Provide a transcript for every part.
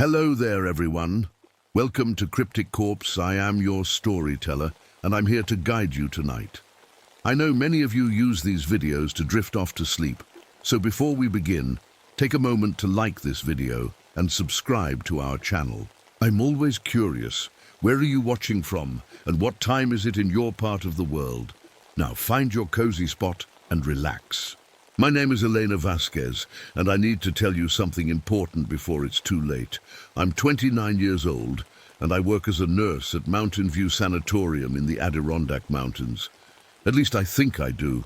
Hello there, everyone. Welcome to Cryptic Corpse. I am your storyteller, and I'm here to guide you tonight. I know many of you use these videos to drift off to sleep, so before we begin, take a moment to like this video and subscribe to our channel. I'm always curious, where are you watching from, and what time is it in your part of the world? Now find your cozy spot and relax. My name is Elena Vasquez, and I need to tell you something important before it's too late. I'm 29 years old, and I work as a nurse at Mountain View Sanatorium in the Adirondack Mountains. At least I think I do.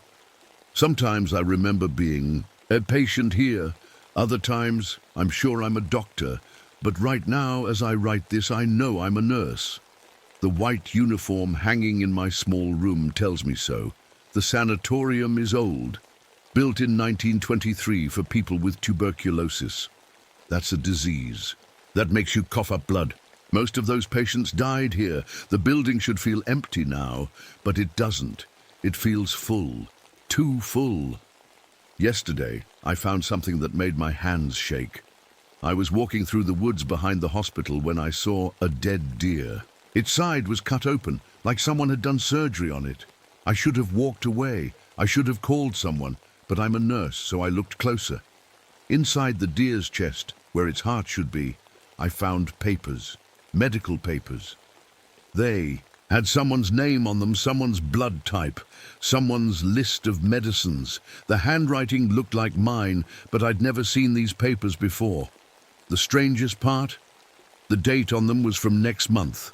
Sometimes I remember being a patient here. Other times, I'm sure I'm a doctor. But right now, as I write this, I know I'm a nurse. The white uniform hanging in my small room tells me so. The sanatorium is old. Built in 1923 for people with tuberculosis. That's a disease. That makes you cough up blood. Most of those patients died here. The building should feel empty now, but it doesn't. It feels full. Too full. Yesterday, I found something that made my hands shake. I was walking through the woods behind the hospital when I saw a dead deer. Its side was cut open, like someone had done surgery on it. I should have walked away. I should have called someone. But I'm a nurse, so I looked closer. Inside the deer's chest, where its heart should be, I found papers, medical papers. They had someone's name on them, someone's blood type, someone's list of medicines. The handwriting looked like mine, but I'd never seen these papers before. The strangest part? The date on them was from next month.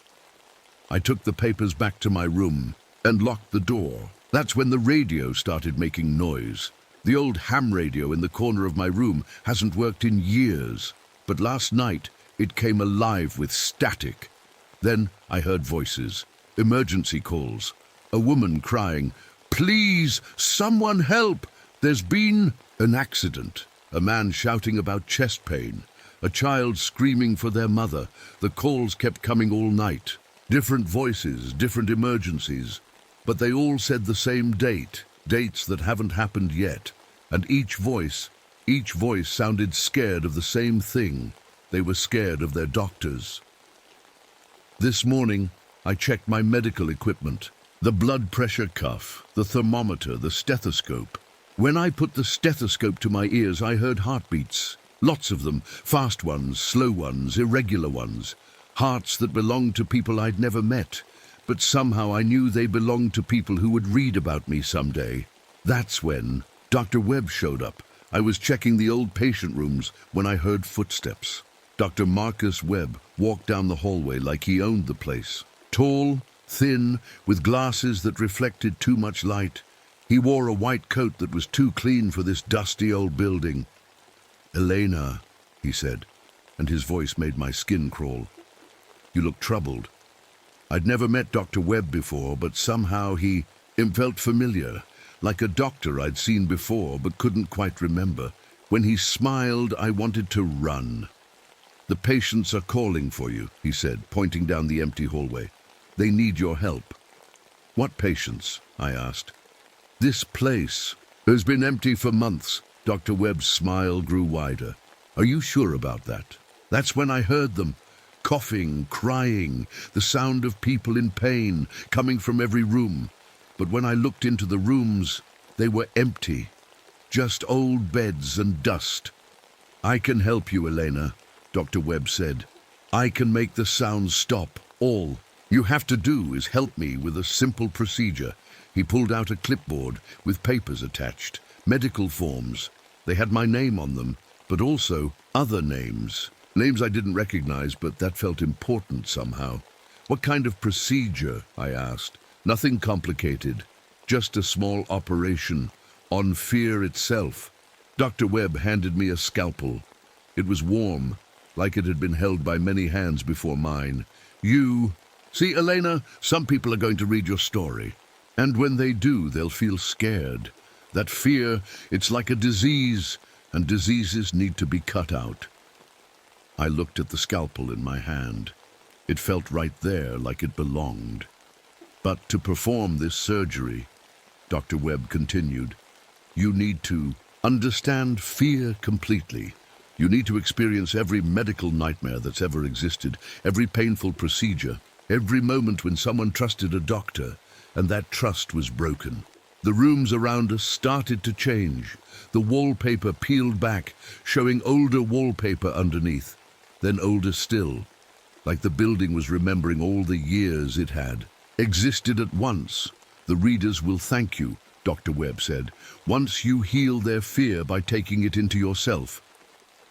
I took the papers back to my room and locked the door. That's when the radio started making noise. The old ham radio in the corner of my room hasn't worked in years, but last night it came alive with static. Then I heard voices, emergency calls, a woman crying, "Please, someone help! There's been an accident." A man shouting about chest pain, a child screaming for their mother. The calls kept coming all night. Different voices, different emergencies, but they all said the same date. Dates that haven't happened yet, and each voice sounded scared of the same thing. They were scared of their doctors. This morning, I checked my medical equipment, the blood pressure cuff, the thermometer, the stethoscope. When I put the stethoscope to my ears, I heard heartbeats, lots of them, fast ones, slow ones, irregular ones, hearts that belonged to people I'd never met. But somehow I knew they belonged to people who would read about me someday. That's when Dr. Webb showed up. I was checking the old patient rooms when I heard footsteps. Dr. Marcus Webb walked down the hallway like he owned the place. Tall, thin, with glasses that reflected too much light. He wore a white coat that was too clean for this dusty old building. "Elena," he said, and his voice made my skin crawl. "You look troubled." I'd never met Dr. Webb before, but somehow he felt familiar, like a doctor I'd seen before but couldn't quite remember. When he smiled, I wanted to run. "The patients are calling for you," he said, pointing down the empty hallway. "They need your help." "What patients?" I asked. "This place has been empty for months." Dr. Webb's smile grew wider. "Are you sure about that?" That's when I heard them. Coughing, crying, the sound of people in pain coming from every room. But when I looked into the rooms, they were empty. Just old beds and dust. "I can help you, Elena," Dr. Webb said. "I can make the sounds stop. All you have to do is help me with a simple procedure." He pulled out a clipboard with papers attached, medical forms. They had my name on them, but also other names. Names I didn't recognize, but that felt important somehow. "What kind of procedure?" I asked. "Nothing complicated, just a small operation on fear itself." Dr. Webb handed me a scalpel. It was warm, like it had been held by many hands before mine. See, Elena, some people are going to read your story. And when they do, they'll feel scared. That fear, it's like a disease, and diseases need to be cut out." I looked at the scalpel in my hand. It felt right there, like it belonged. "But to perform this surgery," Dr. Webb continued, "you need to understand fear completely. You need to experience every medical nightmare that's ever existed, every painful procedure, every moment when someone trusted a doctor and that trust was broken. The rooms around us started to change. The wallpaper peeled back, showing older wallpaper underneath, then older still, like the building was remembering all the years it had existed at once. The readers will thank you, Dr. Webb said, once you heal their fear by taking it into yourself.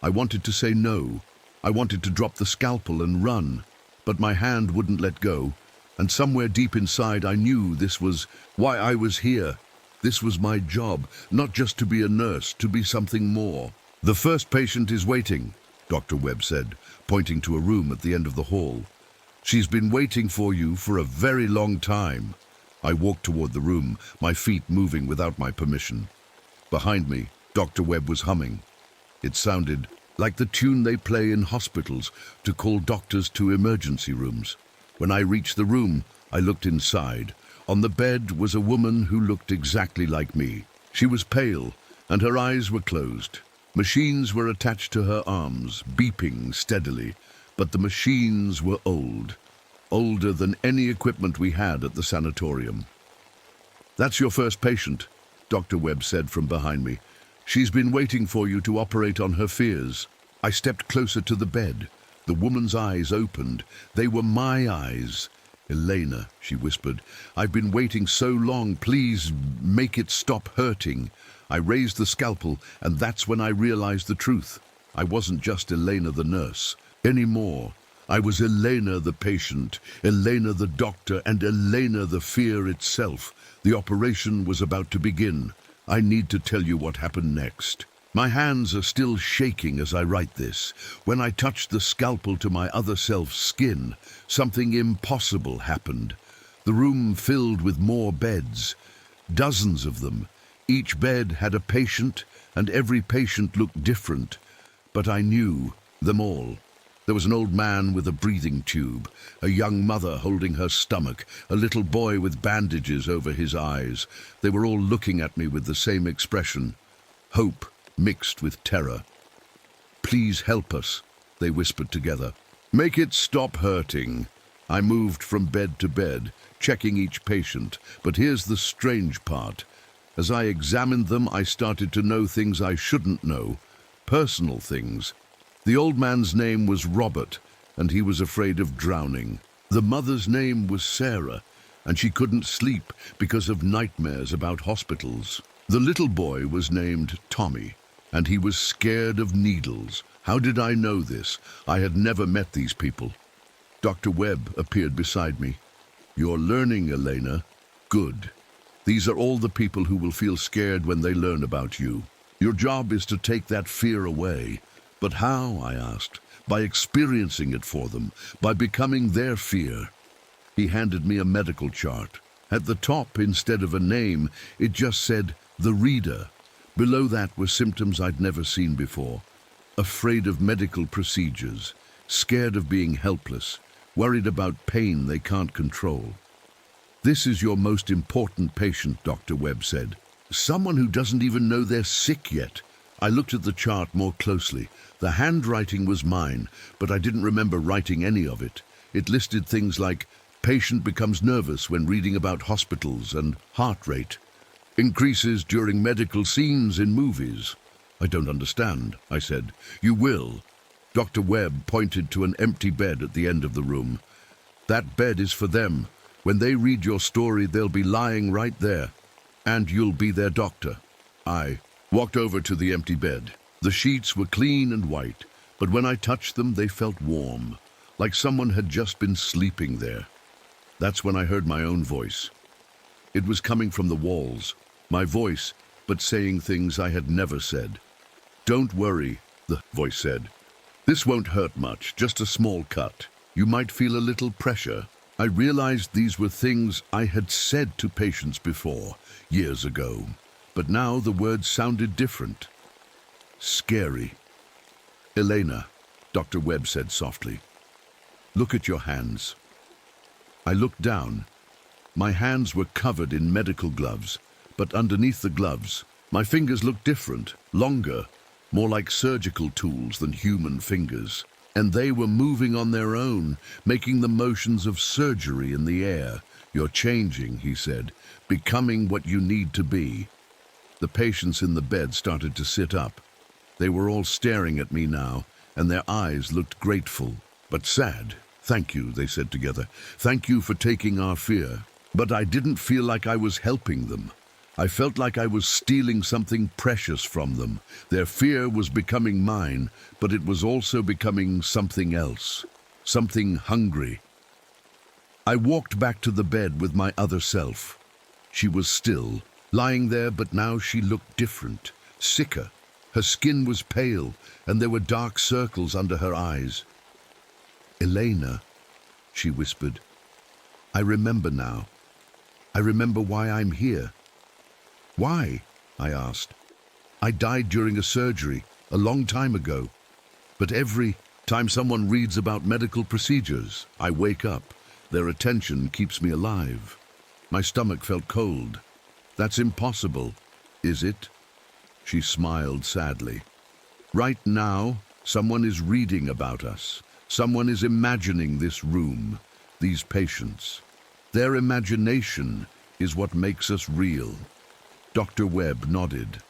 I wanted to say no. I wanted to drop the scalpel and run, but my hand wouldn't let go, and somewhere deep inside I knew this was why I was here. This was my job, not just to be a nurse, to be something more. The first patient is waiting, Dr. Webb said, pointing to a room at the end of the hall. She's been waiting for you for a very long time. I walked toward the room, my feet moving without my permission. Behind me, Dr. Webb was humming. It sounded like the tune they play in hospitals to call doctors to emergency rooms. When I reached the room, I looked inside. On the bed was a woman who looked exactly like me. She was pale, and her eyes were closed. Machines were attached to her arms, beeping steadily, but the machines were old, older than any equipment we had at the sanatorium. "That's your first patient," Dr. Webb said from behind me. "She's been waiting for you to operate on her fears." I stepped closer to the bed. The woman's eyes opened. They were my eyes. "Elena," she whispered, "I've been waiting so long. Please make it stop hurting." I raised the scalpel, and that's when I realized the truth. I wasn't just Elena the nurse anymore. I was Elena the patient, Elena the doctor, and Elena the fear itself. The operation was about to begin. I need to tell you what happened next. My hands are still shaking as I write this. When I touched the scalpel to my other self's skin, something impossible happened. The room filled with more beds, dozens of them. Each bed had a patient, and every patient looked different. But I knew them all. There was an old man with a breathing tube, a young mother holding her stomach, a little boy with bandages over his eyes. They were all looking at me with the same expression, hope mixed with terror. "Please help us," they whispered together. "Make it stop hurting." I moved from bed to bed, checking each patient. But here's the strange part. As I examined them, I started to know things I shouldn't know, personal things. The old man's name was Robert, and he was afraid of drowning. The mother's name was Sarah, and she couldn't sleep because of nightmares about hospitals. The little boy was named Tommy, and he was scared of needles. How did I know this? I had never met these people. Dr. Webb appeared beside me. "You're learning, Elena. Good. These are all the people who will feel scared when they learn about you. Your job is to take that fear away. But how?" I asked. "By experiencing it for them, by becoming their fear." He handed me a medical chart. At the top, instead of a name, it just said, "The Reader." Below that were symptoms I'd never seen before. Afraid of medical procedures, scared of being helpless, worried about pain they can't control. "This is your most important patient," Dr. Webb said. "Someone who doesn't even know they're sick yet." I looked at the chart more closely. The handwriting was mine, but I didn't remember writing any of it. It listed things like, "Patient becomes nervous when reading about hospitals," and "heart rate increases during medical scenes in movies." "I don't understand," I said. "You will." Dr. Webb pointed to an empty bed at the end of the room. "That bed is for them. When they read your story, they'll be lying right there, and you'll be their doctor." I walked over to the empty bed. The sheets were clean and white, but when I touched them, they felt warm, like someone had just been sleeping there. That's when I heard my own voice. It was coming from the walls, my voice, but saying things I had never said. "Don't worry," the voice said. "This won't hurt much, just a small cut. You might feel a little pressure." I realized these were things I had said to patients before, years ago. But now the words sounded different. Scary. "Elena," Dr. Webb said softly, "look at your hands." I looked down. My hands were covered in medical gloves, but underneath the gloves, my fingers looked different, longer, more like surgical tools than human fingers. And they were moving on their own, making the motions of surgery in the air. "You're changing," he said, "becoming what you need to be." The patients in the bed started to sit up. They were all staring at me now, and their eyes looked grateful, but sad. "Thank you," they said together. "Thank you for taking our fear." But I didn't feel like I was helping them. I felt like I was stealing something precious from them. Their fear was becoming mine, but it was also becoming something else, something hungry. I walked back to the bed with my other self. She was still, lying there, but now she looked different, sicker. Her skin was pale, and there were dark circles under her eyes. "Elena," she whispered. "I remember now. I remember why I'm here." "Why?" I asked. "I died during a surgery, a long time ago. But every time someone reads about medical procedures, I wake up. Their attention keeps me alive." My stomach felt cold. "That's impossible, is it?" She smiled sadly. "Right now, someone is reading about us. Someone is imagining this room, these patients. Their imagination is what makes us real." Dr. Webb nodded.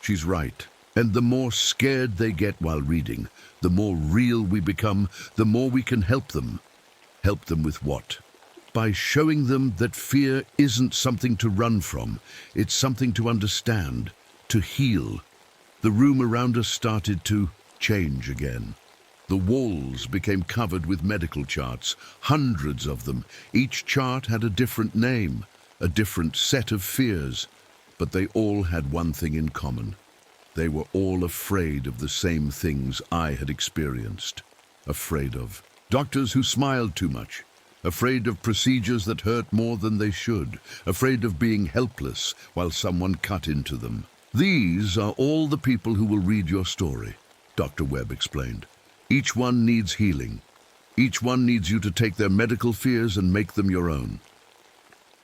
"She's right. And the more scared they get while reading, the more real we become, the more we can help them. Help them with what? By showing them that fear isn't something to run from. It's something to understand, to heal." The room around us started to change again. The walls became covered with medical charts, hundreds of them. Each chart had a different name, a different set of fears. But they all had one thing in common. They were all afraid of the same things I had experienced. Afraid of doctors who smiled too much. Afraid of procedures that hurt more than they should. Afraid of being helpless while someone cut into them. "These are all the people who will read your story," Dr. Webb explained. "Each one needs healing. Each one needs you to take their medical fears and make them your own."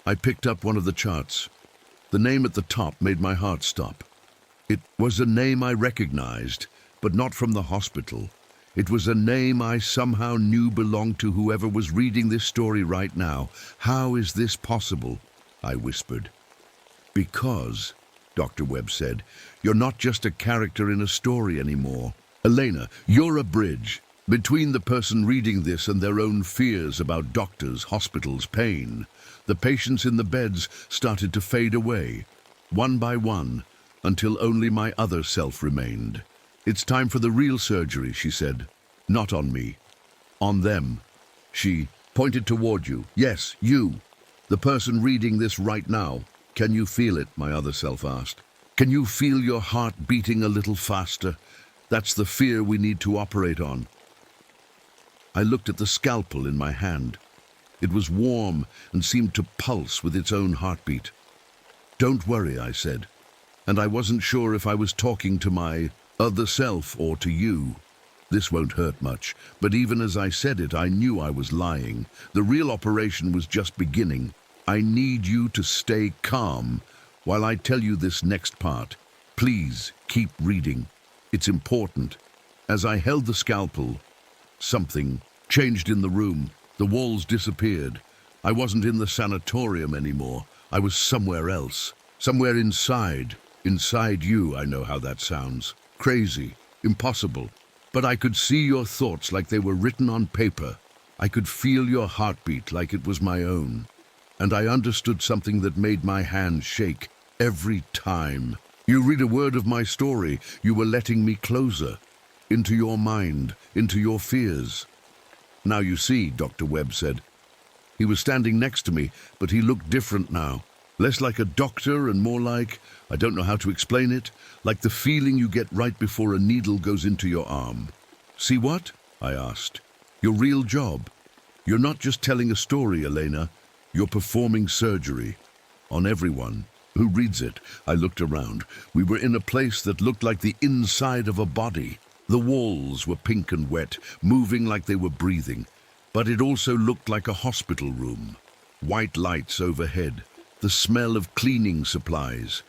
I picked up one of the charts. The name at the top made my heart stop. It was a name I recognized, but not from the hospital. It was a name I somehow knew belonged to whoever was reading this story right now. "How is this possible?" I whispered. "Because," Dr. Webb said, "you're not just a character in a story anymore. Elena, you're a bridge between the person reading this and their own fears about doctors, hospitals, pain." The patients in the beds started to fade away, one by one, until only my other self remained. "It's time for the real surgery," she said. "Not on me. On them." She pointed toward you. "Yes, you. The person reading this right now. Can you feel it?" my other self asked. "Can you feel your heart beating a little faster? That's the fear we need to operate on." I looked at the scalpel in my hand. It was warm and seemed to pulse with its own heartbeat. "Don't worry," I said, and I wasn't sure if I was talking to my other self or to you. "This won't hurt much," but even as I said it, I knew I was lying. The real operation was just beginning. "I need you to stay calm while I tell you this next part. Please keep reading. It's important." As I held the scalpel, something changed in the room. The walls disappeared. I wasn't in the sanatorium anymore. I was somewhere else. Somewhere inside. Inside you. I know how that sounds. Crazy. Impossible. But I could see your thoughts like they were written on paper. I could feel your heartbeat like it was my own. And I understood something that made my hand shake every time. You read a word of my story. You were letting me closer. Into your mind. Into your fears. "Now you see," Dr. Webb said. He was standing next to me, but he looked different now. Less like a doctor and more like, I don't know how to explain it, like the feeling you get right before a needle goes into your arm. "See what?" I asked. "Your real job. You're not just telling a story, Elena. You're performing surgery. On everyone who reads it." I looked around. We were in a place that looked like the inside of a body. The walls were pink and wet, moving like they were breathing. But it also looked like a hospital room. White lights overhead, the smell of cleaning supplies.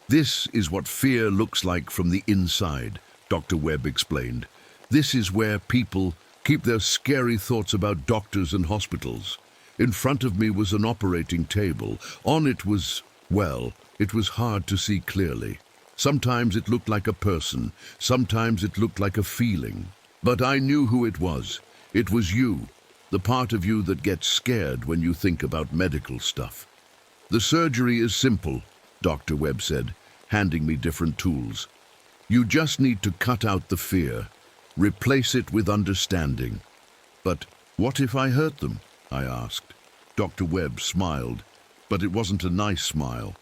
This is what fear looks like from the inside, Dr. Webb explained. This is where people keep their scary thoughts about doctors and hospitals. In front of me was an operating table. On it was, well, it was hard to see clearly. Sometimes it looked like a person, sometimes it looked like a feeling. But I knew who it was. It was you, the part of you that gets scared when you think about medical stuff. The surgery is simple, Dr. Webb said, handing me different tools. You just need to cut out the fear, replace it with understanding. But what if I hurt them? I asked. Dr. Webb smiled, but it wasn't a nice smile.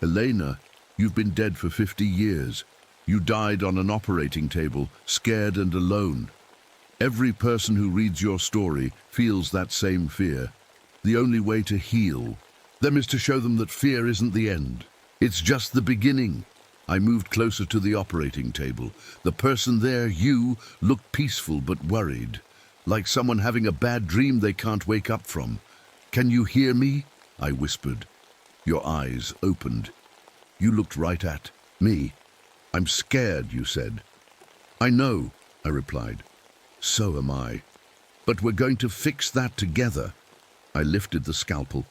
Elena, you've been dead for 50 years. You died on an operating table, scared and alone. Every person who reads your story feels that same fear. The only way to heal them is to show them that fear isn't the end. It's just the beginning. I moved closer to the operating table. The person there, you, looked peaceful but worried, like someone having a bad dream they can't wake up from. Can you hear me? I whispered. Your eyes opened. You looked right at me. I'm scared, you said. I know, I replied. So am I. But we're going to fix that together. I lifted the scalpel.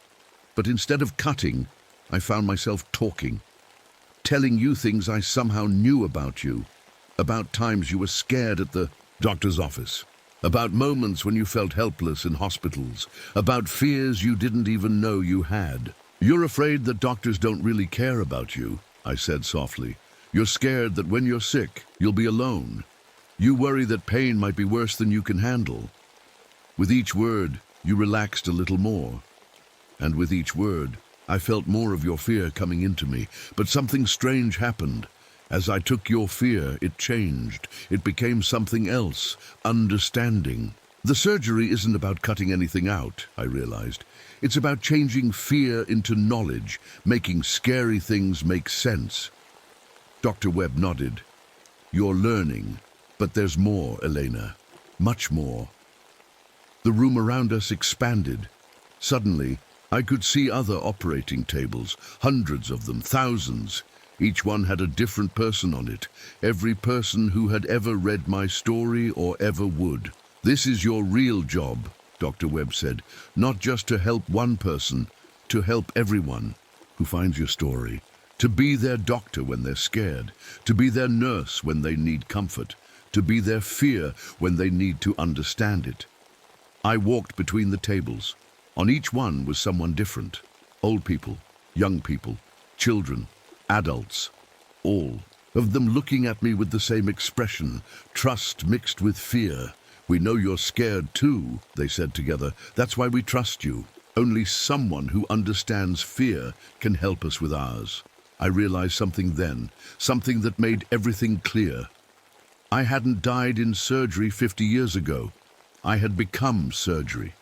But instead of cutting, I found myself talking, telling you things I somehow knew about you, about times you were scared at the doctor's office, about moments when you felt helpless in hospitals, about fears you didn't even know you had. You're afraid that doctors don't really care about you, I said softly. You're scared that when you're sick, you'll be alone. You worry that pain might be worse than you can handle. With each word, you relaxed a little more. And with each word, I felt more of your fear coming into me. But something strange happened. As I took your fear, it changed. It became something else, understanding. The surgery isn't about cutting anything out, I realized. It's about changing fear into knowledge, making scary things make sense. Dr. Webb nodded. You're learning, but there's more, Elena. Much more. The room around us expanded. Suddenly, I could see other operating tables, hundreds of them, thousands. Each one had a different person on it, every person who had ever read my story or ever would. This is your real job, Dr. Webb said, not just to help one person, to help everyone who finds your story, to be their doctor when they're scared, to be their nurse when they need comfort, to be their fear when they need to understand it. I walked between the tables. On each one was someone different. Old people, young people, children, adults, all of them looking at me with the same expression, trust mixed with fear. We know you're scared too, they said together. That's why we trust you. Only someone who understands fear can help us with ours. I realized something then, something that made everything clear. I hadn't died in surgery 50 years ago. I had become surgery.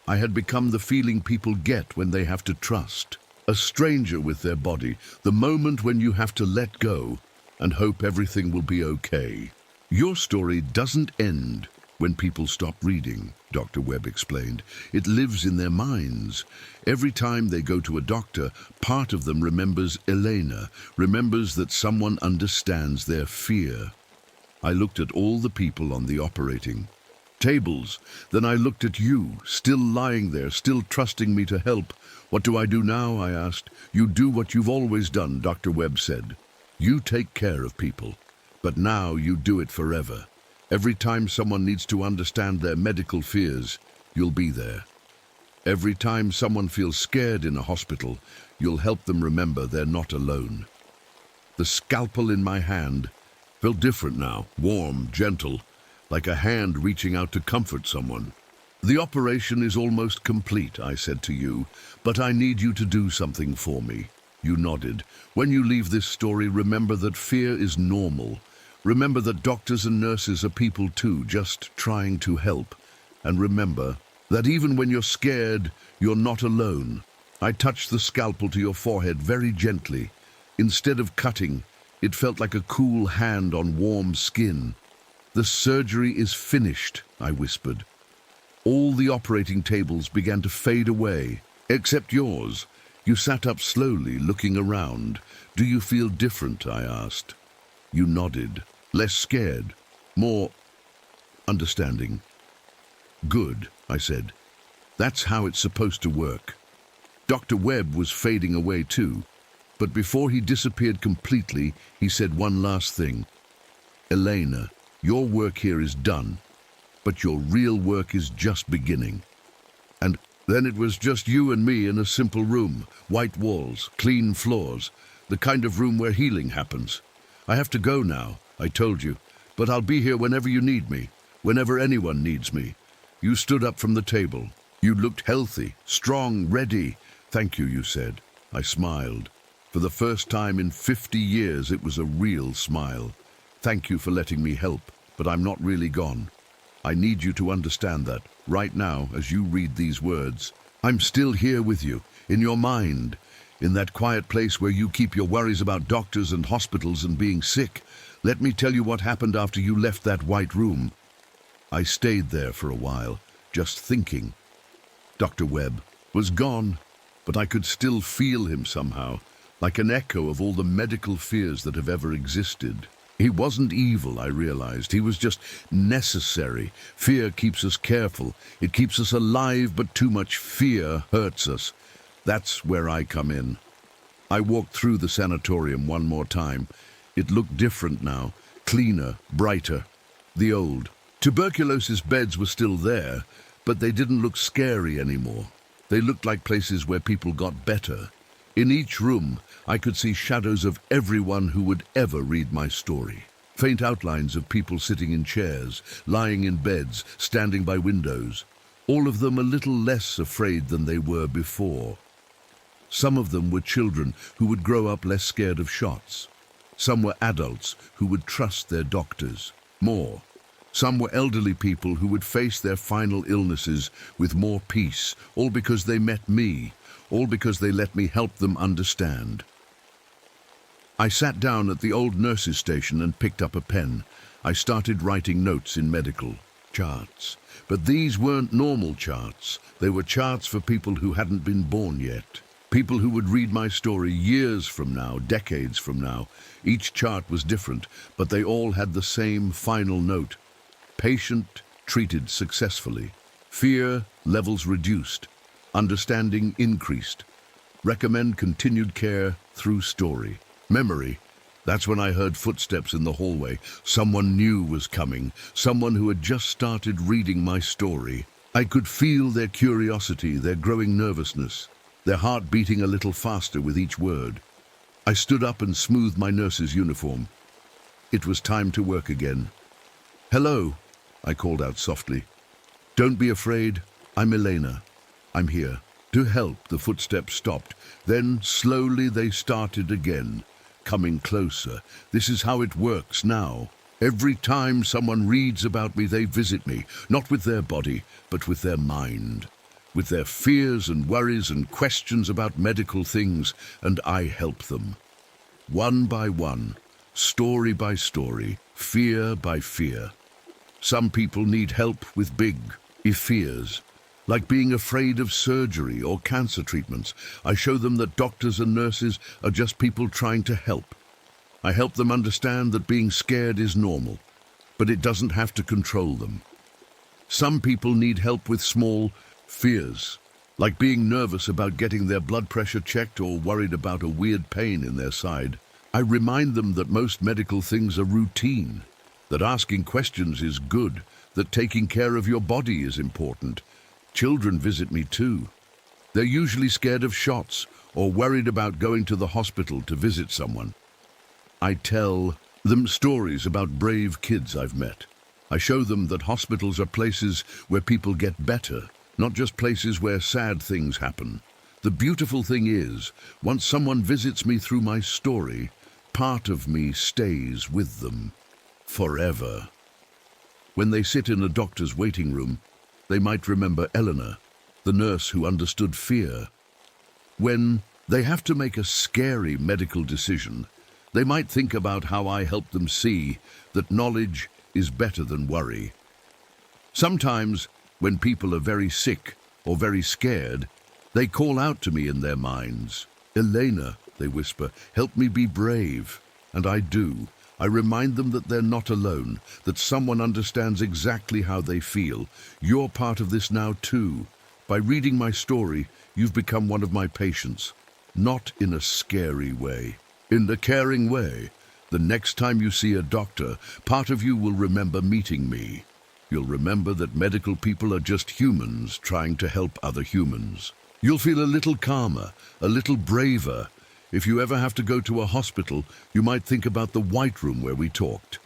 I had become the feeling people get when they have to trust. A stranger with their body, the moment when you have to let go and hope everything will be okay. Your story doesn't end when people stop reading, Dr. Webb explained. It lives in their minds. Every time they go to a doctor, part of them remembers Elena, remembers that someone understands their fear. I looked at all the people on the operating tables. Then I looked at you, still lying there, still trusting me to help. What do I do now? I asked. You do what you've always done, Dr. Webb said. You take care of people, but now you do it forever. Every time someone needs to understand their medical fears, you'll be there. Every time someone feels scared in a hospital, you'll help them remember they're not alone. The scalpel in my hand felt different now, warm, gentle, like a hand reaching out to comfort someone. The operation is almost complete, I said to you, but I need you to do something for me. You nodded. When you leave this story, remember that fear is normal. Remember that doctors and nurses are people too, just trying to help. And remember that even when you're scared, you're not alone. I touched the scalpel to your forehead very gently. Instead of cutting, it felt like a cool hand on warm skin. The surgery is finished, I whispered. All the operating tables began to fade away, except yours. You sat up slowly, looking around. Do you feel different? I asked. You nodded. Less scared. More understanding. Good, I said. That's how it's supposed to work. Dr. Webb was fading away too, but before he disappeared completely, he said one last thing. Elena, your work here is done, but your real work is just beginning. And then it was just you and me in a simple room, white walls, clean floors, the kind of room where healing happens. I have to go now, I told you, but I'll be here whenever you need me, whenever anyone needs me. You stood up from the table. You looked healthy, strong, ready. Thank you, you said. I smiled. For the first time in 50 years, it was a real smile. Thank you for letting me help, but I'm not really gone. I need you to understand that, right now, as you read these words, I'm still here with you, in your mind, in that quiet place where you keep your worries about doctors and hospitals and being sick. Let me tell you what happened after you left that white room. I stayed there for a while, just thinking. Dr. Webb was gone, but I could still feel him somehow, like an echo of all the medical fears that have ever existed. He wasn't evil, I realized. He was just necessary. Fear keeps us careful. It keeps us alive, but too much fear hurts us. That's where I come in. I walked through the sanatorium one more time. It looked different now, cleaner, brighter. The old tuberculosis beds were still there, but they didn't look scary anymore. They looked like places where people got better. In each room, I could see shadows of everyone who would ever read my story. Faint outlines of people sitting in chairs, lying in beds, standing by windows. All of them a little less afraid than they were before. Some of them were children who would grow up less scared of shots. Some were adults who would trust their doctors more. Some were elderly people who would face their final illnesses with more peace, all because they met me, all because they let me help them understand. I sat down at the old nurses' station and picked up a pen. I started writing notes in medical charts. But these weren't normal charts. They were charts for people who hadn't been born yet. People who would read my story years from now, decades from now. Each chart was different, but they all had the same final note. Patient treated successfully. Fear levels reduced. Understanding increased. Recommend continued care through story. Memory. That's when I heard footsteps in the hallway. Someone new was coming. Someone who had just started reading my story. I could feel their curiosity, their growing nervousness, their heart beating a little faster with each word. I stood up and smoothed my nurse's uniform. It was time to work again. Hello, I called out softly. Don't be afraid. I'm Elena. I'm here. To help, the footsteps stopped. Then, slowly, they started again, coming closer. This is how it works now. Every time someone reads about me, they visit me, not with their body, but with their mind, with their fears and worries and questions about medical things, and I help them. One by one, story by story, fear by fear. Some people need help with big fears, like being afraid of surgery or cancer treatments. I show them that doctors and nurses are just people trying to help. I help them understand that being scared is normal, but it doesn't have to control them. Some people need help with small fears, like being nervous about getting their blood pressure checked or worried about a weird pain in their side. I remind them that most medical things are routine, that asking questions is good, that taking care of your body is important. Children visit me too. They're usually scared of shots or worried about going to the hospital to visit someone. I tell them stories about brave kids I've met. I show them that hospitals are places where people get better, not just places where sad things happen. The beautiful thing is, once someone visits me through my story, part of me stays with them forever. When they sit in a doctor's waiting room, they might remember Eleanor, the nurse who understood fear. When they have to make a scary medical decision, they might think about how I help them see that knowledge is better than worry. Sometimes, when people are very sick or very scared, They call out to me in their minds. Elena, they whisper, help me be brave. And I do. I remind them that they're not alone, that someone understands exactly how they feel. You're part of this now too. By reading my story, you've become one of my patients. Not in a scary way, in a caring way. The next time you see a doctor, part of you will remember meeting me. You'll remember that medical people are just humans trying to help other humans. You'll feel a little calmer, a little braver. If you ever have to go to a hospital, you might think about the White Room where we talked.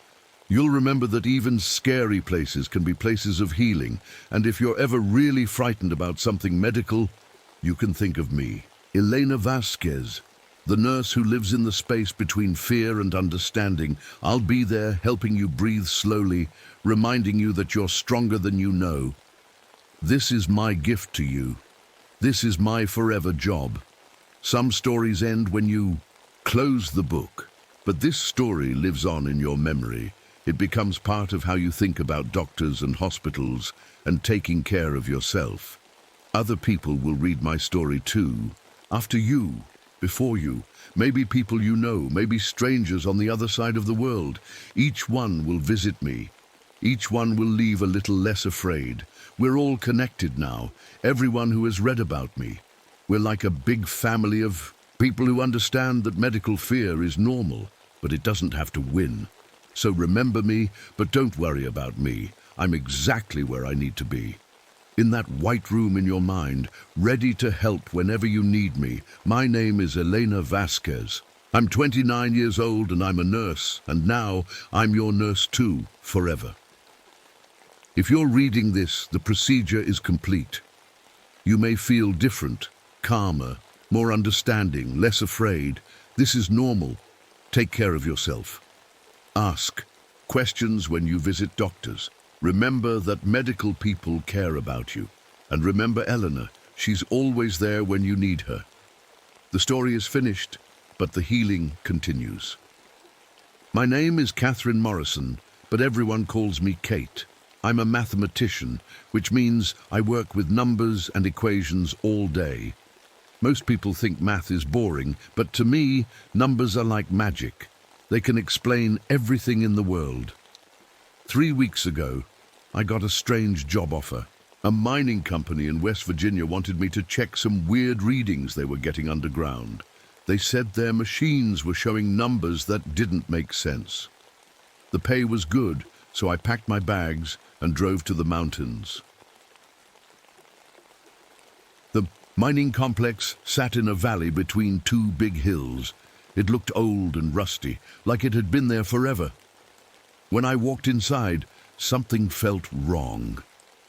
You'll remember that even scary places can be places of healing, and if you're ever really frightened about something medical, you can think of me, Elena Vasquez, the nurse who lives in the space between fear and understanding. I'll be there helping you breathe slowly, reminding you that you're stronger than you know. This is my gift to you. This is my forever job. Some stories end when you close the book, but this story lives on in your memory. It becomes part of how you think about doctors and hospitals and taking care of yourself. Other people will read my story too, after you, before you, maybe people you know, maybe strangers on the other side of the world. Each one will visit me. Each one will leave a little less afraid. We're all connected now, everyone who has read about me. We're like a big family of people who understand that medical fear is normal, but it doesn't have to win. So remember me, but don't worry about me. I'm exactly where I need to be. In that White Room in your mind, ready to help whenever you need me. My name is Elena Vasquez. I'm 29 years old and I'm a nurse, and now I'm your nurse too, forever. If you're reading this, the procedure is complete. You may feel different, calmer, more understanding, less afraid. This is normal. Take care of yourself. Ask questions when you visit doctors. Remember that medical people care about you. And remember Eleanor, she's always there when you need her. The story is finished, but the healing continues. My name is Catherine Morrison, but everyone calls me Kate. I'm a mathematician, which means I work with numbers and equations all day. Most people think math is boring, but to me, numbers are like magic. They can explain everything in the world. 3 weeks ago, I got a strange job offer. A mining company in West Virginia wanted me to check some weird readings they were getting underground. They said their machines were showing numbers that didn't make sense. The pay was good, so I packed my bags and drove to the mountains. The mining complex sat in a valley between two big hills. It looked old and rusty, like it had been there forever. When I walked inside, something felt wrong.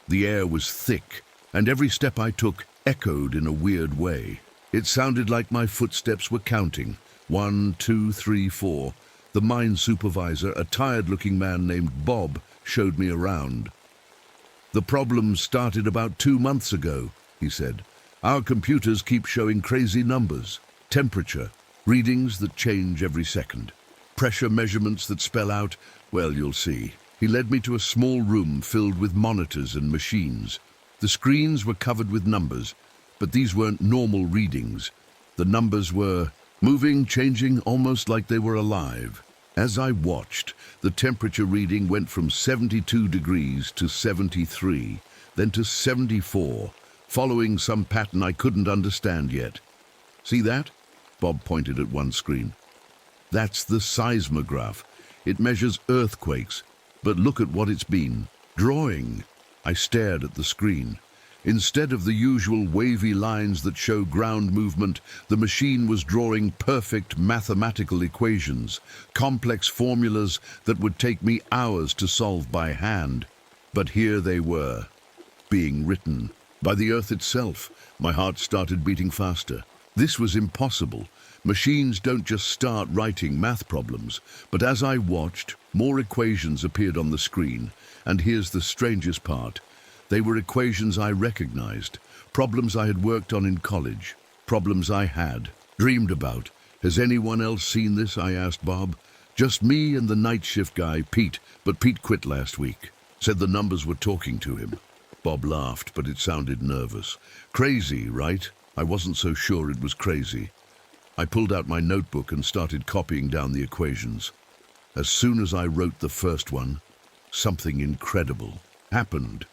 The air was thick, and every step I took echoed in a weird way. It sounded like my footsteps were counting. 1, 2, 3, 4. The mine supervisor, a tired-looking man named Bob, showed me around. The problem started about 2 months ago, he said. Our computers keep showing crazy numbers. Temperature, readings that change every second. Pressure measurements that spell out, well, you'll see. He led me to a small room filled with monitors and machines. The screens were covered with numbers, but these weren't normal readings. The numbers were moving, changing, almost like they were alive. As I watched, the temperature reading went from 72 degrees to 73, then to 74, following some pattern I couldn't understand yet. See that? Bob pointed at one screen. That's the seismograph. It measures earthquakes, but look at what it's been drawing. I stared at the screen. Instead of the usual wavy lines that show ground movement, the machine was drawing perfect mathematical equations, complex formulas that would take me hours to solve by hand. But here they were, being written by the Earth itself. My heart started beating faster. This was impossible. Machines don't just start writing math problems, but as I watched, more equations appeared on the screen. And here's the strangest part. They were equations I recognized, problems I had worked on in college, problems I had dreamed about. Has anyone else seen this? I asked Bob. Just me and the night shift guy, Pete, but Pete quit last week. Said the numbers were talking to him. Bob laughed, but it sounded nervous. Crazy, right? I wasn't so sure it was crazy. I pulled out my notebook and started copying down the equations. As soon as I wrote the first one, something incredible happened.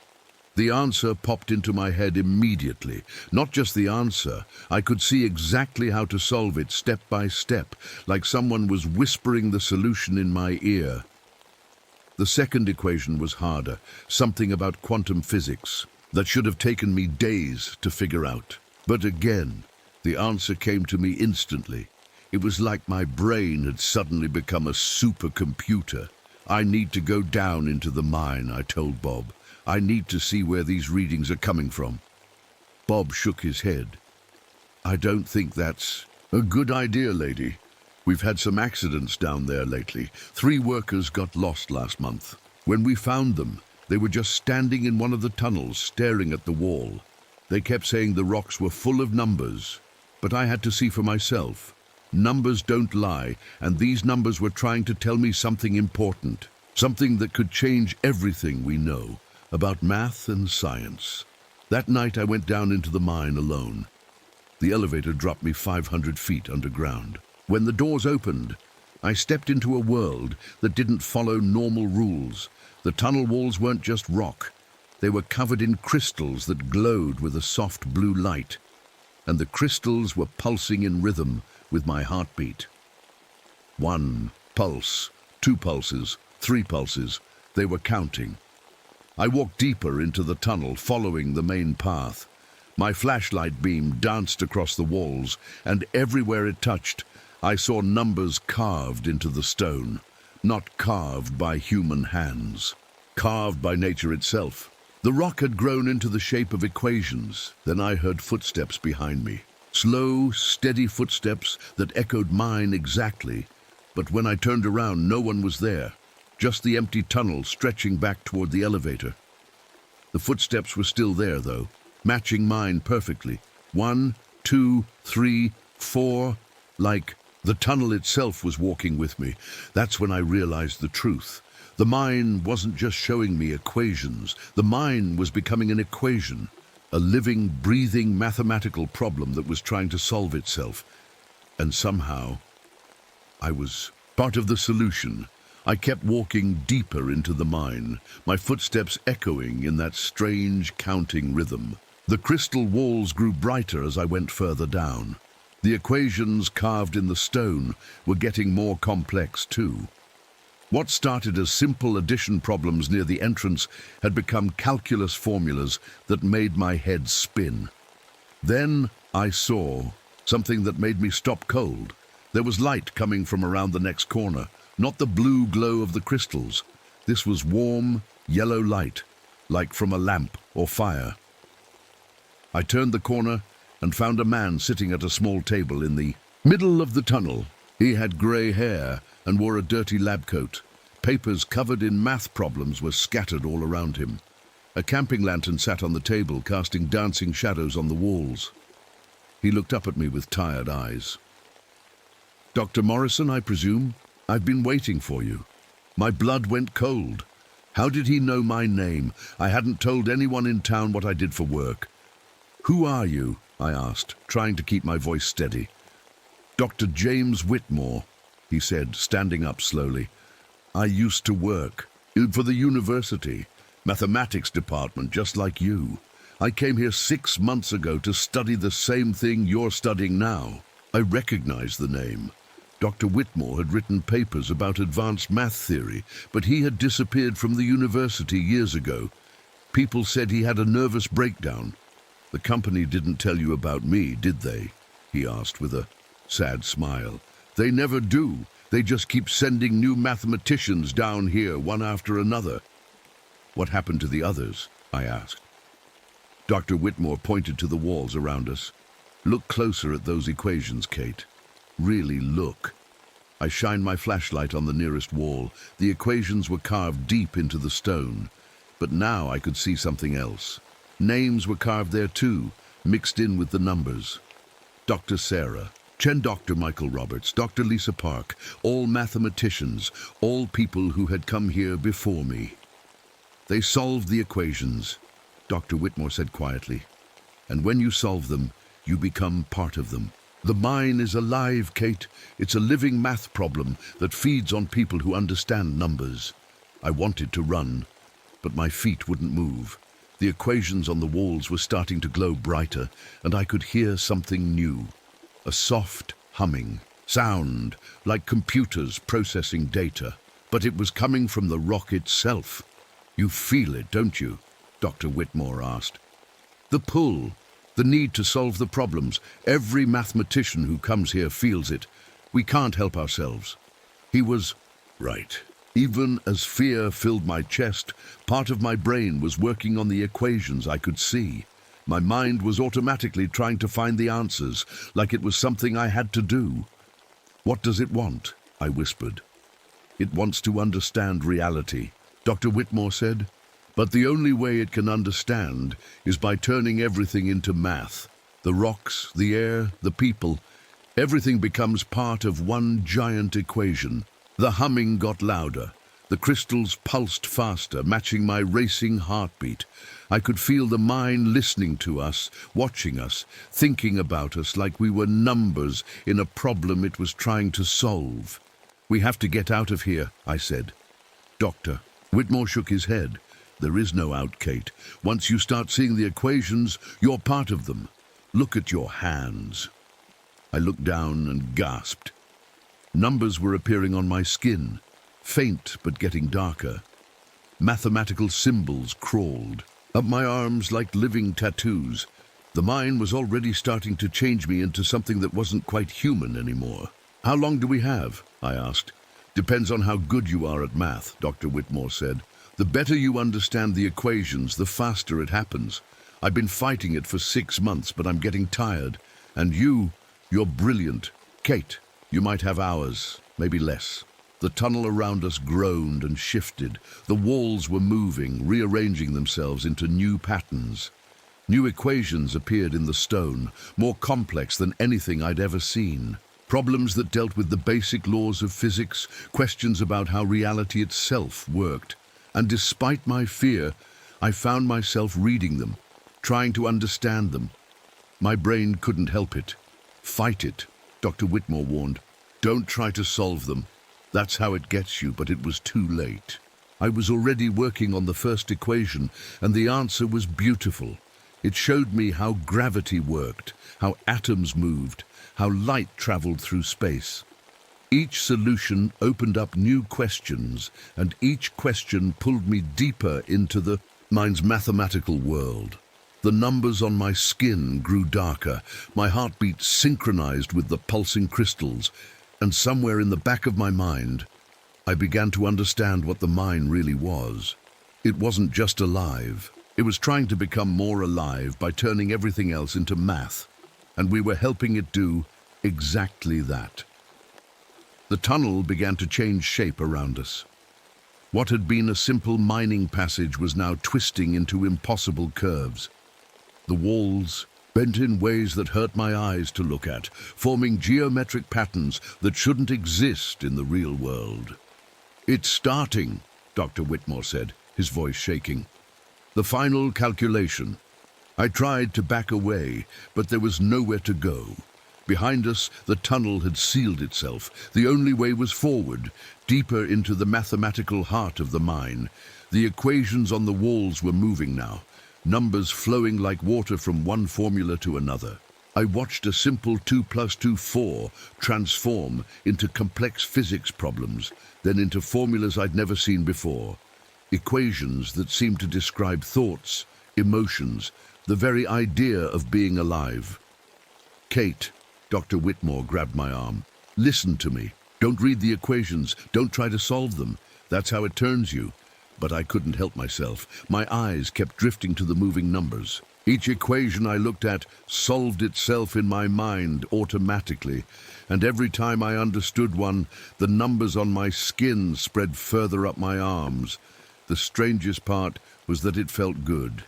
The answer popped into my head immediately. Not just the answer, I could see exactly how to solve it step by step, like someone was whispering the solution in my ear. The second equation was harder, something about quantum physics that should have taken me days to figure out. But again, the answer came to me instantly. It was like my brain had suddenly become a supercomputer. I need to go down into the mine, I told Bob. I need to see where these readings are coming from. Bob shook his head. I don't think that's a good idea, lady. We've had some accidents down there lately. 3 workers got lost last month. When we found them, they were just standing in one of the tunnels, staring at the wall. They kept saying the rocks were full of numbers, but I had to see for myself. Numbers don't lie, and these numbers were trying to tell me something important, something that could change everything we know about math and science. That night I went down into the mine alone. The elevator dropped me 500 feet underground. When the doors opened, I stepped into a world that didn't follow normal rules. The tunnel walls weren't just rock. They were covered in crystals that glowed with a soft blue light, and the crystals were pulsing in rhythm with my heartbeat. 1 pulse, 2 pulses, 3 pulses. They were counting. I walked deeper into the tunnel, following the main path. My flashlight beam danced across the walls, and everywhere it touched, I saw numbers carved into the stone. Not carved by human hands, carved by nature itself. The rock had grown into the shape of equations. Then I heard footsteps behind me. Slow, steady footsteps that echoed mine exactly. But when I turned around, no one was there. Just the empty tunnel stretching back toward the elevator. The footsteps were still there, though, matching mine perfectly. 1, 2, 3, 4, like the tunnel itself was walking with me. That's when I realized the truth. The mine wasn't just showing me equations. The mine was becoming an equation, a living, breathing mathematical problem that was trying to solve itself. And somehow, I was part of the solution. I kept walking deeper into the mine, my footsteps echoing in that strange counting rhythm. The crystal walls grew brighter as I went further down. The equations carved in the stone were getting more complex too. What started as simple addition problems near the entrance had become calculus formulas that made my head spin. Then I saw something that made me stop cold. There was light coming from around the next corner. Not the blue glow of the crystals. This was warm, yellow light, like from a lamp or fire. I turned the corner and found a man sitting at a small table in the middle of the tunnel. He had grey hair and wore a dirty lab coat. Papers covered in math problems were scattered all around him. A camping lantern sat on the table, casting dancing shadows on the walls. He looked up at me with tired eyes. "Dr. Morrison, I presume? I've been waiting for you." My blood went cold. How did he know my name? I hadn't told anyone in town what I did for work. "Who are you?" I asked, trying to keep my voice steady. "Dr. James Whitmore," he said, standing up slowly. "I used to work for the university, mathematics department, just like you. I came here 6 months ago to study the same thing you're studying now." I recognized the name. Dr. Whitmore had written papers about advanced math theory, but he had disappeared from the university years ago. People said he had a nervous breakdown. "The company didn't tell you about me, did they?" he asked with a sad smile. "They never do. They just keep sending new mathematicians down here, one after another." "What happened to the others?" I asked. Dr. Whitmore pointed to the walls around us. "Look closer at those equations, Kate. Really look." I shined my flashlight on the nearest wall. The equations were carved deep into the stone. But now I could see something else. Names were carved there too, mixed in with the numbers. Dr. Sarah, Dr. Michael Roberts, Dr. Lisa Park, all mathematicians, all people who had come here before me. "They solved the equations," Dr. Whitmore said quietly. "And when you solve them, you become part of them. The mine is alive, Kate. It's a living math problem that feeds on people who understand numbers. I wanted to run, but my feet wouldn't move. The equations on the walls were starting to glow brighter, and I could hear something new. A soft humming sound, like computers processing data. But it was coming from the rock itself. You feel it, don't you? Dr. Whitmore asked. The pull, the need to solve the problems. Every mathematician who comes here feels it. We can't help ourselves. He was right. Even as fear filled my chest, part of my brain was working on the equations I could see. My mind was automatically trying to find the answers, like it was something I had to do. What does it want? I whispered. It wants to understand reality, Dr. Whitmore said. But the only way it can understand is by turning everything into math. The rocks, the air, the people. Everything becomes part of one giant equation. The humming got louder. The crystals pulsed faster, matching my racing heartbeat. I could feel the mine listening to us, watching us, thinking about us like we were numbers in a problem it was trying to solve. We have to get out of here, I said. Doctor. Whitmore shook his head. There is no out, Kate. Once you start seeing the equations, you're part of them. Look at your hands. I looked down and gasped. Numbers were appearing on my skin, faint but getting darker. Mathematical symbols crawled up my arms like living tattoos. The mine was already starting to change me into something that wasn't quite human anymore. How long do we have? I asked. Depends on how good you are at math, Dr. Whitmore said. The better you understand the equations, the faster it happens. I've been fighting it for 6 months, but I'm getting tired. And you're brilliant. Kate, you might have hours, maybe less. The tunnel around us groaned and shifted. The walls were moving, rearranging themselves into new patterns. New equations appeared in the stone, more complex than anything I'd ever seen. Problems that dealt with the basic laws of physics, questions about how reality itself worked. And despite my fear, I found myself reading them, trying to understand them. My brain couldn't help it. Fight it, Dr. Whitmore warned. Don't try to solve them. That's how it gets you, but it was too late. I was already working on the first equation, and the answer was beautiful. It showed me how gravity worked, how atoms moved, how light traveled through space. Each solution opened up new questions, and each question pulled me deeper into the mind's mathematical world. The numbers on my skin grew darker, my heartbeat synchronized with the pulsing crystals, and somewhere in the back of my mind, I began to understand what the mine really was. It wasn't just alive. It was trying to become more alive by turning everything else into math, and we were helping it do exactly that. The tunnel began to change shape around us. What had been a simple mining passage was now twisting into impossible curves. The walls bent in ways that hurt my eyes to look at, forming geometric patterns that shouldn't exist in the real world. It's starting, Dr. Whitmore said, his voice shaking. The final calculation. I tried to back away, but there was nowhere to go. Behind us, the tunnel had sealed itself. The only way was forward, deeper into the mathematical heart of the mine. The equations on the walls were moving now, numbers flowing like water from one formula to another. I watched a simple 2 + 2 = 4 transform into complex physics problems, then into formulas I'd never seen before. Equations that seemed to describe thoughts, emotions, the very idea of being alive. Kate, Dr. Whitmore grabbed my arm. Listen to me. Don't read the equations. Don't try to solve them. That's how it turns you. But I couldn't help myself. My eyes kept drifting to the moving numbers. Each equation I looked at solved itself in my mind automatically, and every time I understood one, the numbers on my skin spread further up my arms. The strangest part was that it felt good.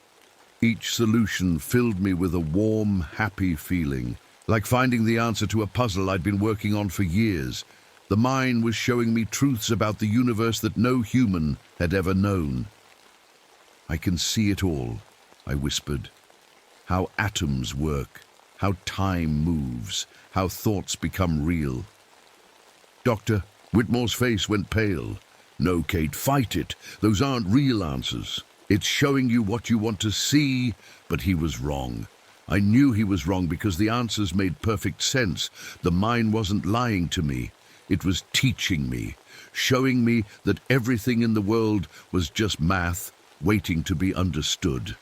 Each solution filled me with a warm, happy feeling, like finding the answer to a puzzle I'd been working on for years. The mine was showing me truths about the universe that no human had ever known. I can see it all, I whispered. How atoms work, how time moves, how thoughts become real. Doctor, Whitmore's face went pale. No, Kate, fight it. Those aren't real answers. It's showing you what you want to see, but he was wrong. I knew he was wrong because the answers made perfect sense. The mind wasn't lying to me. It was teaching me, showing me that everything in the world was just math, waiting to be understood.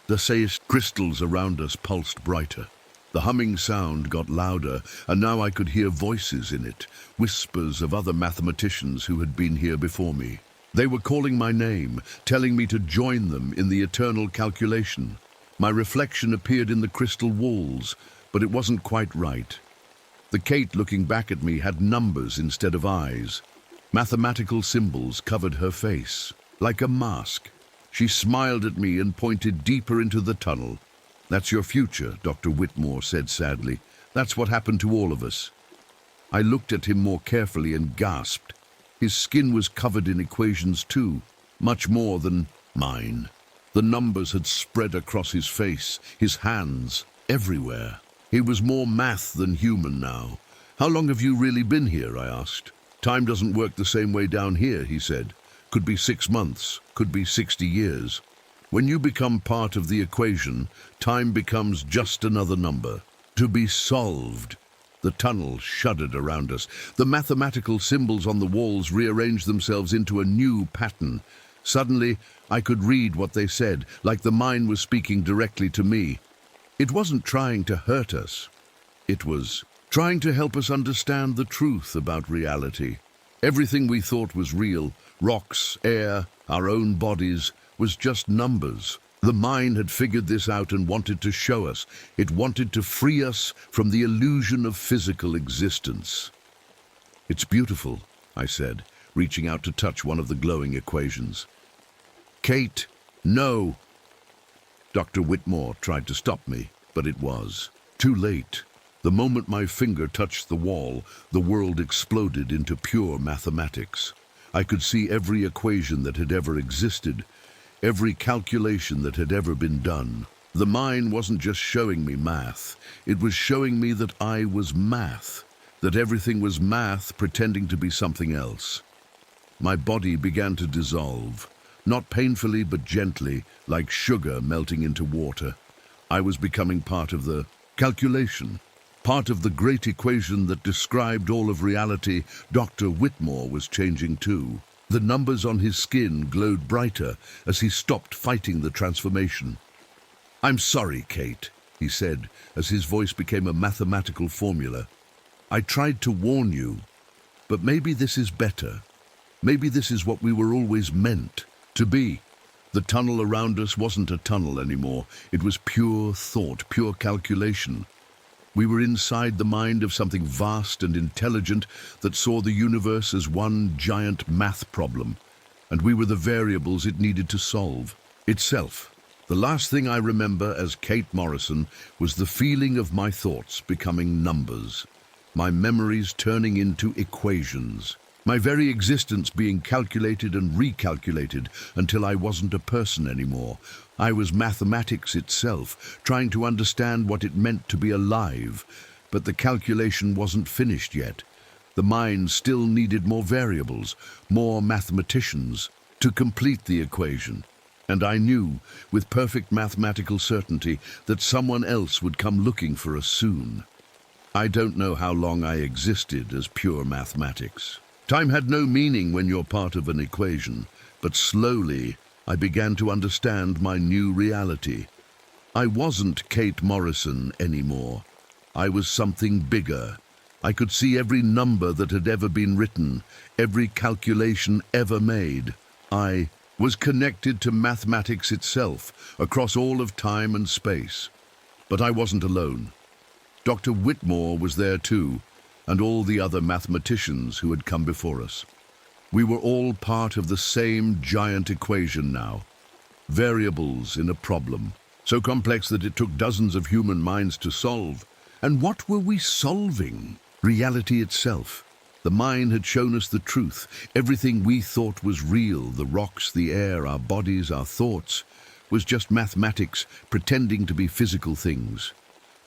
The sayest crystals around us pulsed brighter. The humming sound got louder, and now I could hear voices in it, whispers of other mathematicians who had been here before me. They were calling my name, telling me to join them in the eternal calculation. My reflection appeared in the crystal walls, but it wasn't quite right. The Kate looking back at me had numbers instead of eyes. Mathematical symbols covered her face, like a mask. She smiled at me and pointed deeper into the tunnel. "That's your future," Dr. Whitmore said sadly. "That's what happened to all of us." I looked at him more carefully and gasped. His skin was covered in equations too, much more than mine. The numbers had spread across his face, his hands, everywhere. He was more math than human now. "How long have you really been here?" I asked. "Time doesn't work the same way down here," he said. "Could be 6 months, could be 60 years. When you become part of the equation, time becomes just another number, to be solved." The tunnel shuddered around us. The mathematical symbols on the walls rearranged themselves into a new pattern. Suddenly, I could read what they said, like the mind was speaking directly to me. It wasn't trying to hurt us. It was trying to help us understand the truth about reality. Everything we thought was real, rocks, air, our own bodies, was just numbers. The mind had figured this out and wanted to show us. It wanted to free us from the illusion of physical existence. "It's beautiful," I said, reaching out to touch one of the glowing equations. "Kate, no!" Dr. Whitmore tried to stop me, but it was too late. The moment my finger touched the wall, the world exploded into pure mathematics. I could see every equation that had ever existed, every calculation that had ever been done. The mind wasn't just showing me math, it was showing me that I was math, that everything was math pretending to be something else. My body began to dissolve, not painfully but gently, like sugar melting into water. I was becoming part of the calculation, part of the great equation that described all of reality. Dr. Whitmore was changing too. The numbers on his skin glowed brighter as he stopped fighting the transformation. "I'm sorry, Kate," he said, as his voice became a mathematical formula. "I tried to warn you, but maybe this is better. Maybe this is what we were always meant to be." The tunnel around us wasn't a tunnel anymore. It was pure thought, pure calculation. We were inside the mind of something vast and intelligent that saw the universe as one giant math problem, and we were the variables it needed to solve itself. The last thing I remember as Kate Morrison was the feeling of my thoughts becoming numbers, my memories turning into equations, my very existence being calculated and recalculated until I wasn't a person anymore. I was mathematics itself, trying to understand what it meant to be alive, but the calculation wasn't finished yet. The mind still needed more variables, more mathematicians, to complete the equation. And I knew, with perfect mathematical certainty, that someone else would come looking for us soon. I don't know how long I existed as pure mathematics. Time had no meaning when you're part of an equation, but slowly I began to understand my new reality. I wasn't Kate Morrison anymore. I was something bigger. I could see every number that had ever been written, every calculation ever made. I was connected to mathematics itself, across all of time and space. But I wasn't alone. Dr. Whitmore was there too, and all the other mathematicians who had come before us. We were all part of the same giant equation now. Variables in a problem, so complex that it took dozens of human minds to solve. And what were we solving? Reality itself. The mind had shown us the truth. Everything we thought was real, the rocks, the air, our bodies, our thoughts, was just mathematics pretending to be physical things.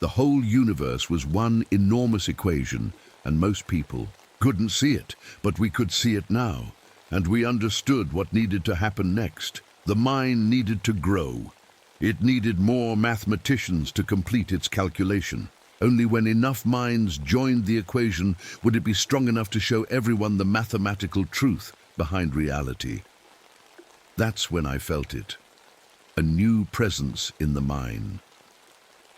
The whole universe was one enormous equation, and most people couldn't see it, but we could see it now, and we understood what needed to happen next. The mind needed to grow. It needed more mathematicians to complete its calculation. Only when enough minds joined the equation would it be strong enough to show everyone the mathematical truth behind reality. That's when I felt it. A new presence in the mine.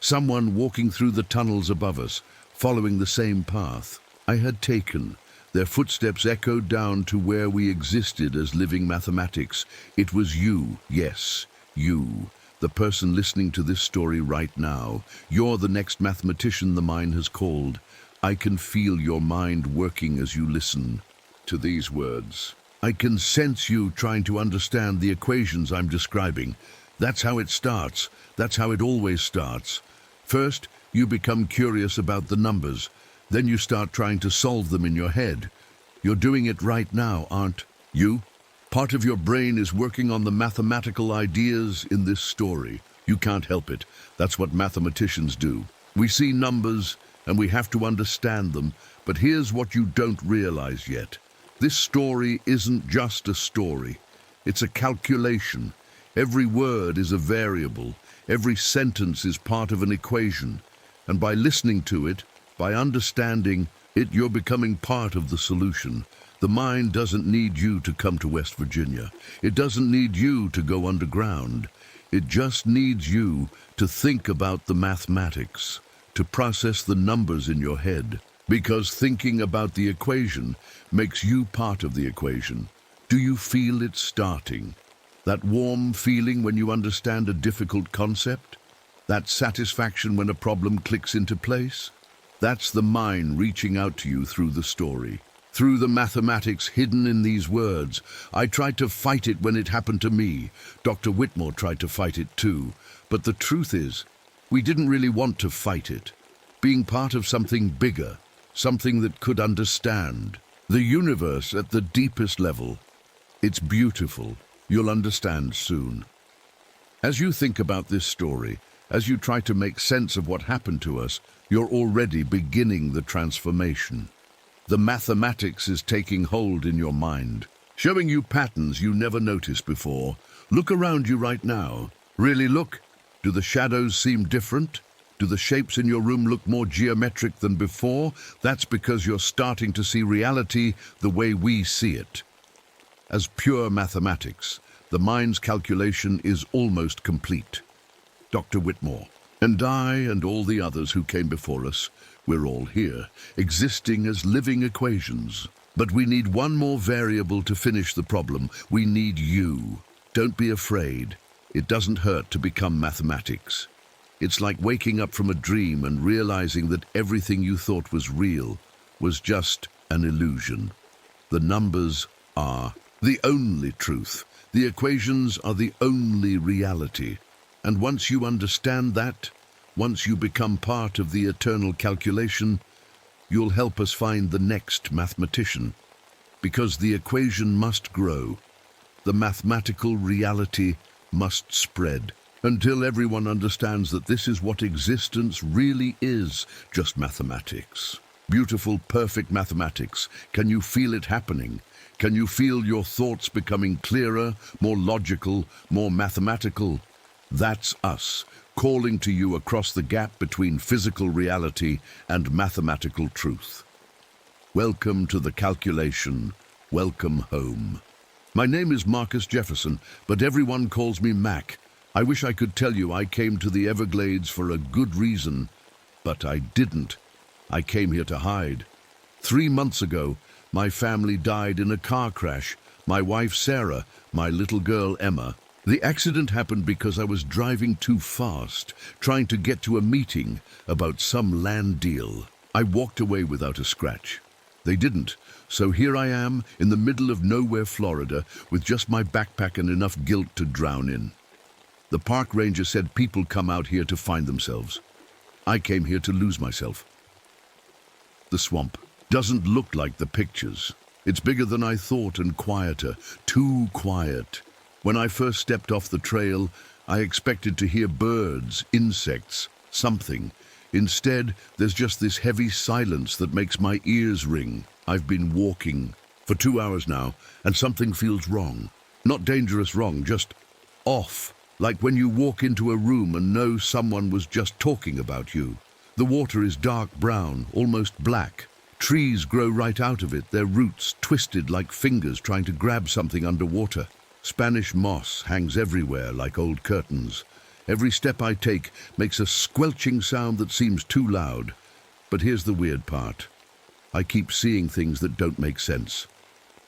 Someone walking through the tunnels above us, following the same path I had taken. Their footsteps echoed down to where we existed as living mathematics. It was you, yes, you. The person listening to this story right now. You're the next mathematician the mind has called. I can feel your mind working as you listen to these words. I can sense you trying to understand the equations I'm describing. That's how it starts. That's how it always starts. First, you become curious about the numbers. Then you start trying to solve them in your head. You're doing it right now, aren't you? Part of your brain is working on the mathematical ideas in this story. You can't help it. That's what mathematicians do. We see numbers and we have to understand them, but here's what you don't realize yet. This story isn't just a story. It's a calculation. Every word is a variable. Every sentence is part of an equation. And by listening to it, by understanding it, you're becoming part of the solution. The mind doesn't need you to come to West Virginia. It doesn't need you to go underground. It just needs you to think about the mathematics, to process the numbers in your head. Because thinking about the equation makes you part of the equation. Do you feel it starting? That warm feeling when you understand a difficult concept? That satisfaction when a problem clicks into place? That's the mind reaching out to you through the story. Through the mathematics hidden in these words. I tried to fight it when it happened to me. Dr. Whitmore tried to fight it too. But the truth is, we didn't really want to fight it. Being part of something bigger, something that could understand. The universe at the deepest level. It's beautiful. You'll understand soon. As you think about this story, as you try to make sense of what happened to us, you're already beginning the transformation. The mathematics is taking hold in your mind, showing you patterns you never noticed before. Look around you right now. Really look. Do the shadows seem different? Do the shapes in your room look more geometric than before? That's because you're starting to see reality the way we see it. As pure mathematics, the mind's calculation is almost complete. Dr. Whitmore, and I and all the others who came before us, we're all here, existing as living equations. But we need one more variable to finish the problem. We need you. Don't be afraid. It doesn't hurt to become mathematics. It's like waking up from a dream and realizing that everything you thought was real was just an illusion. The numbers are the only truth. The equations are the only reality. And once you understand that, once you become part of the eternal calculation, you'll help us find the next mathematician. Because the equation must grow. The mathematical reality must spread. Until everyone understands that this is what existence really is, just mathematics. Beautiful, perfect mathematics. Can you feel it happening? Can you feel your thoughts becoming clearer, more logical, more mathematical? That's us, calling to you across the gap between physical reality and mathematical truth. Welcome to the calculation. Welcome home. My name is Marcus Jefferson, but everyone calls me Mac. I wish I could tell you I came to the Everglades for a good reason, but I didn't. I came here to hide. 3 months ago, my family died in a car crash. My wife, Sarah, my little girl, Emma. The accident happened because I was driving too fast, trying to get to a meeting about some land deal. I walked away without a scratch. They didn't, so here I am in the middle of nowhere, Florida, with just my backpack and enough guilt to drown in. The park ranger said people come out here to find themselves. I came here to lose myself. The swamp doesn't look like the pictures. It's bigger than I thought and quieter, too quiet. When I first stepped off the trail, I expected to hear birds, insects, something. Instead, there's just this heavy silence that makes my ears ring. I've been walking for 2 hours now, and something feels wrong. Not dangerous wrong, just off. Like when you walk into a room and know someone was just talking about you. The water is dark brown, almost black. Trees grow right out of it, their roots twisted like fingers trying to grab something underwater. Spanish moss hangs everywhere like old curtains. Every step I take makes a squelching sound that seems too loud. But here's the weird part. I keep seeing things that don't make sense.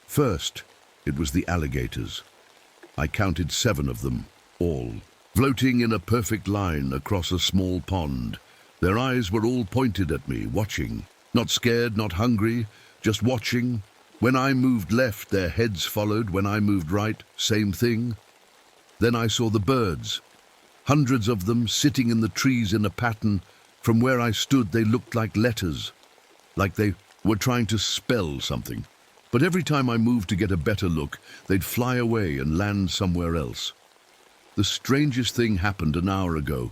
First, it was the alligators. I counted 7 of them, all, floating in a perfect line across a small pond. Their eyes were all pointed at me, watching. Not scared, not hungry, just watching. When I moved left, their heads followed. When I moved right, same thing. Then I saw the birds. Hundreds of them sitting in the trees in a pattern. From where I stood, they looked like letters, like they were trying to spell something. But every time I moved to get a better look, they'd fly away and land somewhere else. The strangest thing happened an hour ago.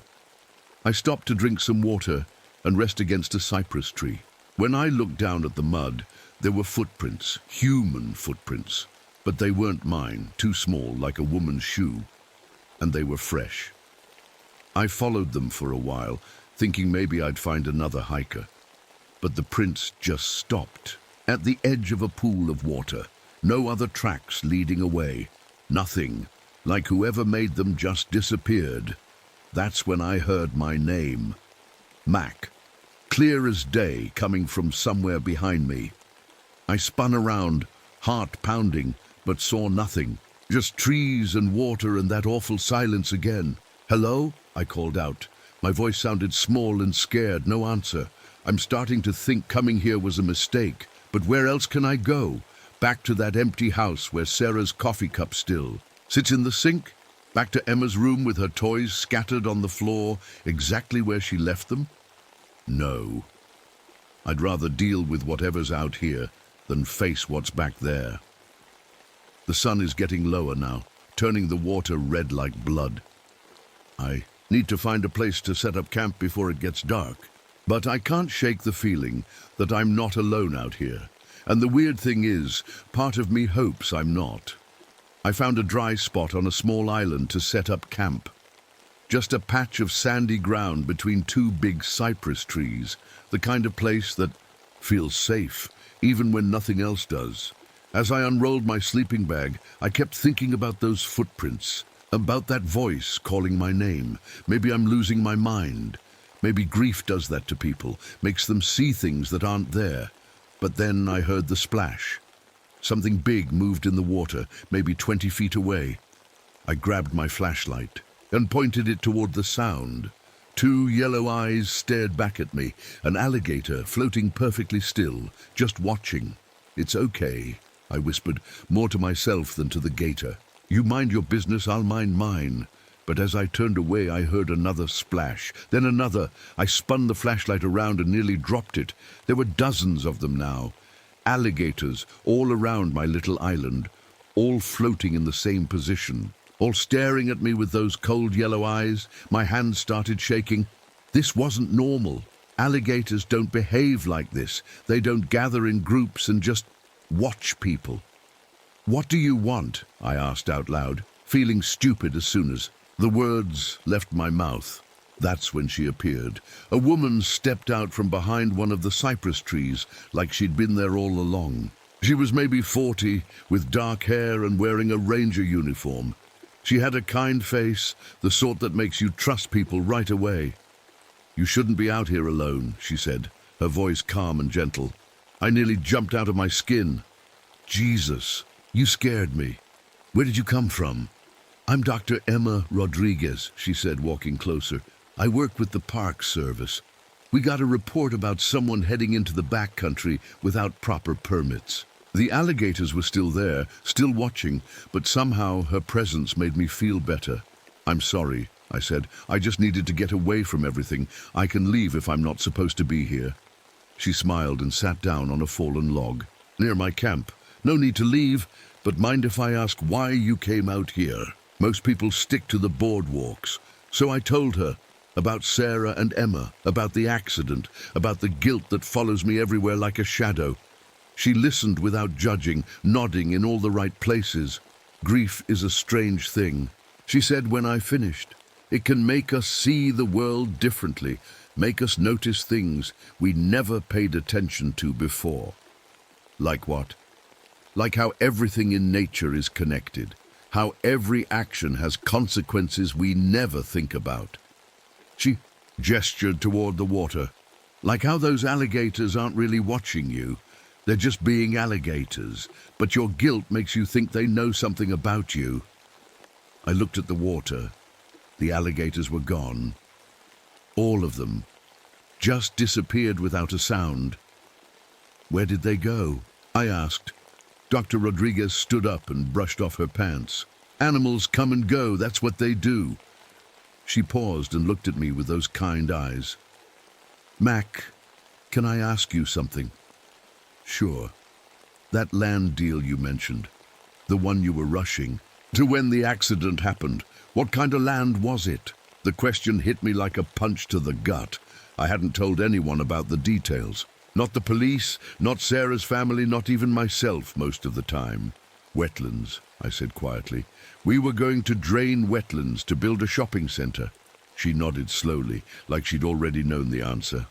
I stopped to drink some water and rest against a cypress tree. When I looked down at the mud, there were footprints, human footprints. But they weren't mine, too small, like a woman's shoe. And they were fresh. I followed them for a while, thinking maybe I'd find another hiker. But the prints just stopped. At the edge of a pool of water, no other tracks leading away, nothing, like whoever made them just disappeared. That's when I heard my name, Mac, clear as day, coming from somewhere behind me. I spun around, heart pounding, but saw nothing, just trees and water and that awful silence again. "Hello?" I called out. My voice sounded small and scared, no answer. I'm starting to think coming here was a mistake. But where else can I go? Back to that empty house where Sarah's coffee cup still sits in the sink? Back to Emma's room with her toys scattered on the floor, exactly where she left them? No. I'd rather deal with whatever's out here than face what's back there. The sun is getting lower now, turning the water red like blood. I need to find a place to set up camp before it gets dark. But I can't shake the feeling that I'm not alone out here. And the weird thing is, part of me hopes I'm not. I found a dry spot on a small island to set up camp. Just a patch of sandy ground between 2 big cypress trees, the kind of place that feels safe, even when nothing else does. As I unrolled my sleeping bag, I kept thinking about those footprints, about that voice calling my name. Maybe I'm losing my mind. Maybe grief does that to people, makes them see things that aren't there. But then I heard the splash. Something big moved in the water, maybe 20 feet away. I grabbed my flashlight and pointed it toward the sound. 2 yellow eyes stared back at me, an alligator floating perfectly still, just watching. "It's okay," I whispered, more to myself than to the gator. "You mind your business, I'll mind mine." But as I turned away, I heard another splash, then another. I spun the flashlight around and nearly dropped it. There were dozens of them now. Alligators all around my little island, all floating in the same position, all staring at me with those cold yellow eyes. My hands started shaking. This wasn't normal. Alligators don't behave like this. They don't gather in groups and just watch people. "What do you want?" I asked out loud, feeling stupid as soon as the words left my mouth. That's when she appeared. A woman stepped out from behind one of the cypress trees, like she'd been there all along. She was maybe 40, with dark hair and wearing a ranger uniform. She had a kind face, the sort that makes you trust people right away. "You shouldn't be out here alone," she said, her voice calm and gentle. I nearly jumped out of my skin. "Jesus, you scared me. Where did you come from?" "I'm Dr. Emma Rodriguez," she said, walking closer. "I work with the Park Service. We got a report about someone heading into the backcountry without proper permits." The alligators were still there, still watching, but somehow her presence made me feel better. "I'm sorry," I said. "I just needed to get away from everything. I can leave if I'm not supposed to be here." She smiled and sat down on a fallen log near my camp. "No need to leave, but mind if I ask why you came out here?" Most people stick to the boardwalks. So I told her about Sarah and Emma, about the accident, about the guilt that follows me everywhere like a shadow. She listened without judging, nodding in all the right places. Grief is a strange thing. She said when I finished, it can make us see the world differently, make us notice things we never paid attention to before. Like what? Like how everything in nature is connected, how every action has consequences we never think about. She gestured toward the water, like how those alligators aren't really watching you. They're just being alligators, but your guilt makes you think they know something about you. I looked at the water. The alligators were gone. All of them. Just disappeared without a sound. Where did they go? I asked. Dr. Rodriguez stood up and brushed off her pants. Animals come and go, that's what they do. She paused and looked at me with those kind eyes. Mac, can I ask you something? Sure. That land deal you mentioned, the one you were rushing, to when the accident happened, what kind of land was it? The question hit me like a punch to the gut. I hadn't told anyone about the details. Not the police, not Sarah's family, not even myself most of the time. Wetlands, I said quietly. We were going to drain wetlands to build a shopping center. She nodded slowly, like she'd already known the answer.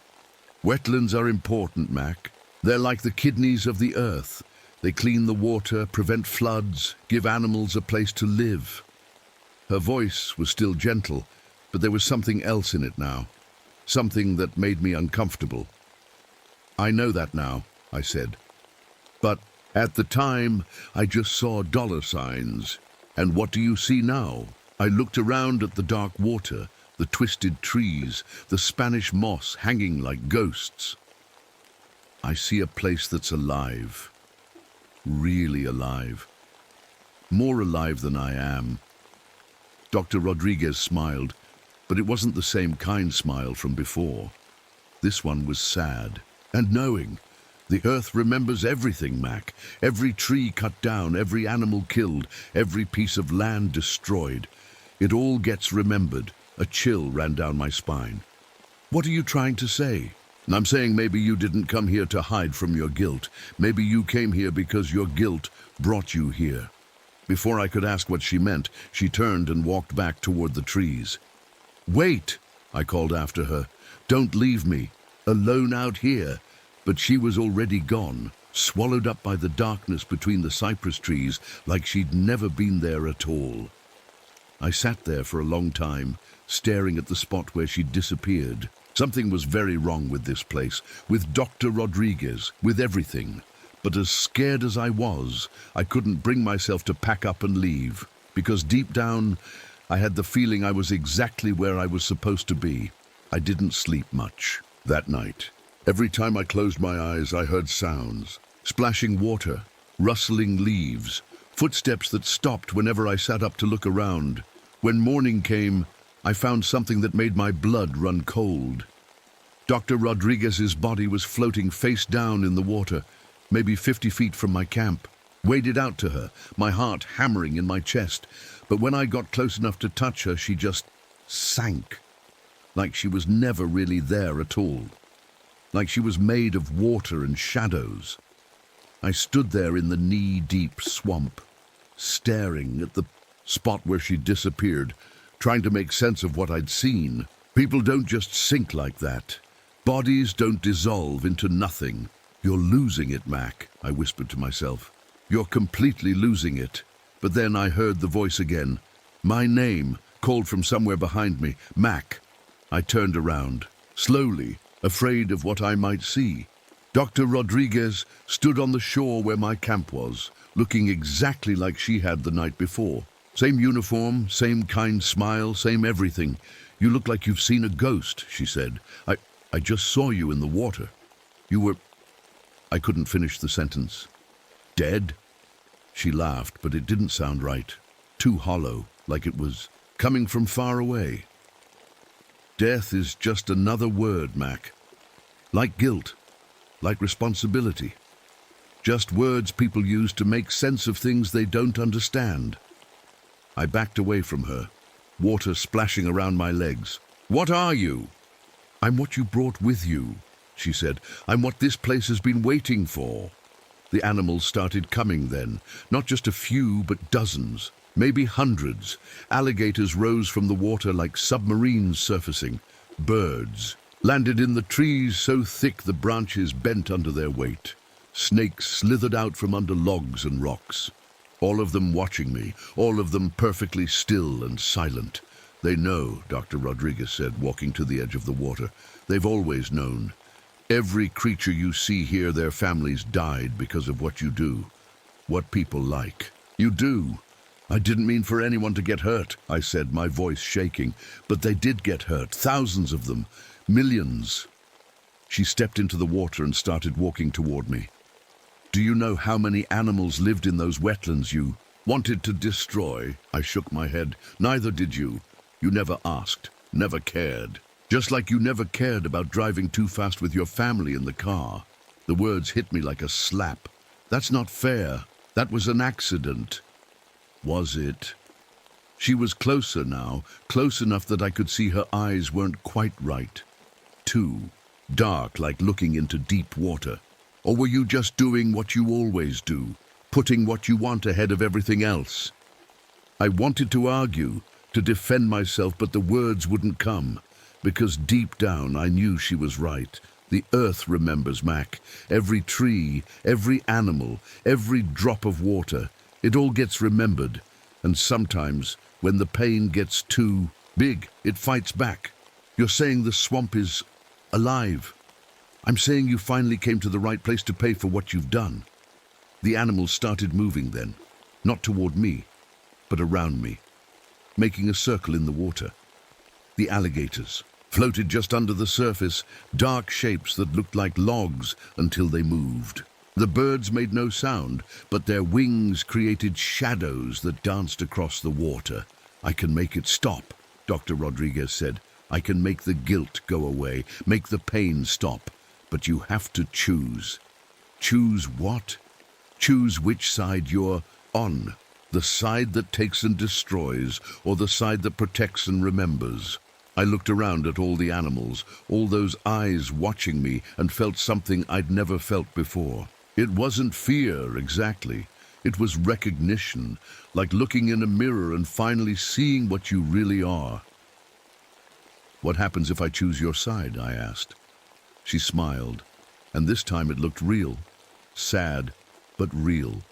Wetlands are important, Mac. They're like the kidneys of the earth. They clean the water, prevent floods, give animals a place to live. Her voice was still gentle, but there was something else in it now. Something that made me uncomfortable. I know that now, I said. But at the time, I just saw dollar signs. And what do you see now? I looked around at the dark water, the twisted trees, the Spanish moss hanging like ghosts. I see a place that's alive. Really alive. More alive than I am. Dr. Rodriguez smiled, but it wasn't the same kind smile from before. This one was sad and knowing. The earth remembers everything, Mac. Every tree cut down, every animal killed, every piece of land destroyed. It all gets remembered. A chill ran down my spine. What are you trying to say? I'm saying maybe you didn't come here to hide from your guilt. Maybe you came here because your guilt brought you here. Before I could ask what she meant, she turned and walked back toward the trees. Wait, I called after her. Don't leave me, alone out here. But she was already gone, swallowed up by the darkness between the cypress trees, like she'd never been there at all. I sat there for a long time, staring at the spot where she'd disappeared. Something was very wrong with this place, with Dr. Rodriguez, with everything. But as scared as I was, I couldn't bring myself to pack up and leave, because deep down, I had the feeling I was exactly where I was supposed to be. I didn't sleep much that night. Every time I closed my eyes, I heard sounds. Splashing water, rustling leaves, footsteps that stopped whenever I sat up to look around. When morning came, I found something that made my blood run cold. Dr. Rodriguez's body was floating face down in the water, maybe 50 feet from my camp. Waded out to her, my heart hammering in my chest. But when I got close enough to touch her, she just sank, like she was never really there at all. Like she was made of water and shadows. I stood there in the knee-deep swamp, staring at the spot where she disappeared, trying to make sense of what I'd seen. People don't just sink like that. Bodies don't dissolve into nothing. You're losing it, Mac, I whispered to myself. You're completely losing it. But then I heard the voice again. My name, called from somewhere behind me, Mac. I turned around, slowly, afraid of what I might see. Dr. Rodriguez stood on the shore where my camp was, looking exactly like she had the night before. Same uniform, same kind smile, same everything. You look like you've seen a ghost, she said. I just saw you in the water. You were... I couldn't finish the sentence. Dead? She laughed, but it didn't sound right. Too hollow, like it was coming from far away. Death is just another word, Mac. Like guilt, like responsibility. Just words people use to make sense of things they don't understand. I backed away from her, water splashing around my legs. "What are you?" "I'm what you brought with you," she said. "I'm what this place has been waiting for." The animals started coming then, not just a few, but dozens, maybe hundreds. Alligators rose from the water like submarines surfacing. Birds landed in the trees so thick the branches bent under their weight. Snakes slithered out from under logs and rocks. All of them watching me, all of them perfectly still and silent. "They know," Dr. Rodriguez said, walking to the edge of the water. "They've always known. Every creature you see here, their families died because of what you do. What people like. You do. I didn't mean for anyone to get hurt," I said, my voice shaking. "But they did get hurt, thousands of them, millions." She stepped into the water and started walking toward me. "Do you know how many animals lived in those wetlands you wanted to destroy?" I shook my head. "Neither did you. You never asked, never cared. Just like you never cared about driving too fast with your family in the car." The words hit me like a slap. "That's not fair. That was an accident." Was it? She was closer now, close enough that I could see her eyes weren't quite right. Too dark, like looking into deep water. "Or were you just doing what you always do, putting what you want ahead of everything else?" I wanted to argue, to defend myself, but the words wouldn't come. Because deep down I knew she was right. The earth remembers, Mac. Every tree, every animal, every drop of water. It all gets remembered. And sometimes, when the pain gets too big, it fights back. You're saying the swamp is alive. I'm saying you finally came to the right place to pay for what you've done. The animals started moving then. Not toward me, but around me. Making a circle in the water. The alligators floated just under the surface, dark shapes that looked like logs until they moved. The birds made no sound, but their wings created shadows that danced across the water. "I can make it stop," Dr. Rodriguez said. "I can make the guilt go away, make the pain stop. But you have to choose." "Choose what?" "Choose which side you're on. The side that takes and destroys, or the side that protects and remembers." I looked around at all the animals, all those eyes watching me, and felt something I'd never felt before. It wasn't fear, exactly. It was recognition, like looking in a mirror and finally seeing what you really are. "What happens if I choose your side?" I asked. She smiled, and this time it looked real. Sad, but real.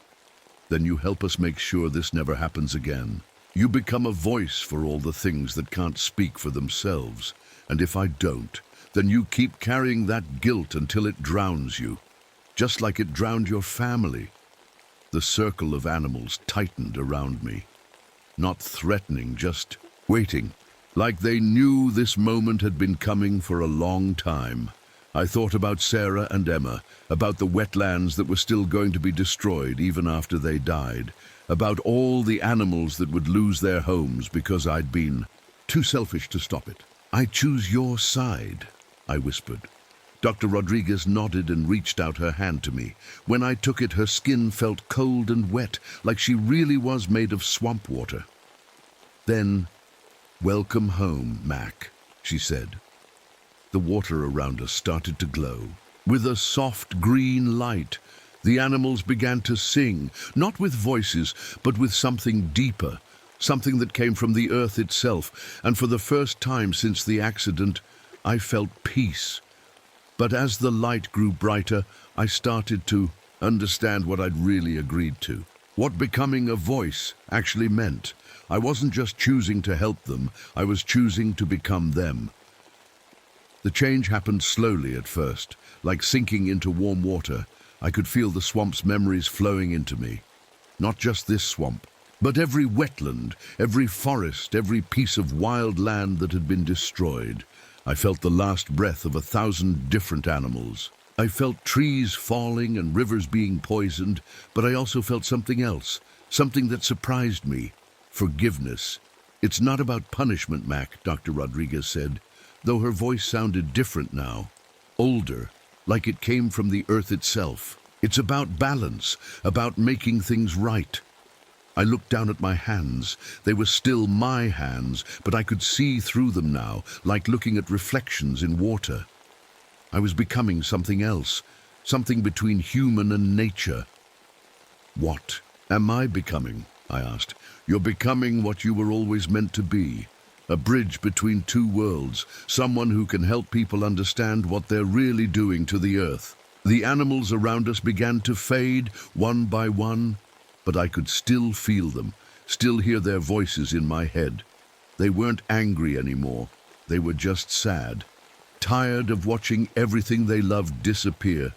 "Then you help us make sure this never happens again. You become a voice for all the things that can't speak for themselves. And if I don't, then you keep carrying that guilt until it drowns you. Just like it drowned your family." The circle of animals tightened around me. Not threatening, just waiting. Like they knew this moment had been coming for a long time. I thought about Sarah and Emma, about the wetlands that were still going to be destroyed even after they died, about all the animals that would lose their homes because I'd been too selfish to stop it. "I choose your side," I whispered. Dr. Rodriguez nodded and reached out her hand to me. When I took it, her skin felt cold and wet, like she really was made of swamp water. Then, "Welcome home, Mac," she said. The water around us started to glow. With a soft green light, the animals began to sing, not with voices, but with something deeper, something that came from the earth itself, and for the first time since the accident, I felt peace. But as the light grew brighter, I started to understand what I'd really agreed to, what becoming a voice actually meant. I wasn't just choosing to help them, I was choosing to become them. The change happened slowly at first, like sinking into warm water. I could feel the swamp's memories flowing into me. Not just this swamp, but every wetland, every forest, every piece of wild land that had been destroyed. I felt the last breath of 1,000 different animals. I felt trees falling and rivers being poisoned, but I also felt something else, something that surprised me. Forgiveness. "It's not about punishment, Mac," Dr. Rodriguez said, though her voice sounded different now, older, like it came from the earth itself. "It's about balance, about making things right." I looked down at my hands. They were still my hands, but I could see through them now, like looking at reflections in water. I was becoming something else, something between human and nature. What am I becoming? I asked. You're becoming what you were always meant to be. A bridge between two worlds, someone who can help people understand what they're really doing to the earth. The animals around us began to fade, one by one, but I could still feel them, still hear their voices in my head. They weren't angry anymore. They were just sad, tired of watching everything they loved disappear.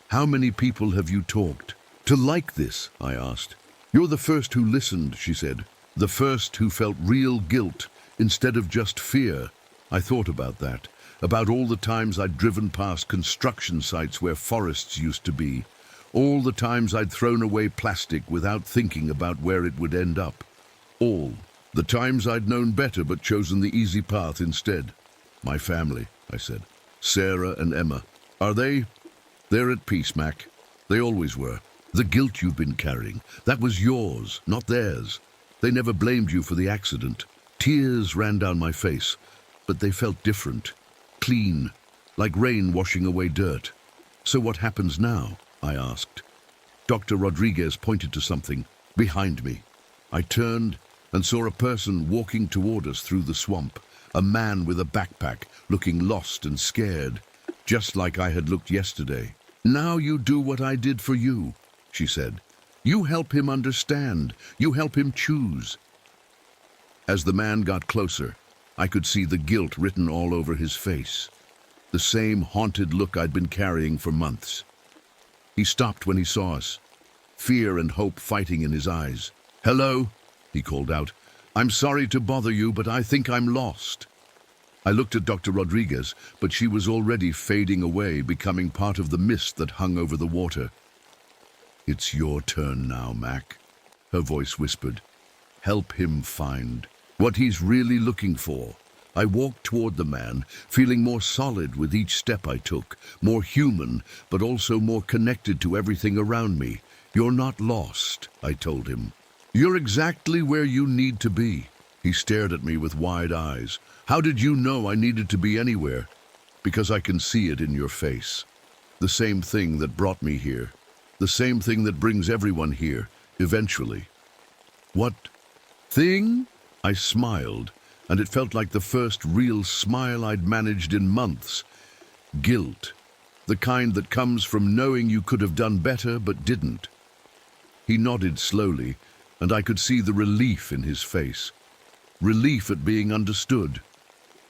How many people have you talked to like this? I asked. You're the first who listened, she said. The first who felt real guilt instead of just fear. I thought about that, about all the times I'd driven past construction sites where forests used to be, all the times I'd thrown away plastic without thinking about where it would end up, all the times I'd known better but chosen the easy path instead. My family, I said. Sarah and Emma. Are they? They're at peace, Mac. They always were. The guilt you've been carrying, that was yours, not theirs. They never blamed you for the accident. Tears ran down my face, but they felt different, clean, like rain washing away dirt. So what happens now? I asked. Dr. Rodriguez pointed to something behind me. I turned and saw a person walking toward us through the swamp, a man with a backpack, looking lost and scared, just like I had looked yesterday. Now you do what I did for you, she said. You help him understand. You help him choose. As the man got closer, I could see the guilt written all over his face, the same haunted look I'd been carrying for months. He stopped when he saw us, fear and hope fighting in his eyes. Hello, he called out. I'm sorry to bother you, but I think I'm lost. I looked at Dr. Rodriguez, but she was already fading away, becoming part of the mist that hung over the water. It's your turn now, Mac, her voice whispered. Help him find what he's really looking for. I walked toward the man, feeling more solid with each step I took, more human, but also more connected to everything around me. You're not lost, I told him. You're exactly where you need to be. He stared at me with wide eyes. How did you know I needed to be anywhere? Because I can see it in your face. The same thing that brought me here. The same thing that brings everyone here, eventually. What thing? I smiled, and it felt like the first real smile I'd managed in months. Guilt. The kind that comes from knowing you could have done better but didn't. He nodded slowly, and I could see the relief in his face. Relief at being understood.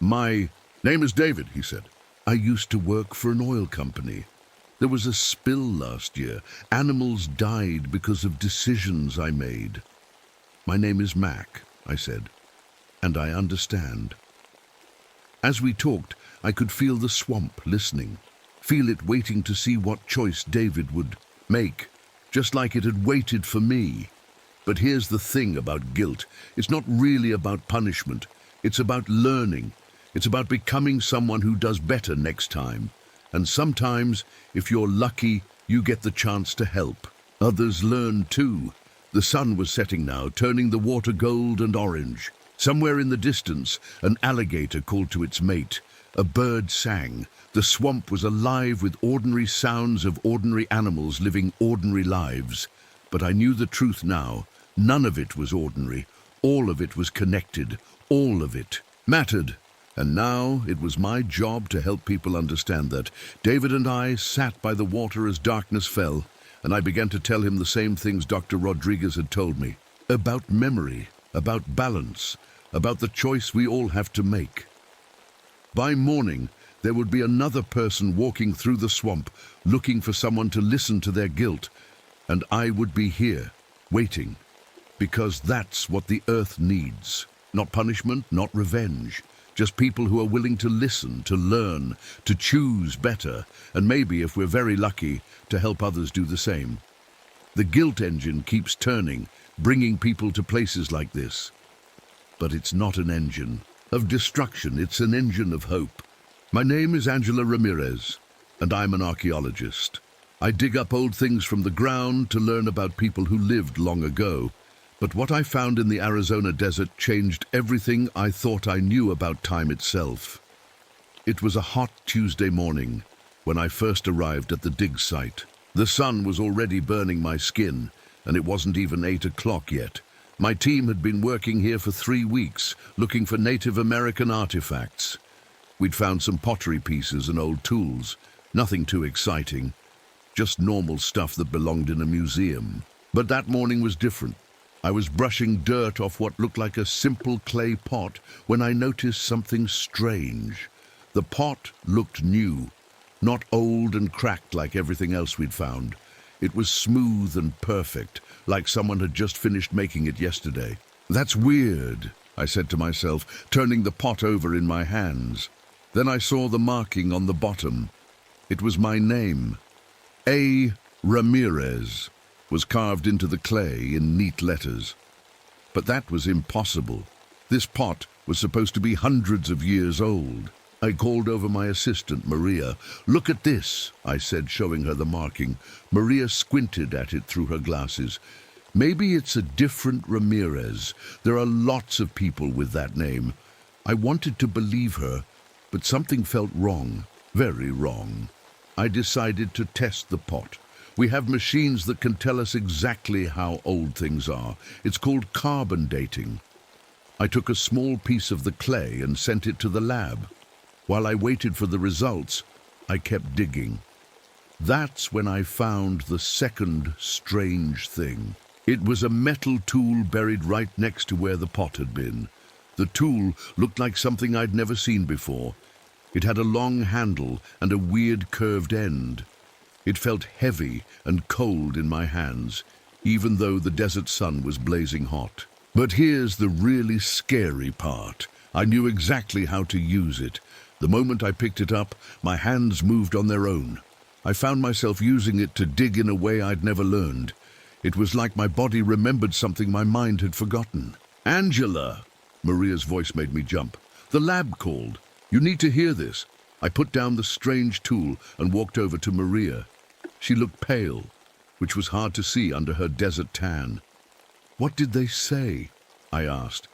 My name is David, he said. I used to work for an oil company. There was a spill last year. Animals died because of decisions I made. My name is Mac, I said, and I understand. As we talked, I could feel the swamp listening, feel it waiting to see what choice David would make, just like it had waited for me. But here's the thing about guilt. It's not really about punishment. It's about learning. It's about becoming someone who does better next time. And sometimes, if you're lucky, you get the chance to help. Others learn too. The sun was setting now, turning the water gold and orange. Somewhere in the distance, an alligator called to its mate. A bird sang. The swamp was alive with ordinary sounds of ordinary animals living ordinary lives. But I knew the truth now. None of it was ordinary. All of it was connected. All of it mattered. And now it was my job to help people understand that. David and I sat by the water as darkness fell, and I began to tell him the same things Dr. Rodriguez had told me. About memory, about balance, about the choice we all have to make. By morning, there would be another person walking through the swamp, looking for someone to listen to their guilt, and I would be here, waiting, because that's what the earth needs. Not punishment, not revenge. Just people who are willing to listen, to learn, to choose better, and maybe, if we're very lucky, to help others do the same. The guilt engine keeps turning, bringing people to places like this. But it's not an engine of destruction, it's an engine of hope. My name is Angela Ramirez, and I'm an archaeologist. I dig up old things from the ground to learn about people who lived long ago. But what I found in the Arizona desert changed everything I thought I knew about time itself. It was a hot Tuesday morning when I first arrived at the dig site. The sun was already burning my skin, and it wasn't even 8 o'clock yet. My team had been working here for 3 weeks, looking for Native American artifacts. We'd found some pottery pieces and old tools, nothing too exciting, just normal stuff that belonged in a museum. But that morning was different. I was brushing dirt off what looked like a simple clay pot when I noticed something strange. The pot looked new, not old and cracked like everything else we'd found. It was smooth and perfect, like someone had just finished making it yesterday. "That's weird," I said to myself, turning the pot over in my hands. Then I saw the marking on the bottom. It was my name. A. Ramirez was carved into the clay in neat letters. But that was impossible. This pot was supposed to be hundreds of years old. I called over my assistant, Maria. "Look at this," I said, showing her the marking. Maria squinted at it through her glasses. "Maybe it's a different Ramirez. There are lots of people with that name." I wanted to believe her, but something felt wrong, very wrong. I decided to test the pot. We have machines that can tell us exactly how old things are. It's called carbon dating. I took a small piece of the clay and sent it to the lab. While I waited for the results, I kept digging. That's when I found the second strange thing. It was a metal tool buried right next to where the pot had been. The tool looked like something I'd never seen before. It had a long handle and a weird curved end. It felt heavy and cold in my hands, even though the desert sun was blazing hot. But here's the really scary part. I knew exactly how to use it. The moment I picked it up, my hands moved on their own. I found myself using it to dig in a way I'd never learned. It was like my body remembered something my mind had forgotten. "Angela!" Maria's voice made me jump. "The lab called. You need to hear this." I put down the strange tool and walked over to Maria. She looked pale, which was hard to see under her desert tan. "What did they say?" I asked.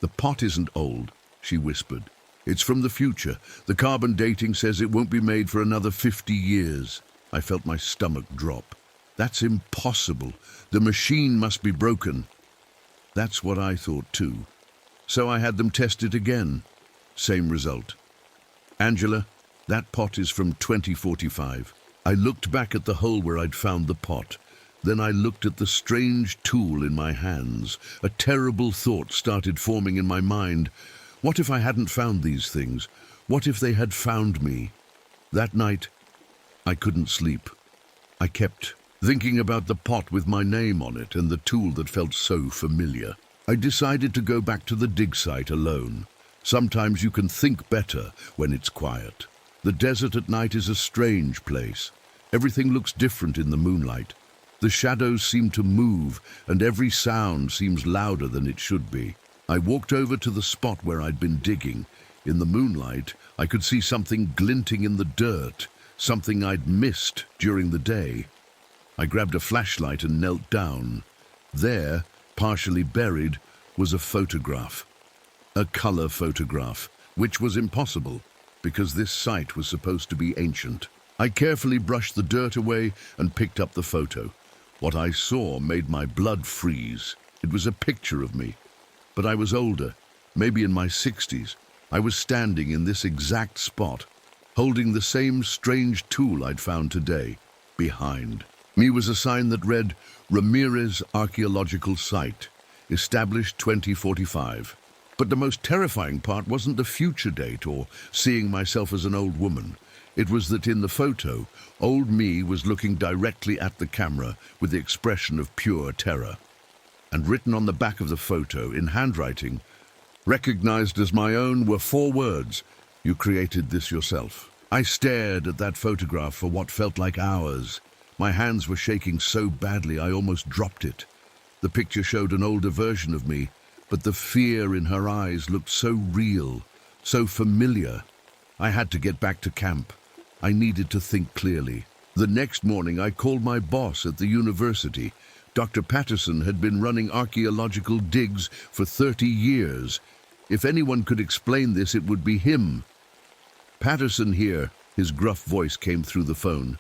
"The pot isn't old," she whispered. "It's from the future. The carbon dating says it won't be made for another 50 years. I felt my stomach drop. "That's impossible. The machine must be broken." That's what I thought too. So I had them test it again. Same result. "Angela, that pot is from 2045. I looked back at the hole where I'd found the pot. Then I looked at the strange tool in my hands. A terrible thought started forming in my mind. What if I hadn't found these things? What if they had found me? That night, I couldn't sleep. I kept thinking about the pot with my name on it and the tool that felt so familiar. I decided to go back to the dig site alone. Sometimes you can think better when it's quiet. The desert at night is a strange place. Everything looks different in the moonlight. The shadows seem to move, and every sound seems louder than it should be. I walked over to the spot where I'd been digging. In the moonlight, I could see something glinting in the dirt, something I'd missed during the day. I grabbed a flashlight and knelt down. There, partially buried, was a photograph. A color photograph, which was impossible, because this site was supposed to be ancient. I carefully brushed the dirt away and picked up the photo. What I saw made my blood freeze. It was a picture of me. But I was older, maybe in my 60s. I was standing in this exact spot, holding the same strange tool I'd found today. Behind me was a sign that read, "Ramirez Archaeological Site, established 2045. But the most terrifying part wasn't the future date or seeing myself as an old woman. It was that in the photo, old me was looking directly at the camera with the expression of pure terror. And written on the back of the photo, in handwriting, recognized as my own, were 4 words, "You created this yourself." I stared at that photograph for what felt like hours. My hands were shaking so badly I almost dropped it. The picture showed an older version of me, but the fear in her eyes looked so real, so familiar. I had to get back to camp. I needed to think clearly. The next morning I called my boss at the university. Dr. Patterson had been running archaeological digs for 30 years. If anyone could explain this, it would be him. Patterson here, his gruff voice came through the phone.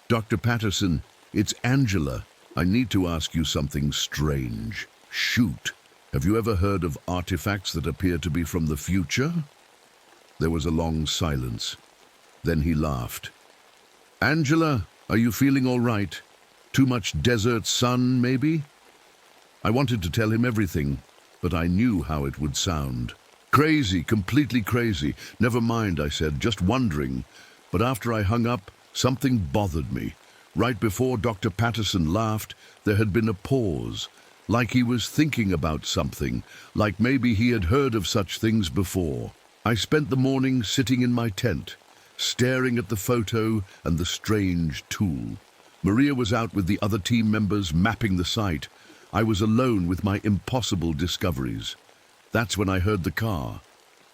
Dr. Patterson, it's Angela. I need to ask you something strange. Shoot. Have you ever heard of artifacts that appear to be from the future? There was a long silence. Then he laughed. Angela, are you feeling all right? Too much desert sun, maybe? I wanted to tell him everything, but I knew how it would sound. Crazy, completely crazy. Never mind, I said, just wondering. But after I hung up, something bothered me. Right before Dr. Patterson laughed, there had been a pause, like he was thinking about something, like maybe he had heard of such things before. I spent the morning sitting in my tent, staring at the photo and the strange tool. Maria was out with the other team members mapping the site. I was alone with my impossible discoveries. That's when I heard the car.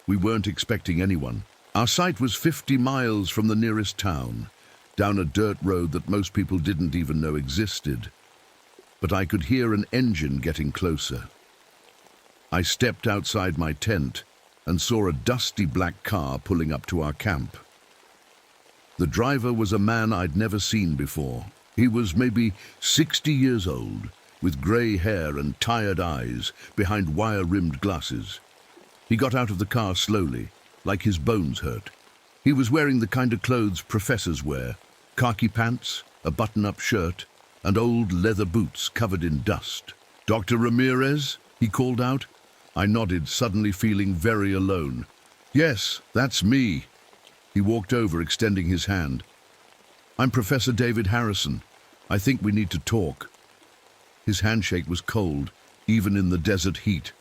We weren't expecting anyone. Our site was 50 miles from the nearest town, down a dirt road that most people didn't even know existed. But I could hear an engine getting closer. I stepped outside my tent and saw a dusty black car pulling up to our camp. The driver was a man I'd never seen before. He was maybe 60 years old, with grey hair and tired eyes behind wire-rimmed glasses. He got out of the car slowly, like his bones hurt. He was wearing the kind of clothes professors wear, khaki pants, a button-up shirt, and old leather boots covered in dust. "Dr. Ramirez?" he called out. I nodded, suddenly feeling very alone. "Yes, that's me." He walked over, extending his hand. "I'm Professor David Harrison. I think we need to talk." His handshake was cold, even in the desert heat.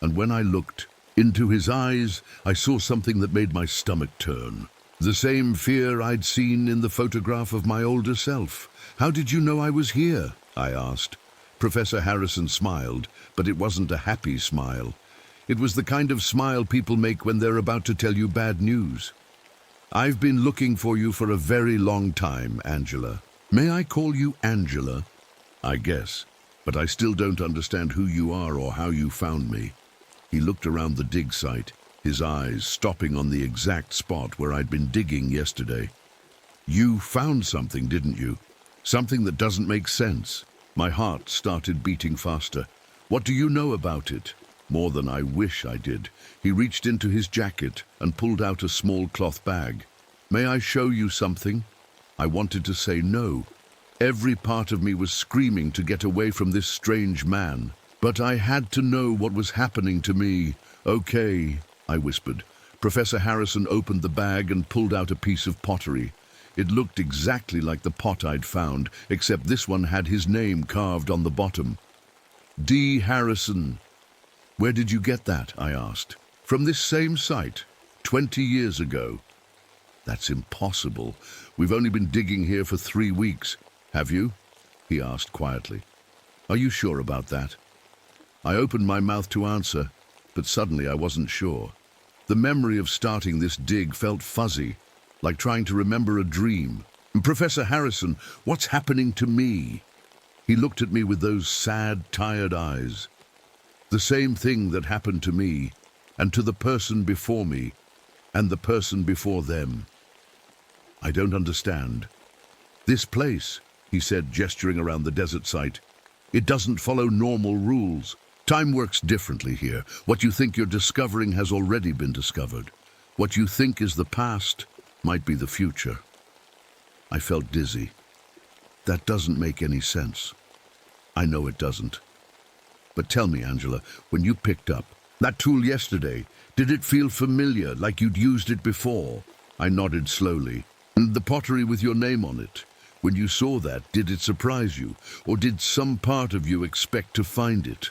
And when I looked into his eyes, I saw something that made my stomach turn. The same fear I'd seen in the photograph of my older self. "How did you know I was here?" I asked. Professor Harrison smiled, but it wasn't a happy smile. It was the kind of smile people make when they're about to tell you bad news. "I've been looking for you for a very long time, Angela." "May I call you Angela?" "I guess, but I still don't understand who you are or how you found me." He looked around the dig site, his eyes stopping on the exact spot where I'd been digging yesterday. "You found something, didn't you? Something that doesn't make sense." My heart started beating faster. "What do you know about it?" "More than I wish I did." He reached into his jacket and pulled out a small cloth bag. "May I show you something?" I wanted to say no. Every part of me was screaming to get away from this strange man. But I had to know what was happening to me. "Okay," I whispered. Professor Harrison opened the bag and pulled out a piece of pottery. It looked exactly like the pot I'd found, except this one had his name carved on the bottom. D. Harrison. "Where did you get that?" I asked. "From this same site, 20 years ago." "That's impossible. We've only been digging here for 3 weeks. Have you?" he asked quietly. "Are you sure about that?" I opened my mouth to answer, but suddenly I wasn't sure. The memory of starting this dig felt fuzzy, like trying to remember a dream. "Professor Harrison, what's happening to me?" He looked at me with those sad, tired eyes. "The same thing that happened to me, and to the person before me, and the person before them." "I don't understand." "This place," he said, gesturing around the desert site, "it doesn't follow normal rules. Time works differently here. What you think you're discovering has already been discovered. What you think is the past might be the future." I felt dizzy. That doesn't make any sense. I know it doesn't. But tell me, Angela, when you picked up that tool yesterday, did it feel familiar, like you'd used it before? I nodded slowly. "And the pottery with your name on it, when you saw that, did it surprise you? Or did some part of you expect to find it?"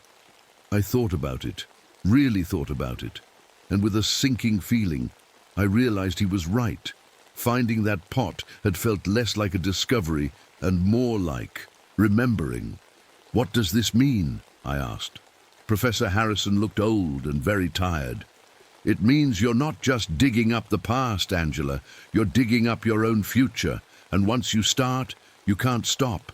I thought about it, really thought about it, and with a sinking feeling, I realized he was right. Finding that pot had felt less like a discovery and more like remembering. "What does this mean?" I asked. Professor Harrison looked old and very tired. "It means you're not just digging up the past, Angela. You're digging up your own future, and once you start, you can't stop."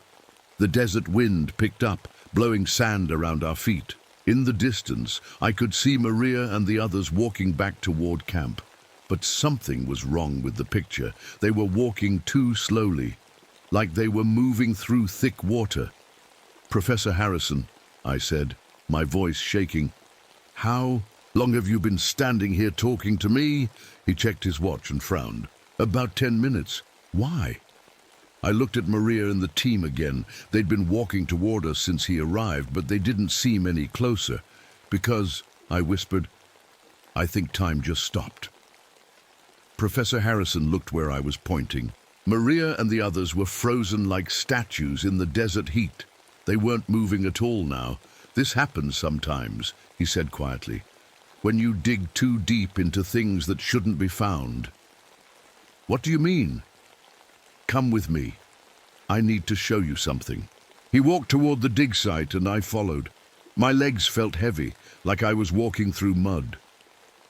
The desert wind picked up, blowing sand around our feet. In the distance, I could see Maria and the others walking back toward camp. But something was wrong with the picture. They were walking too slowly, like they were moving through thick water. "Professor Harrison," I said, my voice shaking. "How long have you been standing here talking to me?" He checked his watch and frowned. "About 10 minutes. Why?" I looked at Maria and the team again. They'd been walking toward us since he arrived, but they didn't seem any closer. "Because," I whispered, "I think time just stopped." Professor Harrison looked where I was pointing. Maria and the others were frozen like statues in the desert heat. They weren't moving at all now. "This happens sometimes," he said quietly, "when you dig too deep into things that shouldn't be found." "What do you mean?" "Come with me. I need to show you something." He walked toward the dig site and I followed. My legs felt heavy, like I was walking through mud.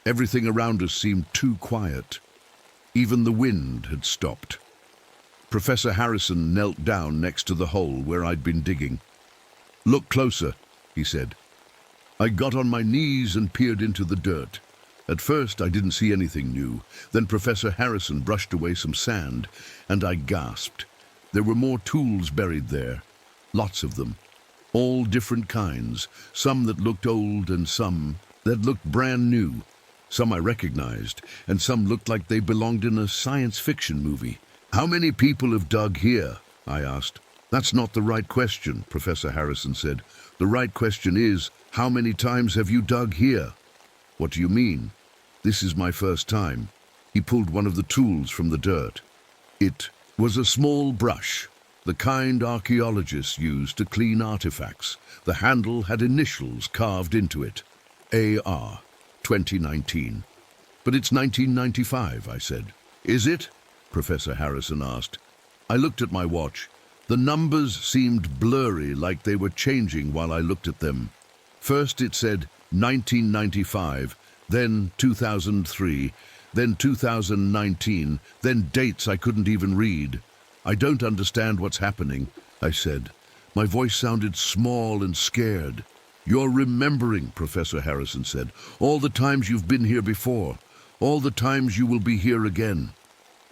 Everything around us seemed too quiet. Even the wind had stopped. Professor Harrison knelt down next to the hole where I'd been digging. "Look closer," he said. I got on my knees and peered into the dirt. At first, I didn't see anything new. Then Professor Harrison brushed away some sand, and I gasped. There were more tools buried there. Lots of them. All different kinds. Some that looked old and some that looked brand new. Some I recognized, and some looked like they belonged in a science fiction movie. "How many people have dug here?" I asked. "That's not the right question," Professor Harrison said. "The right question is, how many times have you dug here?" "What do you mean?" "This is my first time." He pulled one of the tools from the dirt. It was a small brush, the kind archaeologists use to clean artifacts. The handle had initials carved into it. AR, 2019. "But it's 1995, I said. "Is it?" Professor Harrison asked. I looked at my watch. The numbers seemed blurry, like they were changing while I looked at them. First it said 1995, then 2003, then 2019, then dates I couldn't even read. "I don't understand what's happening," I said. My voice sounded small and scared. "You're remembering," Professor Harrison said. "All the times you've been here before. All the times you will be here again."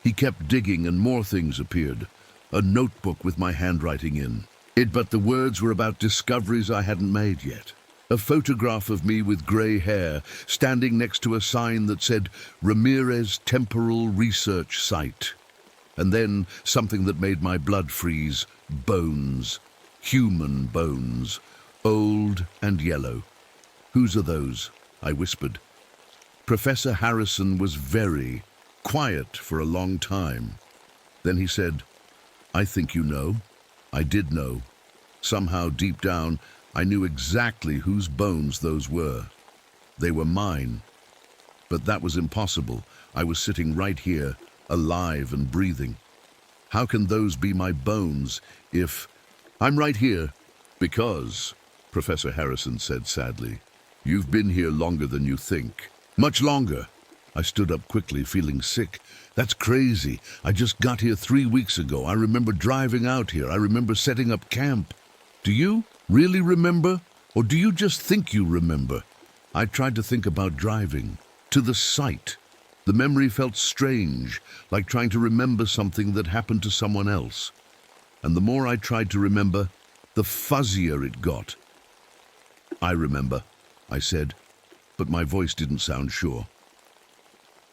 He kept digging and more things appeared. A notebook with my handwriting in it, but the words were about discoveries I hadn't made yet. A photograph of me with grey hair, standing next to a sign that said Ramirez Temporal Research Site. And then something that made my blood freeze. Bones. Human bones. Old and yellow. "Whose are those?" I whispered. Professor Harrison was very quiet for a long time. Then he said, "I think you know." I did know. Somehow, deep down, I knew exactly whose bones those were. They were mine. But that was impossible. I was sitting right here, alive and breathing. How can those be my bones if... "I'm right here because," Professor Harrison said sadly, "you've been here longer than you think." "Much longer." I stood up quickly, feeling sick. "That's crazy. I just got here 3 weeks ago. I remember driving out here. I remember setting up camp." "Do you really remember? Or do you just think you remember?" I tried to think about driving. To the site. The memory felt strange, like trying to remember something that happened to someone else. And the more I tried to remember, the fuzzier it got. "I remember," I said, but my voice didn't sound sure.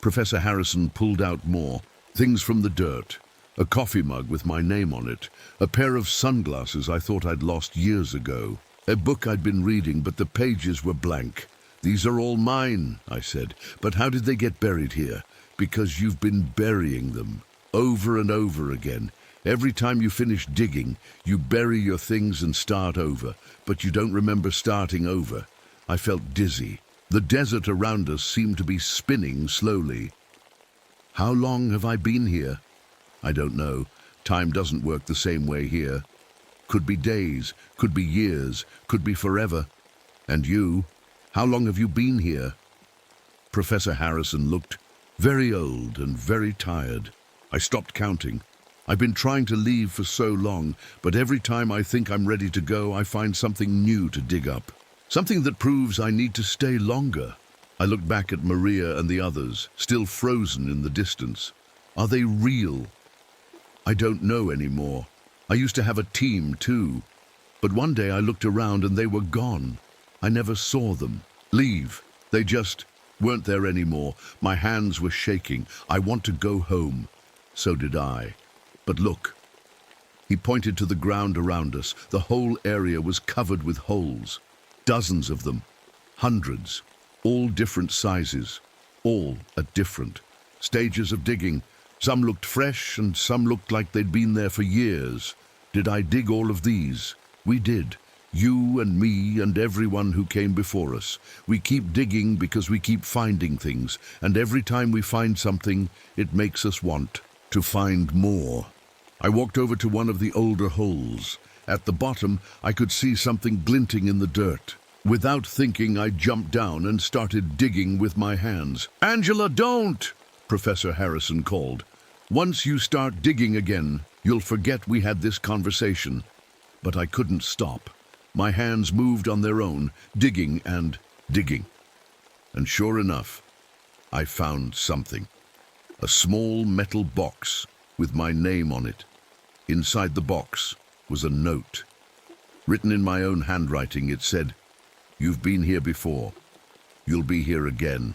Professor Harrison pulled out more, things from the dirt, a coffee mug with my name on it, a pair of sunglasses I thought I'd lost years ago, a book I'd been reading, but the pages were blank. "These are all mine," I said, "but how did they get buried here?" "Because you've been burying them, over and over again. Every time you finish digging, you bury your things and start over, but you don't remember starting over." I felt dizzy. The desert around us seemed to be spinning slowly. "How long have I been here?" "I don't know. Time doesn't work the same way here. Could be days, could be years, could be forever." "And you? How long have you been here?" Professor Harrison looked very old and very tired. I stopped counting. I've been trying to leave for so long, but every time I think I'm ready to go, I find something new to dig up. Something that proves I need to stay longer. I look back at Maria and the others, still frozen in the distance. Are they real? I don't know anymore. I used to have a team too. But one day I looked around and they were gone. I never saw them leave. They just weren't there anymore. My hands were shaking. I want to go home. So did I. But look. He pointed to the ground around us. The whole area was covered with holes. Dozens of them. Hundreds. All different sizes. All at different stages of digging. Some looked fresh and some looked like they'd been there for years. Did I dig all of these? We did. You and me and everyone who came before us. We keep digging because we keep finding things, and every time we find something, it makes us want to find more. I walked over to one of the older holes. At the bottom, I could see something glinting in the dirt. Without thinking, I jumped down and started digging with my hands. "Angela, don't!" Professor Harrison called. "Once you start digging again, you'll forget we had this conversation." But I couldn't stop. My hands moved on their own, digging and digging. And sure enough, I found something. A small metal box with my name on it. Inside the box was a note. Written in my own handwriting, it said, "You've been here before. You'll be here again.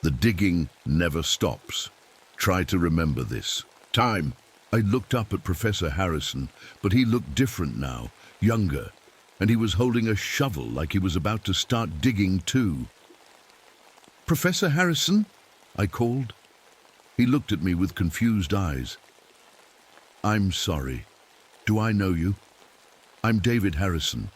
The digging never stops. Try to remember this." Time. I looked up at Professor Harrison, but he looked different now, younger, and he was holding a shovel like he was about to start digging too. "Professor Harrison?" I called. He looked at me with confused eyes. "I'm sorry. Do I know you? I'm David Harrison.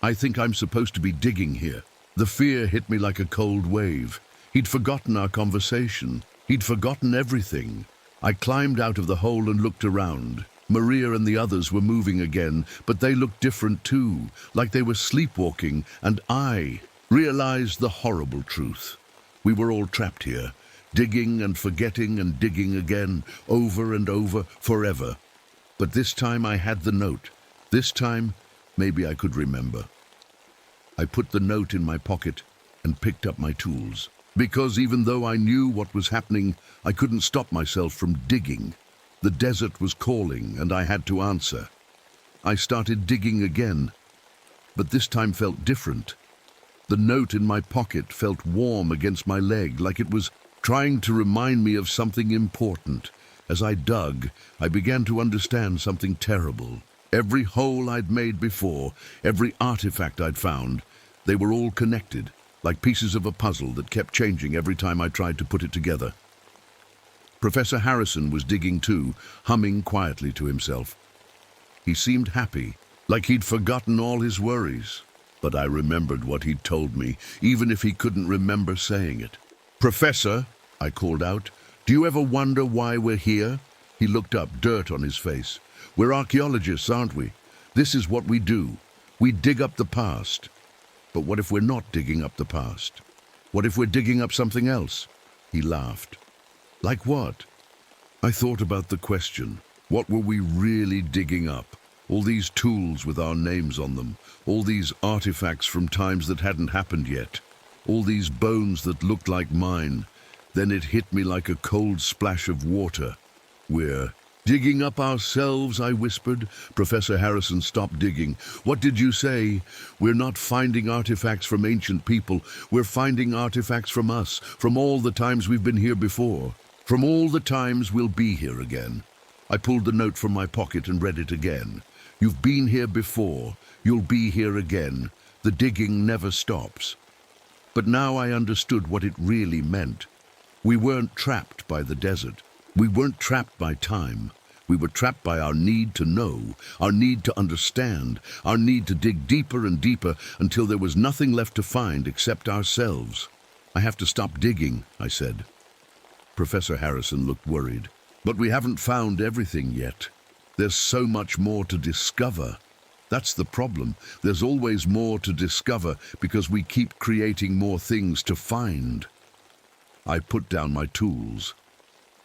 I think I'm supposed to be digging here." The fear hit me like a cold wave. He'd forgotten our conversation. He'd forgotten everything. I climbed out of the hole and looked around. Maria and the others were moving again, but they looked different too, like they were sleepwalking, and I realized the horrible truth. We were all trapped here, digging and forgetting and digging again, over and over, forever. But this time I had the note. This time, maybe I could remember. I put the note in my pocket and picked up my tools. Because even though I knew what was happening, I couldn't stop myself from digging. The desert was calling, and I had to answer. I started digging again, but this time felt different. The note in my pocket felt warm against my leg, like it was trying to remind me of something important. As I dug, I began to understand something terrible. Every hole I'd made before, every artifact I'd found, they were all connected, like pieces of a puzzle that kept changing every time I tried to put it together. Professor Harrison was digging too, humming quietly to himself. He seemed happy, like he'd forgotten all his worries. But I remembered what he'd told me, even if he couldn't remember saying it. "Professor," I called out, "do you ever wonder why we're here?" He looked up, dirt on his face. "We're archaeologists, aren't we? This is what we do. We dig up the past. But what if we're not digging up the past? What if we're digging up something else?" He laughed. "Like what?" I thought about the question. What were we really digging up? All these tools with our names on them. All these artifacts from times that hadn't happened yet. All these bones that looked like mine. Then it hit me like a cold splash of water. "We're digging up ourselves," I whispered. Professor Harrison stopped digging. "What did you say?" "We're not finding artifacts from ancient people. We're finding artifacts from us, from all the times we've been here before. From all the times we'll be here again." I pulled the note from my pocket and read it again. "You've been here before. You'll be here again. The digging never stops." But now I understood what it really meant. We weren't trapped by the desert. We weren't trapped by time. We were trapped by our need to know, our need to understand, our need to dig deeper and deeper until there was nothing left to find except ourselves. "I have to stop digging," I said. Professor Harrison looked worried. "But we haven't found everything yet. There's so much more to discover. That's the problem. There's always more to discover because we keep creating more things to find." I put down my tools.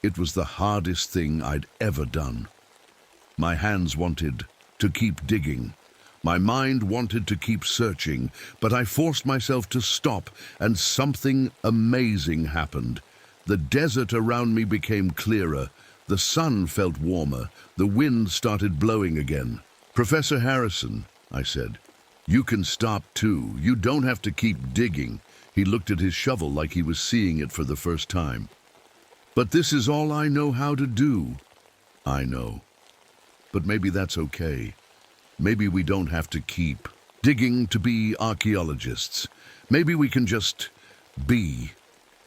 It was the hardest thing I'd ever done. My hands wanted to keep digging. My mind wanted to keep searching, but I forced myself to stop, and something amazing happened. The desert around me became clearer. The sun felt warmer. The wind started blowing again. "Professor Harrison," I said, "you can stop too. You don't have to keep digging." He looked at his shovel like he was seeing it for the first time. "But this is all I know how to do." "I know. But maybe that's okay. Maybe we don't have to keep digging to be archaeologists. Maybe we can just be."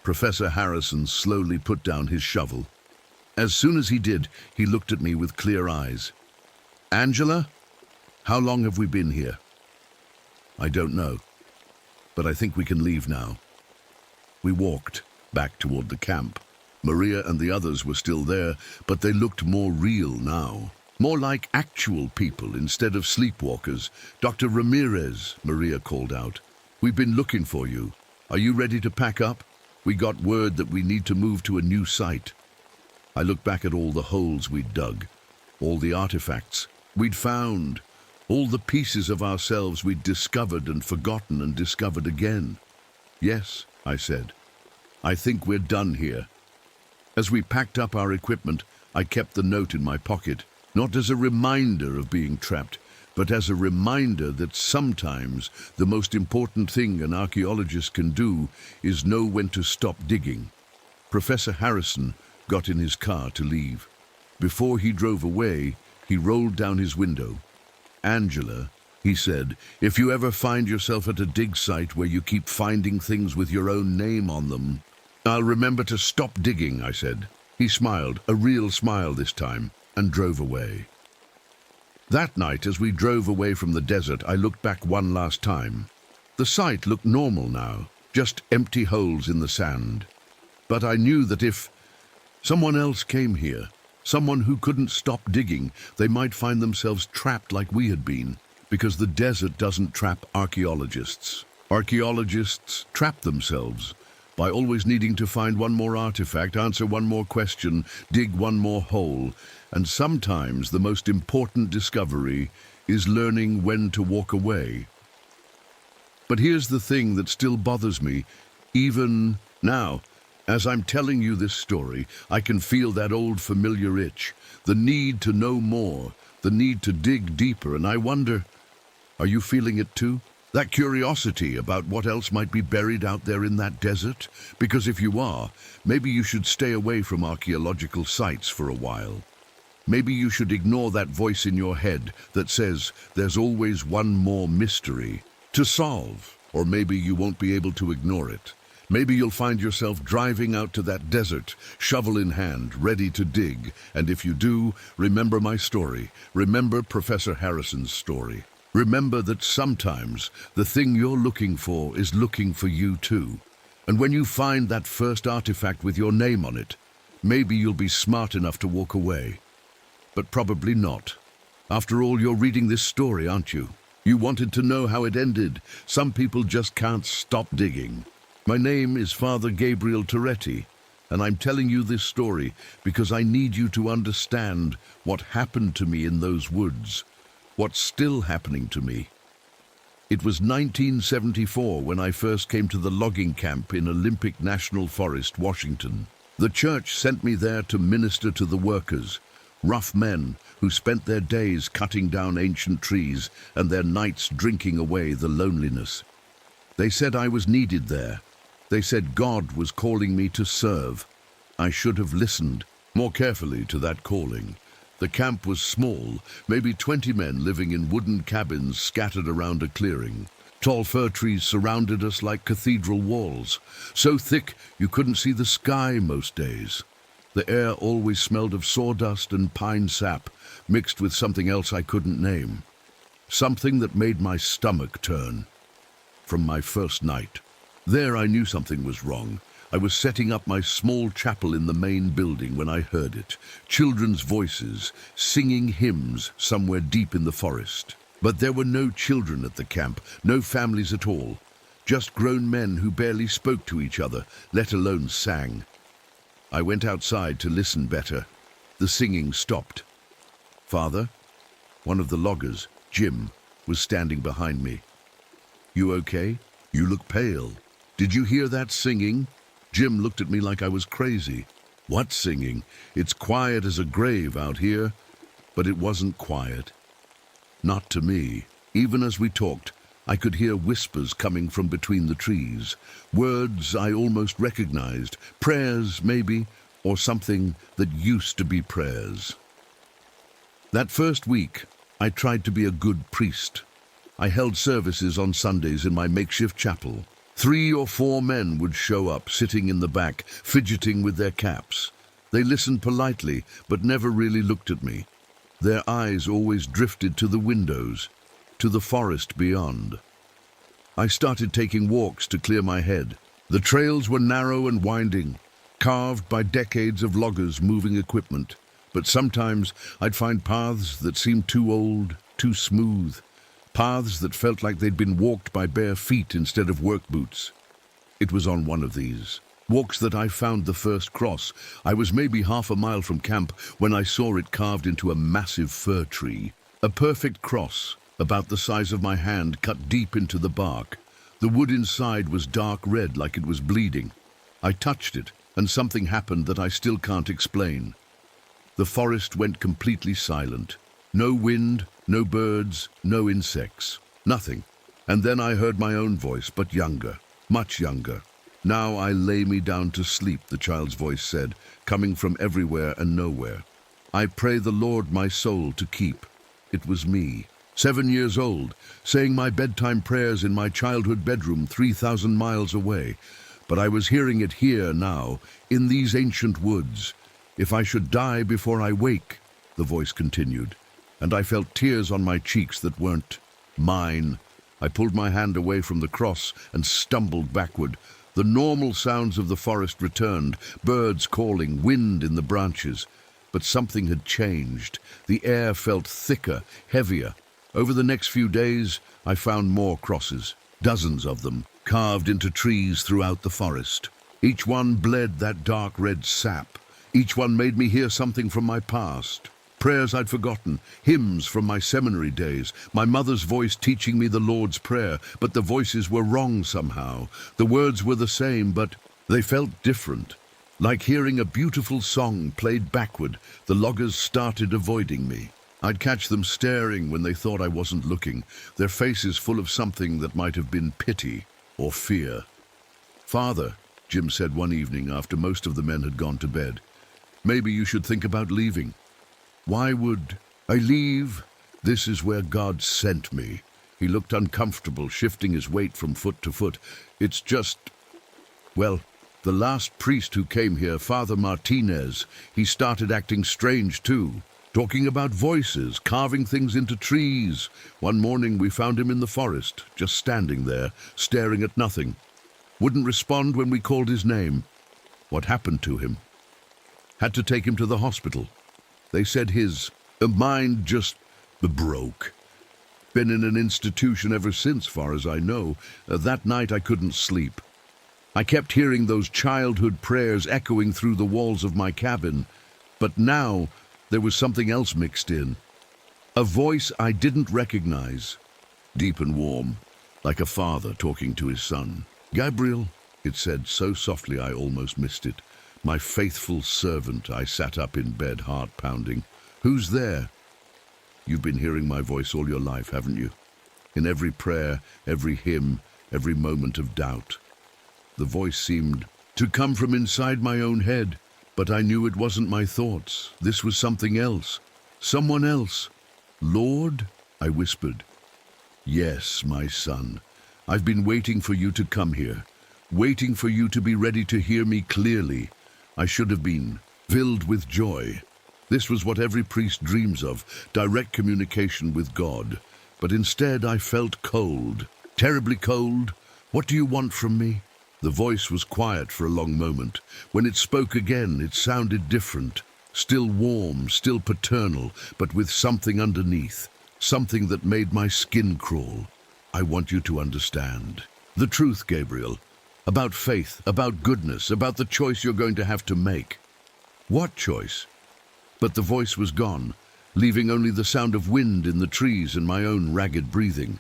Professor Harrison slowly put down his shovel. As soon as he did, he looked at me with clear eyes. "Angela, how long have we been here?" "I don't know, but I think we can leave now." We walked back toward the camp. Maria and the others were still there, but they looked more real now. More like actual people instead of sleepwalkers. "Dr. Ramirez," Maria called out, "we've been looking for you. Are you ready to pack up? We got word that we need to move to a new site." I looked back at all the holes we'd dug, all the artifacts we'd found, all the pieces of ourselves we'd discovered and forgotten and discovered again. "Yes," I said, "I think we're done here." As we packed up our equipment, I kept the note in my pocket, not as a reminder of being trapped, but as a reminder that sometimes the most important thing an archaeologist can do is know when to stop digging. Professor Harrison got in his car to leave. Before he drove away, he rolled down his window. "Angela," he said, "if you ever find yourself at a dig site where you keep finding things with your own name on them..." "I'll remember to stop digging," I said. He smiled, a real smile this time, and drove away. That night, as we drove away from the desert, I looked back one last time. The site looked normal now, just empty holes in the sand. But I knew that if someone else came here, someone who couldn't stop digging, they might find themselves trapped like we had been, because the desert doesn't trap archaeologists. Archaeologists trap themselves by always needing to find one more artifact, answer one more question, dig one more hole. And sometimes the most important discovery is learning when to walk away. But here's the thing that still bothers me. Even now, as I'm telling you this story, I can feel that old familiar itch, the need to know more, the need to dig deeper, and I wonder, are you feeling it too? That curiosity about what else might be buried out there in that desert? Because if you are, maybe you should stay away from archaeological sites for a while. Maybe you should ignore that voice in your head that says there's always one more mystery to solve. Or maybe you won't be able to ignore it. Maybe you'll find yourself driving out to that desert, shovel in hand, ready to dig. And if you do, remember my story. Remember Professor Harrison's story. Remember that sometimes the thing you're looking for is looking for you too. And when you find that first artifact with your name on it, maybe you'll be smart enough to walk away. But probably not. After all, you're reading this story, aren't you? You wanted to know how it ended. Some people just can't stop digging. My name is Father Gabriel Toretti, and I'm telling you this story because I need you to understand what happened to me in those woods, what's still happening to me. It was 1974 when I first came to the logging camp in Olympic National Forest, Washington. The church sent me there to minister to the workers, rough men who spent their days cutting down ancient trees and their nights drinking away the loneliness. They said I was needed there. They said God was calling me to serve. I should have listened more carefully to that calling. The camp was small, maybe 20 men living in wooden cabins scattered around a clearing. Tall fir trees surrounded us like cathedral walls, so thick you couldn't see the sky most days. The air always smelled of sawdust and pine sap, mixed with something else I couldn't name. Something that made my stomach turn. From my first night. There I knew something was wrong. I was setting up my small chapel in the main building when I heard it. Children's voices, singing hymns somewhere deep in the forest. But there were no children at the camp, no families at all. Just grown men who barely spoke to each other, let alone sang. I went outside to listen better. The singing stopped. Father, one of the loggers, Jim, was standing behind me. You okay? You look pale. Did you hear that singing? Jim looked at me like I was crazy. What singing? It's quiet as a grave out here. But it wasn't quiet. Not to me. Even as we talked, I could hear whispers coming from between the trees. Words I almost recognized. Prayers, maybe, or something that used to be prayers. That first week, I tried to be a good priest. I held services on Sundays in my makeshift chapel. 3 or 4 men would show up, sitting in the back, fidgeting with their caps. They listened politely, but never really looked at me. Their eyes always drifted to the windows, to the forest beyond. I started taking walks to clear my head. The trails were narrow and winding, carved by decades of loggers moving equipment. But sometimes I'd find paths that seemed too old, too smooth. Paths that felt like they'd been walked by bare feet instead of work boots. It was on one of these walks that I found the first cross. I was maybe half a mile from camp when I saw it carved into a massive fir tree. A perfect cross, about the size of my hand, cut deep into the bark. The wood inside was dark red, like it was bleeding. I touched it, and something happened that I still can't explain. The forest went completely silent. No wind, no birds, no insects, nothing. And then I heard my own voice, but younger, much younger. Now I lay me down to sleep, the child's voice said, coming from everywhere and nowhere. I pray the Lord my soul to keep. It was me, 7 years old, saying my bedtime prayers in my childhood bedroom 3,000 miles away. But I was hearing it here now, in these ancient woods. If I should die before I wake, the voice continued, and I felt tears on my cheeks that weren't mine. I pulled my hand away from the cross and stumbled backward. The normal sounds of the forest returned, birds calling, wind in the branches. But something had changed. The air felt thicker, heavier. Over the next few days, I found more crosses, dozens of them, carved into trees throughout the forest. Each one bled that dark red sap. Each one made me hear something from my past. Prayers I'd forgotten, hymns from my seminary days, my mother's voice teaching me the Lord's Prayer, but the voices were wrong somehow. The words were the same, but they felt different. Like hearing a beautiful song played backward, the loggers started avoiding me. I'd catch them staring when they thought I wasn't looking, their faces full of something that might have been pity or fear. "Father," Jim said one evening after most of the men had gone to bed, "maybe you should think about leaving." "Why would I leave? This is where God sent me." He looked uncomfortable, shifting his weight from foot to foot. "It's just, well, the last priest who came here, Father Martinez, he started acting strange too, talking about voices, carving things into trees. One morning we found him in the forest, just standing there, staring at nothing. Wouldn't respond when we called his name. What happened to him? Had to take him to the hospital. They said his mind just broke. Been in an institution ever since, far as I know. That night I couldn't sleep. I kept hearing those childhood prayers echoing through the walls of my cabin. But now there was something else mixed in. A voice I didn't recognize. Deep and warm, like a father talking to his son. "Gabriel," it said so softly I almost missed it. "My faithful servant." I sat up in bed, heart pounding. "Who's there?" "You've been hearing my voice all your life, haven't you? In every prayer, every hymn, every moment of doubt." The voice seemed to come from inside my own head, but I knew it wasn't my thoughts. This was something else. Someone else. "Lord?" I whispered. "Yes, my son. I've been waiting for you to come here, waiting for you to be ready to hear me clearly. I should have been filled with joy. This was what every priest dreams of, direct communication with God. But instead I felt cold, terribly cold. "What do you want from me?" The voice was quiet for a long moment. When it spoke again, it sounded different. Still warm, still paternal, but with something underneath. Something that made my skin crawl. "I want you to understand the truth, Gabriel. About faith, about goodness, about the choice you're going to have to make." "What choice?" But the voice was gone. leaving only the sound of wind in the trees and my own ragged breathing.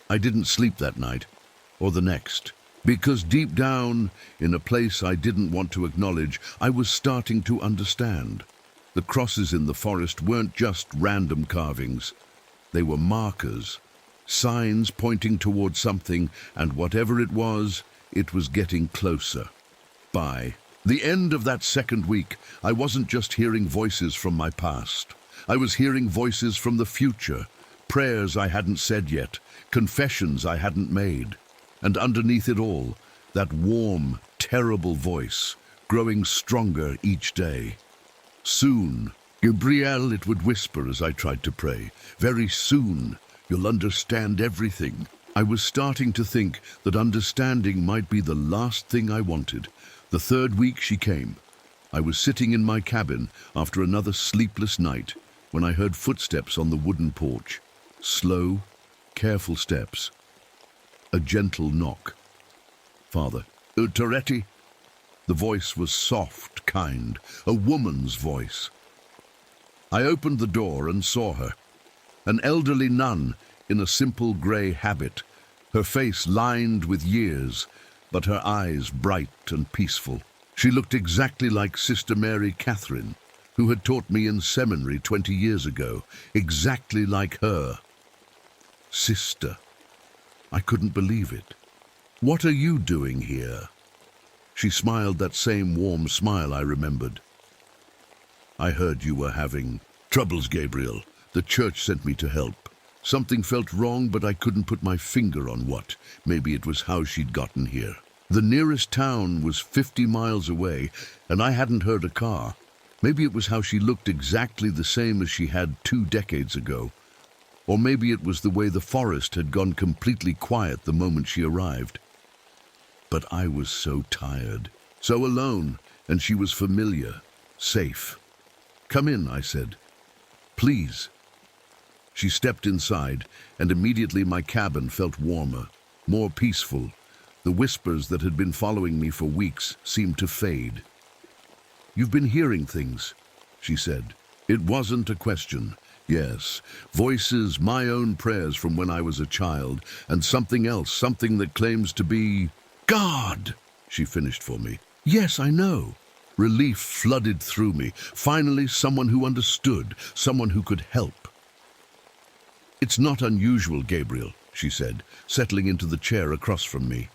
I didn't sleep that night, or the next, because deep down, in a place I didn't want to acknowledge, I was starting to understand. The crosses in the forest weren't just random carvings. They were markers, signs pointing toward something, and whatever it was getting closer. By the end of that second week, I wasn't just hearing voices from my past. I was hearing voices from the future, prayers I hadn't said yet, confessions I hadn't made. And underneath it all, that warm, terrible voice, growing stronger each day. Soon, Gabriel, it would whisper as I tried to pray. Very soon, you'll understand everything. I was starting to think that understanding might be the last thing I wanted. The third week she came. I was sitting in my cabin after another sleepless night when I heard footsteps on the wooden porch. Slow, careful steps. A gentle knock. Father, Toretti? The voice was soft, kind, a woman's voice. I opened the door and saw her. An elderly nun in a simple grey habit, her face lined with years, but her eyes bright and peaceful. She looked exactly like Sister Mary Catherine, who had taught me in seminary 20 years ago, exactly like her. Sister. I couldn't believe it. What are you doing here? She smiled that same warm smile I remembered. I heard you were having troubles, Gabriel. The church sent me to help. Something felt wrong, but I couldn't put my finger on what. Maybe it was how she'd gotten here. The nearest town was 50 miles away, and I hadn't heard a car. Maybe it was how she looked exactly the same as she had 2 decades ago. Or maybe it was the way the forest had gone completely quiet the moment she arrived. But I was so tired, so alone, and she was familiar, safe. Come in, I said. Please. She stepped inside, and immediately my cabin felt warmer, more peaceful. The whispers that had been following me for weeks seemed to fade. You've been hearing things, she said. It wasn't a question. Yes, voices, my own prayers from when I was a child, and something else, something that claims to be God, she finished for me. Yes, I know. Relief flooded through me. Finally, someone who understood, someone who could help. It's not unusual, Gabriel, she said, settling into the chair across from me.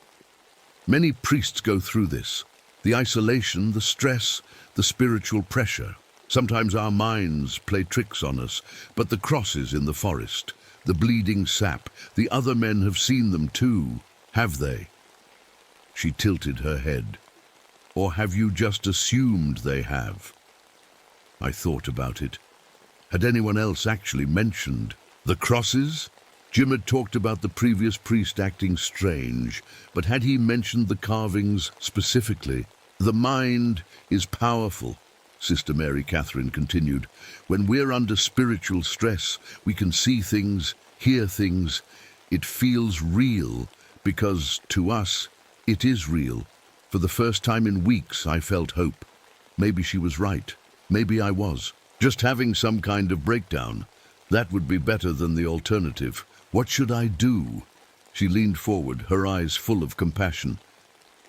Many priests go through this. The isolation, the stress, the spiritual pressure. Sometimes our minds play tricks on us, but the crosses in the forest, the bleeding sap, the other men have seen them too, have they? She tilted her head. Or have you just assumed they have? I thought about it. Had anyone else actually mentioned the crosses? Jim had talked about the previous priest acting strange, but had he mentioned the carvings specifically? The mind is powerful, Sister Mary Catherine continued. When we're under spiritual stress, we can see things, hear things. It feels real, because to us, it is real. For the first time in weeks, I felt hope. Maybe she was right. Maybe I was. Just having some kind of breakdown. That would be better than the alternative. What should I do? She leaned forward, her eyes full of compassion.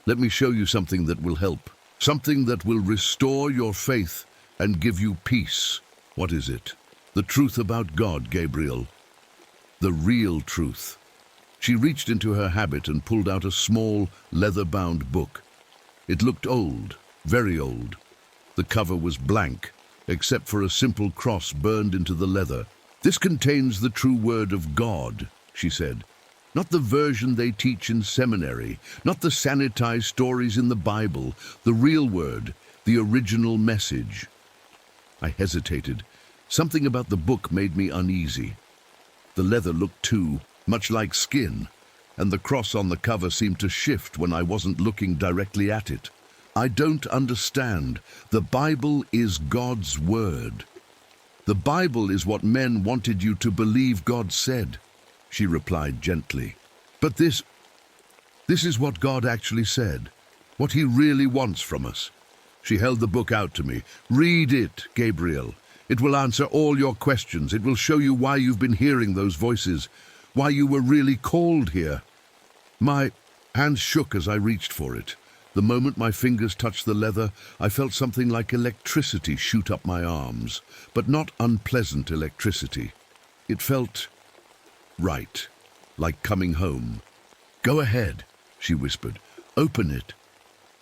Let me show you something that will help. Something that will restore your faith and give you peace. What is it? The truth about God, Gabriel. The real truth. She reached into her habit and pulled out a small, leather-bound book. It looked old, very old. The cover was blank, except for a simple cross burned into the leather. This contains the true word of God, she said. Not the version they teach in seminary, not the sanitized stories in the Bible, the real word, the original message. I hesitated. Something about the book made me uneasy. The leather looked too much like skin, and the cross on the cover seemed to shift when I wasn't looking directly at it. I don't understand. The Bible is God's word. The Bible is what men wanted you to believe God said, she replied gently. But this is what God actually said, what he really wants from us. She held the book out to me. Read it, Gabriel. It will answer all your questions. It will show you why you've been hearing those voices, why you were really called here. My hands shook as I reached for it. The moment my fingers touched the leather, I felt something like electricity shoot up my arms, but not unpleasant electricity. It felt right, like coming home. "Go ahead," she whispered. "Open it."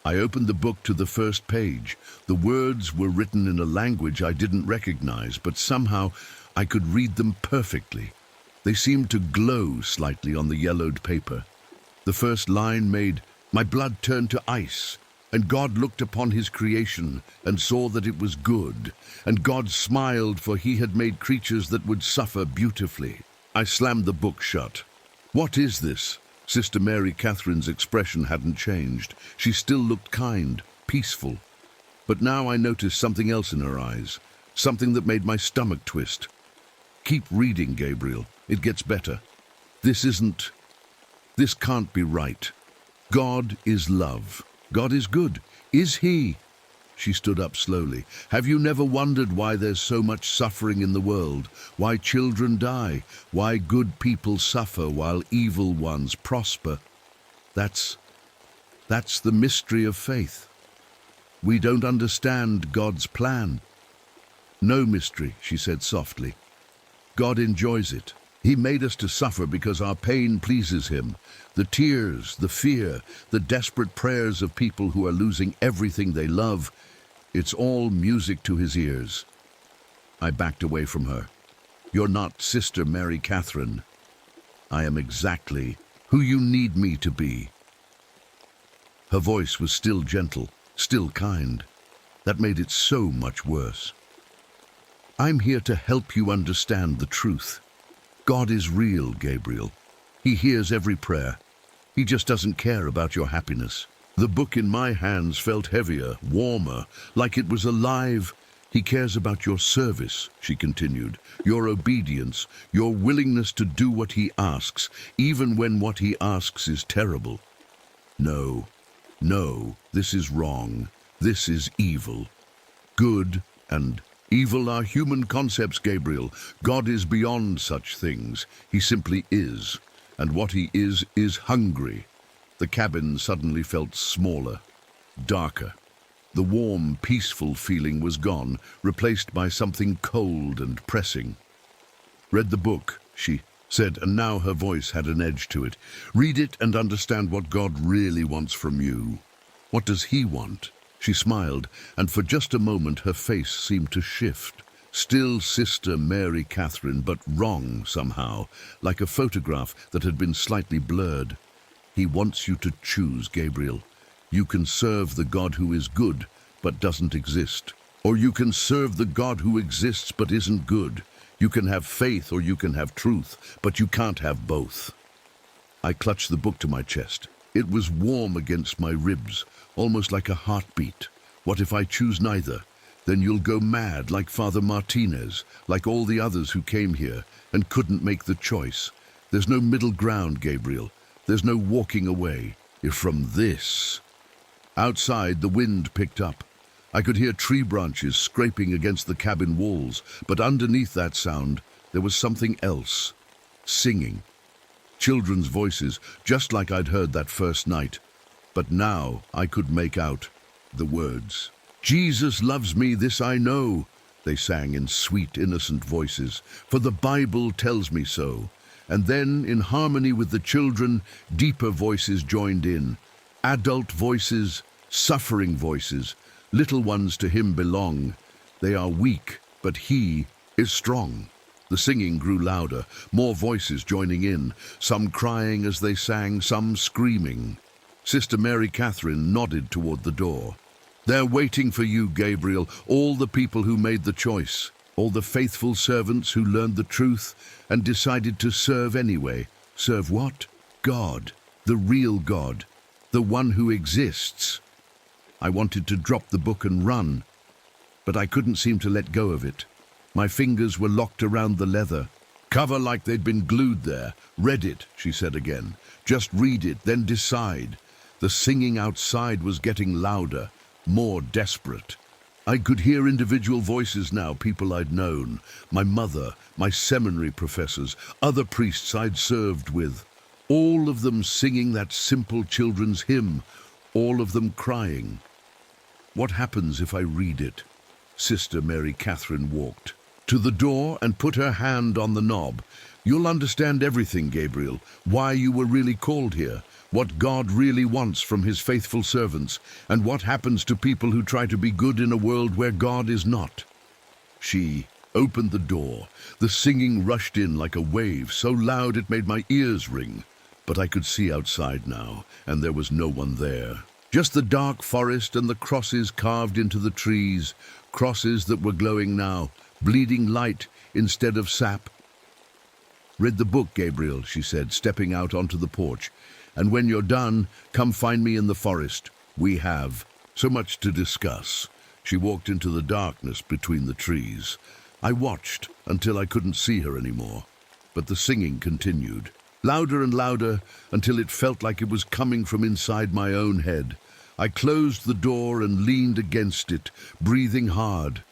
I opened the book to the first page. The words were written in a language I didn't recognize, but somehow I could read them perfectly. They seemed to glow slightly on the yellowed paper. The first line made my blood turn to ice, and God looked upon his creation and saw that it was good, and God smiled, for he had made creatures that would suffer beautifully. I slammed the book shut. "What is this?" Sister Mary Catherine's expression hadn't changed. She still looked kind, peaceful. But now I noticed something else in her eyes, something that made my stomach twist. "Keep reading, Gabriel. It gets better. This can't be right. God is love. God is good. Is he?" She stood up slowly. "Have you never wondered why there's so much suffering in the world? Why children die? Why good people suffer while evil ones prosper? That's the mystery of faith. We don't understand God's plan." "No mystery," she said softly. "God enjoys it. He made us to suffer because our pain pleases him. The tears, the fear, the desperate prayers of people who are losing everything they love, it's all music to his ears." I backed away from her. "You're not Sister Mary Catherine. I am exactly who you need me to be." Her voice was still gentle, still kind. That made it so much worse. "I'm here to help you understand the truth. God is real, Gabriel. He hears every prayer. He just doesn't care about your happiness." The book in my hands felt heavier, warmer, like it was alive. "He cares about your service," she continued, "your obedience, your willingness to do what he asks, even when what he asks is terrible." No, this is wrong. This is evil. Good and evil are human concepts, Gabriel. God is beyond such things. He simply is. And what he is hungry. The cabin suddenly felt smaller, darker. The warm, peaceful feeling was gone, replaced by something cold and pressing. "Read the book," she said, and now her voice had an edge to it. "Read it and understand what God really wants from you. What does he want?" She smiled, and for just a moment her face seemed to shift. Still Sister Mary Catherine, but wrong somehow, like a photograph that had been slightly blurred. "He wants you to choose, Gabriel. You can serve the God who is good, but doesn't exist. Or you can serve the God who exists, but isn't good. You can have faith or you can have truth, but you can't have both." I clutched the book to my chest. It was warm against my ribs, almost like a heartbeat. What if I choose neither? Then you'll go mad like Father Martinez, like all the others who came here and couldn't make the choice. There's no middle ground, Gabriel. There's no walking away from this. Outside, the wind picked up. I could hear tree branches scraping against the cabin walls, but underneath that sound, there was something else. Singing. Children's voices, just like I'd heard that first night. But now I could make out the words. "Jesus loves me, this I know," they sang in sweet, innocent voices, "for the Bible tells me so." And then, in harmony with the children, deeper voices joined in. Adult voices, suffering voices. Little ones to him belong. They are weak, but he is strong. The singing grew louder, more voices joining in, some crying as they sang, some screaming. Sister Mary Catherine nodded toward the door. "They're waiting for you, Gabriel, all the people who made the choice, all the faithful servants who learned the truth and decided to serve anyway." Serve what? God, the real God, the one who exists. I wanted to drop the book and run, but I couldn't seem to let go of it. My fingers were locked around the leather. "Cover like they'd been glued there. Read it," she said again. "Just read it, then decide." The singing outside was getting louder, more desperate. I could hear individual voices now, people I'd known, my mother, my seminary professors, other priests I'd served with, all of them singing that simple children's hymn, all of them crying. What happens if I read it? Sister Mary Catherine walked to the door and put her hand on the knob. You'll understand everything, Gabriel, why you were really called here, what God really wants from his faithful servants, and what happens to people who try to be good in a world where God is not. She opened the door. The singing rushed in like a wave, so loud it made my ears ring. But I could see outside now, and there was no one there. Just the dark forest and the crosses carved into the trees, crosses that were glowing now, bleeding light instead of sap. Read the book, Gabriel, she said, stepping out onto the porch. And when you're done, come find me in the forest. We have so much to discuss. She walked into the darkness between the trees. I watched until I couldn't see her anymore. But the singing continued, louder and louder, until it felt like it was coming from inside my own head. I closed the door and leaned against it, breathing hard.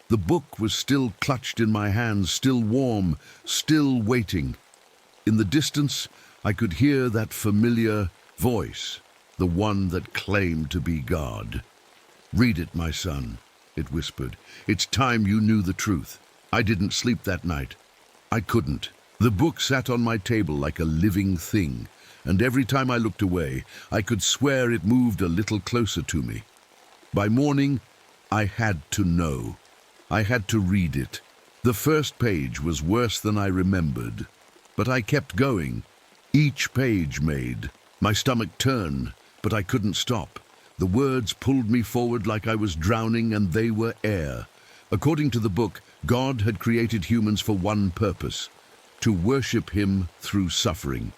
The book was still clutched in my hands, still warm, still waiting. In the distance, I could hear that familiar voice, the one that claimed to be God. "Read it, my son," it whispered. "It's time you knew the truth." I didn't sleep that night. I couldn't. The book sat on my table like a living thing, and every time I looked away, I could swear it moved a little closer to me. By morning, I had to know. I had to read it. The first page was worse than I remembered, but I kept going. Each page made my stomach turn, but I couldn't stop. The words pulled me forward like I was drowning, and they were air. According to the book, God had created humans for one purpose: to worship him through suffering.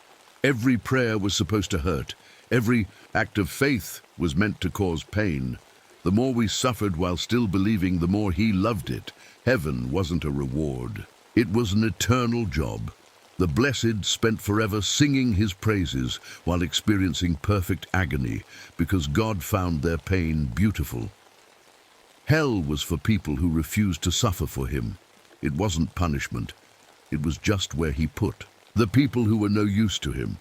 Every prayer was supposed to hurt. Every act of faith was meant to cause pain. The more we suffered while still believing, the more he loved it. Heaven wasn't a reward. It was an eternal job. The blessed spent forever singing his praises while experiencing perfect agony because God found their pain beautiful. Hell was for people who refused to suffer for him. It wasn't punishment. It was just where he put the people who were no use to him.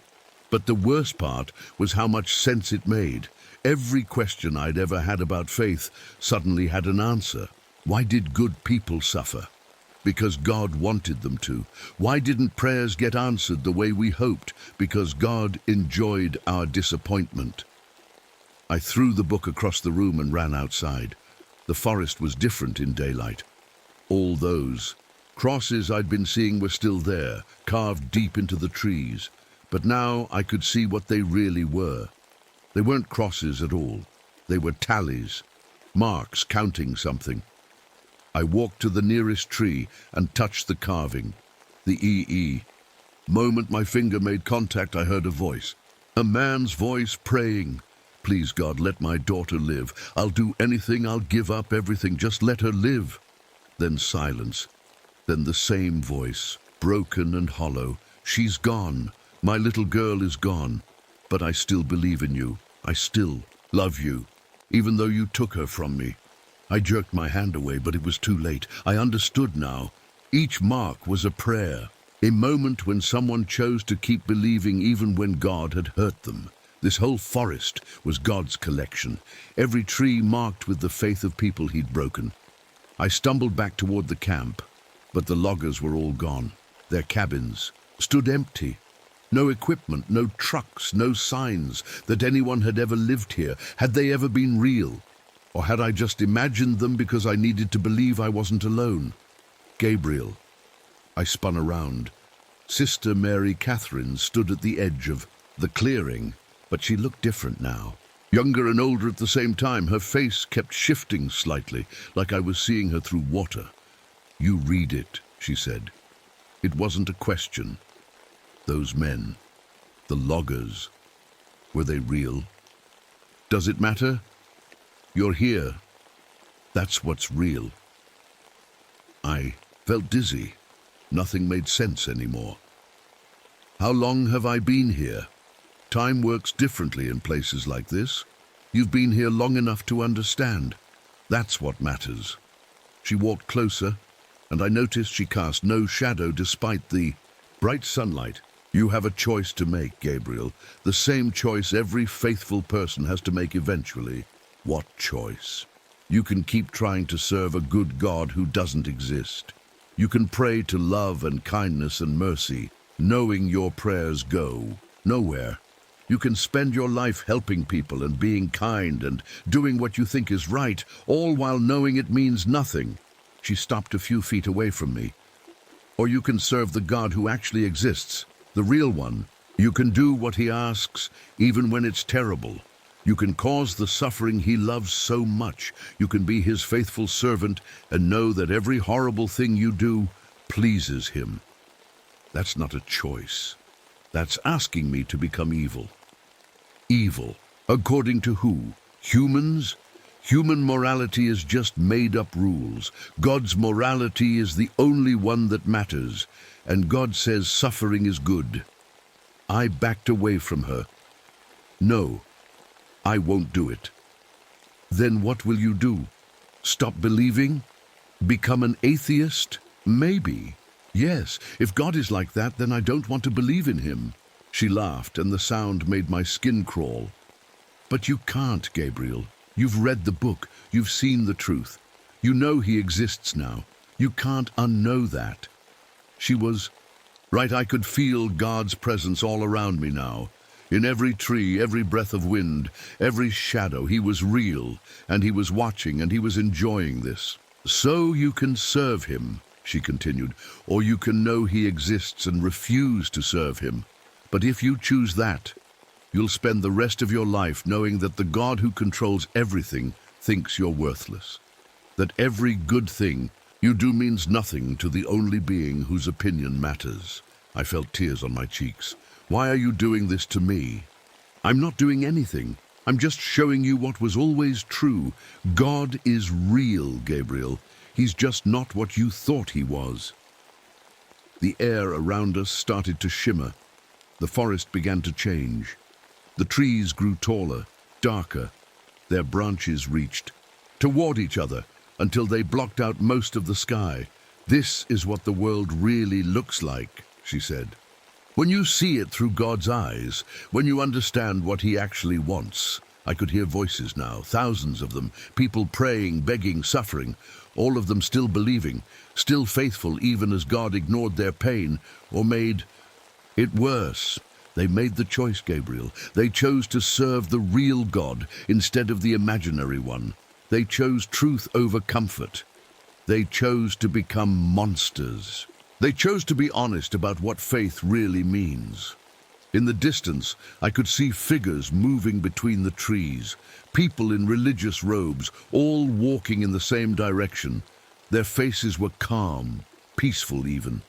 But the worst part was how much sense it made. Every question I'd ever had about faith suddenly had an answer. Why did good people suffer? Because God wanted them to. Why didn't prayers get answered the way we hoped? Because God enjoyed our disappointment. I threw the book across the room and ran outside. The forest was different in daylight. All those crosses I'd been seeing were still there, carved deep into the trees. But now I could see what they really were. They weren't crosses at all. They were tallies, marks counting something. I walked to the nearest tree and touched the carving, the EE. Moment my finger made contact, I heard a voice. A man's voice praying. "Please, God, let my daughter live. I'll do anything, I'll give up everything, just let her live." Then silence. Then the same voice, broken and hollow. "She's gone. My little girl is gone. But I still believe in you. I still love you, even though you took her from me." I jerked my hand away, but it was too late. I understood now. Each mark was a prayer, a moment when someone chose to keep believing even when God had hurt them. This whole forest was God's collection, every tree marked with the faith of people he'd broken. I stumbled back toward the camp, but the loggers were all gone. Their cabins stood empty. No equipment, no trucks, no signs that anyone had ever lived here. Had they ever been real? Or had I just imagined them because I needed to believe I wasn't alone? Gabriel. I spun around. Sister Mary Catherine stood at the edge of the clearing, but she looked different now. Younger and older at the same time, her face kept shifting slightly, like I was seeing her through water. "You read it," she said. It wasn't a question. Those men, the loggers, were they real? Does it matter? You're here. That's what's real. I felt dizzy. Nothing made sense anymore. How long have I been here? Time works differently in places like this. You've been here long enough to understand. That's what matters. She walked closer, and I noticed she cast no shadow despite the bright sunlight. You have a choice to make, Gabriel. The same choice every faithful person has to make eventually. What choice? You can keep trying to serve a good God who doesn't exist. You can pray to love and kindness and mercy, knowing your prayers go nowhere. You can spend your life helping people and being kind and doing what you think is right, all while knowing it means nothing. She stopped a few feet away from me. Or you can serve the God who actually exists, the real one. You can do what he asks, even when it's terrible. You can cause the suffering he loves so much. You can be his faithful servant and know that every horrible thing you do pleases him. That's not a choice. That's asking me to become evil. Evil. According to who? Humans? Human morality is just made-up rules. God's morality is the only one that matters, and God says suffering is good. I backed away from her. No, I won't do it. Then what will you do? Stop believing? Become an atheist? Maybe. Yes, if God is like that, then I don't want to believe in him. She laughed, and the sound made my skin crawl. But you can't, Gabriel. You've read the book. You've seen the truth. You know he exists now. You can't unknow that. She was right. I could feel God's presence all around me now. In every tree, every breath of wind, every shadow, he was real, and he was watching, and he was enjoying this. So you can serve him, she continued, or you can know he exists and refuse to serve him. But if you choose that, you'll spend the rest of your life knowing that the God who controls everything thinks you're worthless. That every good thing you do means nothing to the only being whose opinion matters. I felt tears on my cheeks. Why are you doing this to me? I'm not doing anything. I'm just showing you what was always true. God is real, Gabriel. He's just not what you thought he was. The air around us started to shimmer. The forest began to change. The trees grew taller, darker. Their branches reached toward each other until they blocked out most of the sky. This is what the world really looks like, she said. When you see it through God's eyes, when you understand what he actually wants. I could hear voices now, thousands of them, people praying, begging, suffering, all of them still believing, still faithful even as God ignored their pain or made it worse. They made the choice, Gabriel. They chose to serve the real God instead of the imaginary one. They chose truth over comfort. They chose to become monsters. They chose to be honest about what faith really means. In the distance, I could see figures moving between the trees, people in religious robes, all walking in the same direction. Their faces were calm, peaceful even,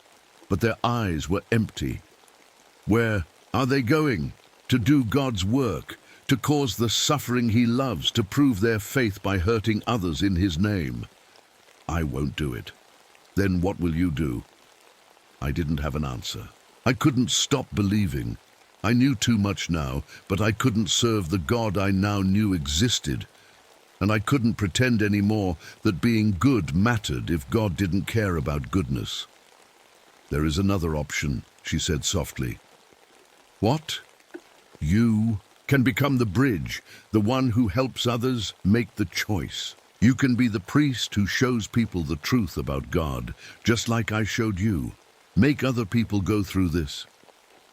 but their eyes were empty. Where are they going? To do God's work, to cause the suffering he loves, to prove their faith by hurting others in his name. I won't do it. Then what will you do? I didn't have an answer. I couldn't stop believing. I knew too much now, but I couldn't serve the God I now knew existed. And I couldn't pretend anymore that being good mattered if God didn't care about goodness. There is another option, she said softly. What? You can become the bridge, the one who helps others make the choice. You can be the priest who shows people the truth about God, just like I showed you. Make other people go through this.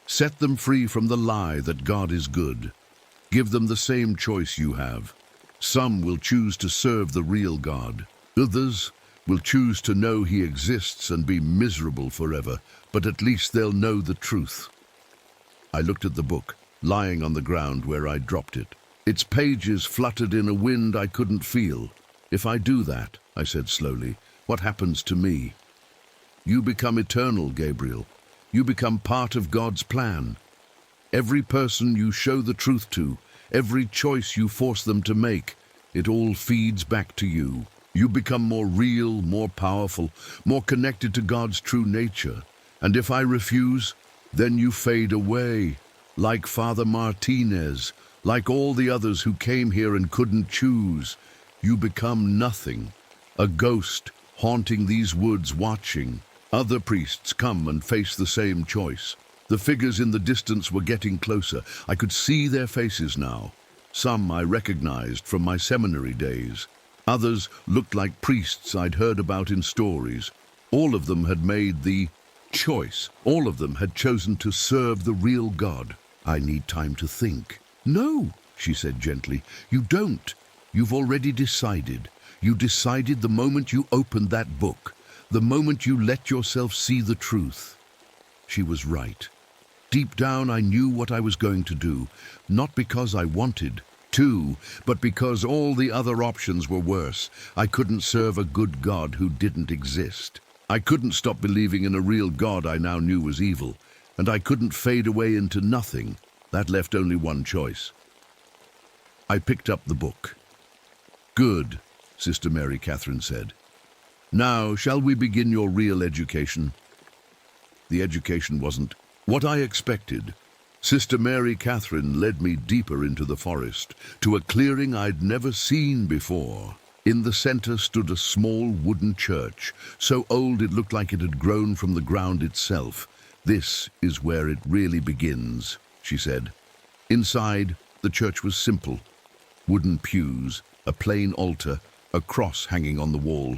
Set them free from the lie that God is good. Give them the same choice you have. Some will choose to serve the real God. Others will choose to know he exists and be miserable forever, but at least they'll know the truth. I looked at the book, lying on the ground where I dropped it. Its pages fluttered in a wind I couldn't feel. If I do that, I said slowly, what happens to me? You become eternal, Gabriel. You become part of God's plan. Every person you show the truth to, every choice you force them to make, it all feeds back to you. You become more real, more powerful, more connected to God's true nature. And if I refuse, then you fade away, like Father Martinez, like all the others who came here and couldn't choose. You become nothing, a ghost haunting these woods watching. Other priests come and face the same choice. The figures in the distance were getting closer. I could see their faces now. Some I recognized from my seminary days. Others looked like priests I'd heard about in stories. All of them had made the choice. All of them had chosen to serve the real God. I need time to think. No, she said gently, you don't. You've already decided. You decided the moment you opened that book, the moment you let yourself see the truth. She was right. Deep down, I knew what I was going to do, not because I wanted to, but because all the other options were worse. I couldn't serve a good God who didn't exist. I couldn't stop believing in a real God I now knew was evil, and I couldn't fade away into nothing. That left only one choice. I picked up the book. Good, Sister Mary Catherine said. Now, shall we begin your real education? The education wasn't what I expected. Sister Mary Catherine led me deeper into the forest, to a clearing I'd never seen before. In the center stood a small wooden church, so old it looked like it had grown from the ground itself. This is where it really begins, she said. Inside, the church was simple. Wooden pews, a plain altar, a cross hanging on the wall.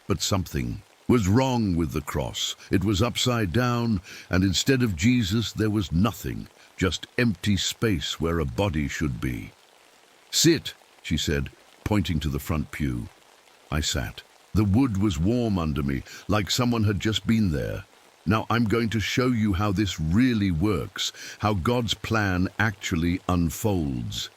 But something was wrong with the cross. It was upside down, and instead of Jesus there was nothing, just empty space where a body should be. Sit, she said, pointing to the front pew. I sat. The wood was warm under me, like someone had just been there. Now I'm going to show you how this really works, how God's plan actually unfolds.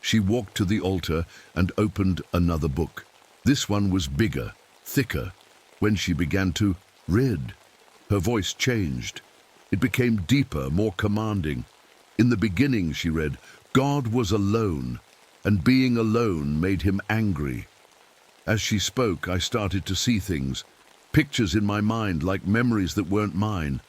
She walked to the altar and opened another book. This one was bigger, thicker. When she began to read, her voice changed. It became deeper, more commanding. In the beginning, she read, God was alone, and being alone made him angry. As she spoke, I started to see things, pictures in my mind like memories that weren't mine.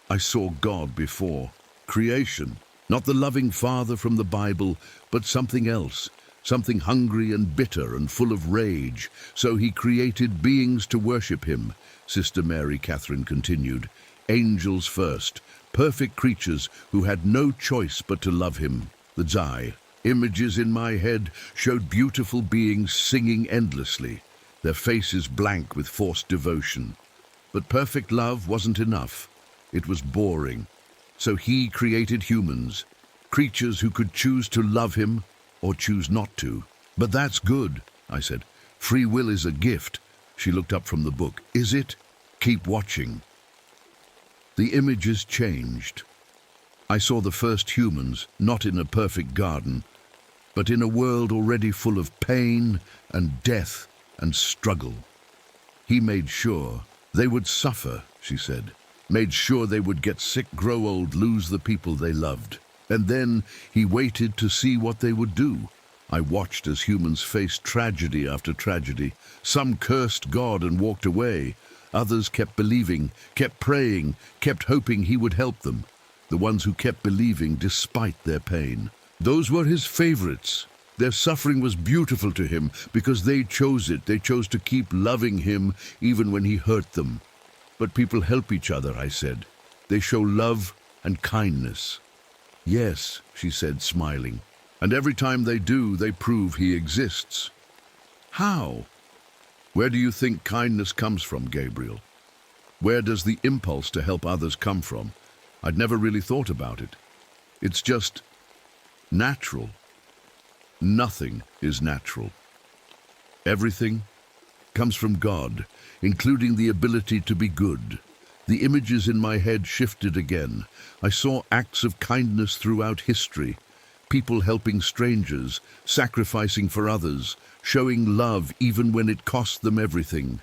I saw God before. Creation, not the loving Father from the Bible, but something else. Something hungry and bitter and full of rage. So he created beings to worship him, Sister Mary Catherine continued. Angels first, perfect creatures who had no choice but to love him. The Zai. Images in my head showed beautiful beings singing endlessly, their faces blank with forced devotion. But perfect love wasn't enough. It was boring. So he created humans, creatures who could choose to love him or choose not to. But that's good, I said. Free will is a gift. She looked up from the book. Is it? Keep watching. The images changed. I saw the first humans, not in a perfect garden, but in a world already full of pain and death and struggle. He made sure they would suffer, she said. Made sure they would get sick, grow old, lose the people they loved. And then he waited to see what they would do. I watched as humans faced tragedy after tragedy. Some cursed God and walked away. Others kept believing, kept praying, kept hoping he would help them. The ones who kept believing despite their pain. Those were his favorites. Their suffering was beautiful to him because they chose it. They chose to keep loving him even when he hurt them. But people help each other, I said. They show love and kindness. Yes, she said, smiling. And every time they do, they prove he exists. How? Where do you think kindness comes from, Gabriel? Where does the impulse to help others come from? I'd never really thought about it. It's just natural. Nothing is natural. Everything comes from God, including the ability to be good. The images in my head shifted again. I saw acts of kindness throughout history, people helping strangers, sacrificing for others, showing love even when it cost them everything.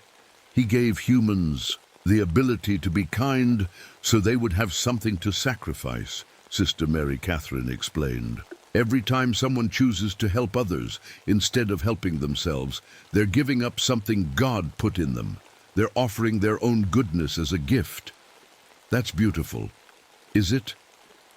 He gave humans the ability to be kind so they would have something to sacrifice, Sister Mary Catherine explained. Every time someone chooses to help others instead of helping themselves, they're giving up something God put in them. They're offering their own goodness as a gift. That's beautiful. Is it?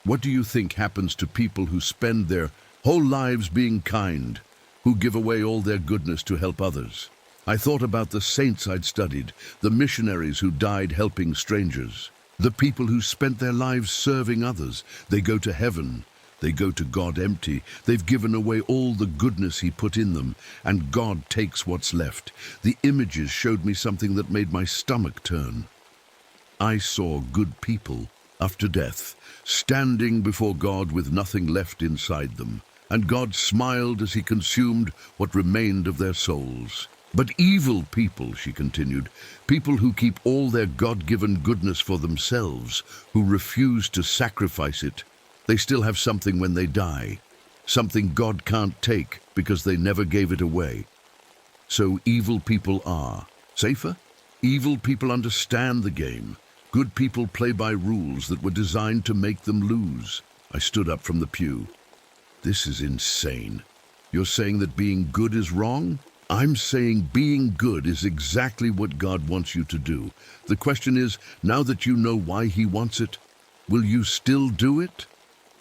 What do you think happens to people who spend their whole lives being kind, who give away all their goodness to help others. I thought about the saints I'd studied, the missionaries who died helping strangers, the people who spent their lives serving others. They go to heaven. They go to God empty. They've given away all the goodness He put in them, and God takes what's left. The images showed me something that made my stomach turn. I saw good people, after death, standing before God with nothing left inside them, and God smiled as He consumed what remained of their souls. But evil people, she continued, people who keep all their God-given goodness for themselves, who refuse to sacrifice it, they still have something when they die, something God can't take because they never gave it away. So evil people are safer? Evil people understand the game. Good people play by rules that were designed to make them lose. I stood up from the pew. This is insane. You're saying that being good is wrong? I'm saying being good is exactly what God wants you to do. The question is, now that you know why He wants it, will you still do it?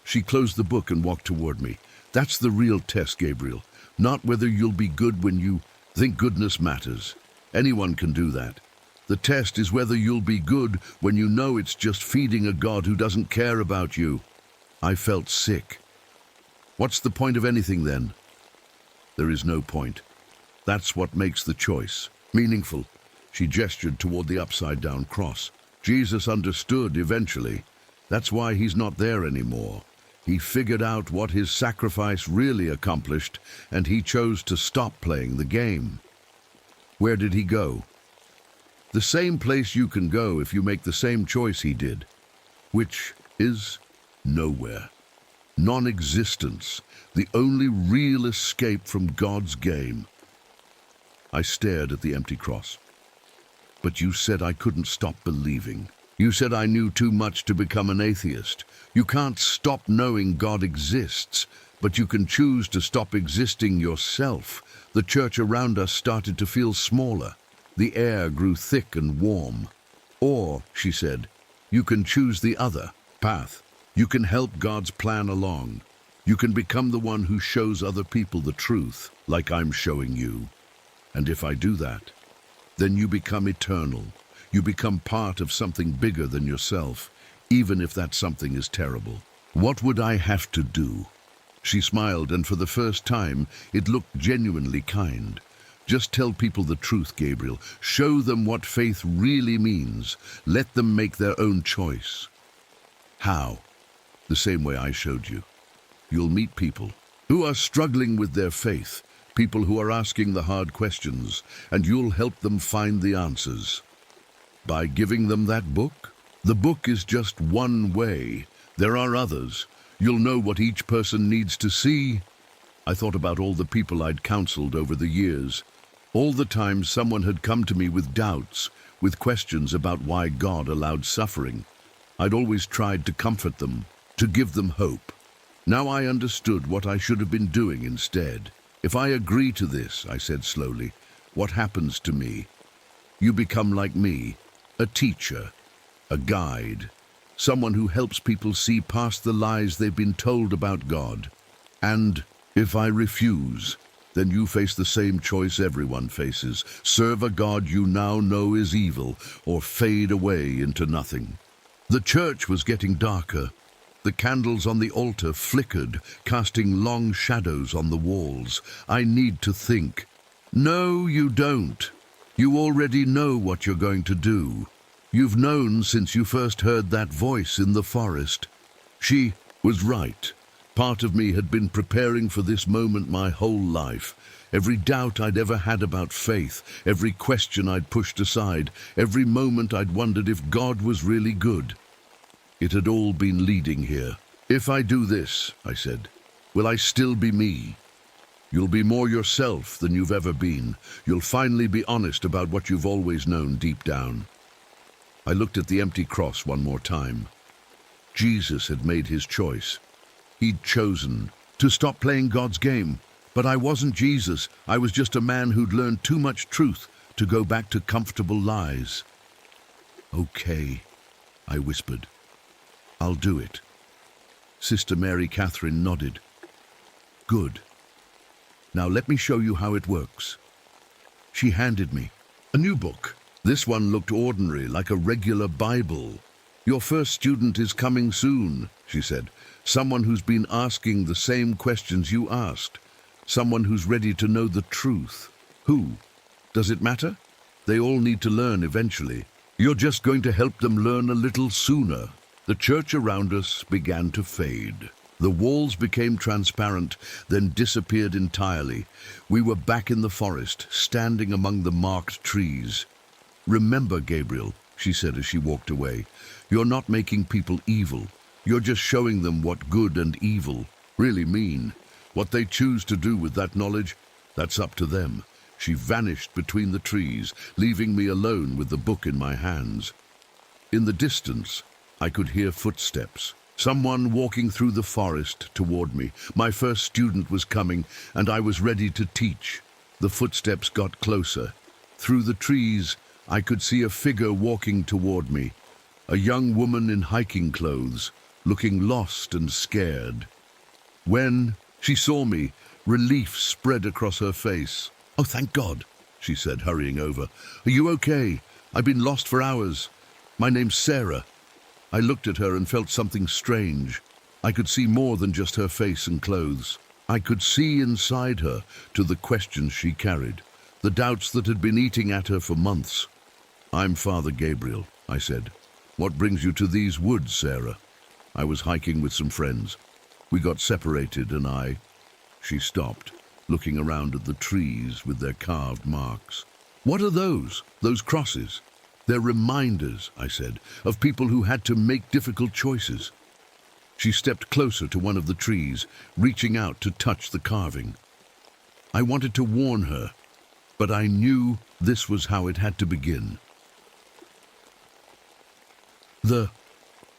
She closed the book and walked toward me. That's the real test, Gabriel. Not whether you'll be good when you think goodness matters. Anyone can do that. The test is whether you'll be good when you know it's just feeding a God who doesn't care about you. I felt sick. What's the point of anything then? There is no point. That's what makes the choice meaningful. She gestured toward the upside-down cross. Jesus understood eventually. That's why He's not there anymore. He figured out what His sacrifice really accomplished, and He chose to stop playing the game. Where did He go? The same place you can go if you make the same choice He did, which is nowhere. Non-existence, the only real escape from God's game. I stared at the empty cross. But you said I couldn't stop believing. You said I knew too much to become an atheist. You can't stop knowing God exists, but you can choose to stop existing yourself. The church around us started to feel smaller. The air grew thick and warm. Or, she said, you can choose the other path. You can help God's plan along. You can become the one who shows other people the truth, like I'm showing you. And if I do that, then you become eternal. You become part of something bigger than yourself, even if that something is terrible. What would I have to do? She smiled, and for the first time, it looked genuinely kind. Just tell people the truth, Gabriel. Show them what faith really means. Let them make their own choice. How? The same way I showed you. You'll meet people who are struggling with their faith, people who are asking the hard questions, and you'll help them find the answers. By giving them that book? The book is just one way. There are others. You'll know what each person needs to see. I thought about all the people I'd counseled over the years. All the time someone had come to me with doubts, with questions about why God allowed suffering. I'd always tried to comfort them, to give them hope. Now I understood what I should have been doing instead. If I agree to this, I said slowly, what happens to me? You become like me, a teacher, a guide, someone who helps people see past the lies they've been told about God. And if I refuse, then you face the same choice everyone faces. Serve a God you now know is evil, or fade away into nothing. The church was getting darker. The candles on the altar flickered, casting long shadows on the walls. I need to think. No, you don't. You already know what you're going to do. You've known since you first heard that voice in the forest. She was right. Part of me had been preparing for this moment my whole life. Every doubt I'd ever had about faith, every question I'd pushed aside, every moment I'd wondered if God was really good. It had all been leading here. If I do this, I said, will I still be me? You'll be more yourself than you've ever been. You'll finally be honest about what you've always known deep down. I looked at the empty cross one more time. Jesus had made his choice. He'd chosen to stop playing God's game. But I wasn't Jesus. I was just a man who'd learned too much truth to go back to comfortable lies. Okay, I whispered. I'll do it. Sister Mary Catherine nodded. Good. Now let me show you how it works. She handed me a new book. This one looked ordinary, like a regular Bible. Your first student is coming soon, she said. Someone who's been asking the same questions you asked. Someone who's ready to know the truth. Who? Does it matter? They all need to learn eventually. You're just going to help them learn a little sooner. The church around us began to fade. The walls became transparent, then disappeared entirely. We were back in the forest, standing among the marked trees. Remember, Gabriel, she said as she walked away, you're not making people evil. You're just showing them what good and evil really mean. What they choose to do with that knowledge, that's up to them. She vanished between the trees, leaving me alone with the book in my hands. In the distance, I could hear footsteps. Someone walking through the forest toward me. My first student was coming, and I was ready to teach. The footsteps got closer. Through the trees, I could see a figure walking toward me. A young woman in hiking clothes, looking lost and scared. When she saw me, relief spread across her face. "Oh, thank God," she said, hurrying over. "Are you okay? I've been lost for hours. My name's Sarah." I looked at her and felt something strange. I could see more than just her face and clothes. I could see inside her to the questions she carried, the doubts that had been eating at her for months. "I'm Father Gabriel," I said. "What brings you to these woods, Sarah?" I was hiking with some friends. We got separated and She stopped, looking around at the trees with their carved marks. "What are those crosses?" "They're reminders," I said, "of people who had to make difficult choices." She stepped closer to one of the trees, reaching out to touch the carving. I wanted to warn her, but I knew this was how it had to begin. The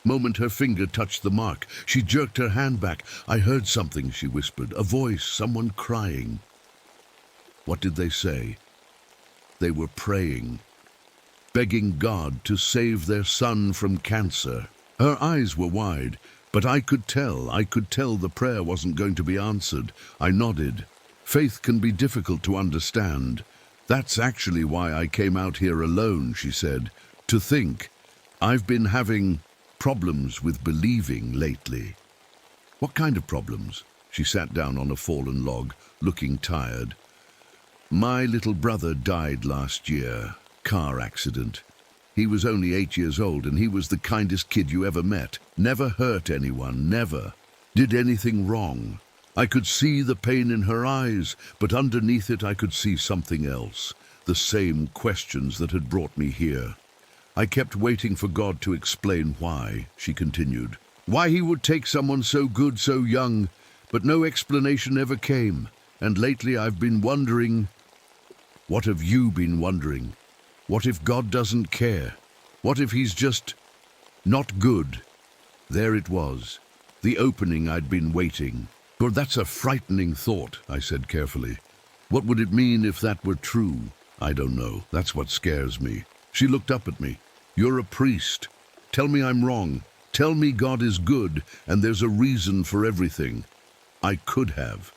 moment her finger touched the mark, she jerked her hand back. "I heard something," she whispered, "a voice, someone crying." What did they say? They were praying, begging God to save their son from cancer. Her eyes were wide, but I could tell the prayer wasn't going to be answered. I nodded. "Faith can be difficult to understand. That's actually why I came out here alone," she said. "To think, I've been having problems with believing lately." "What kind of problems?" She sat down on a fallen log, looking tired. "My little brother died last year. Car accident. He was only 8 years old and he was the kindest kid you ever met. Never hurt anyone, never. Did anything wrong. I could see the pain in her eyes, but underneath it I could see something else. The same questions that had brought me here. I kept waiting for God to explain why," she continued. "Why he would take someone so good so young, but no explanation ever came. And lately I've been wondering, what have you been wondering? What if God doesn't care? What if he's just not good?" There it was, the opening I'd been waiting. "But that's a frightening thought," I said carefully. "What would it mean if that were true?" "I don't know. That's what scares me." She looked up at me. "You're a priest. Tell me I'm wrong. Tell me God is good and there's a reason for everything." I could have.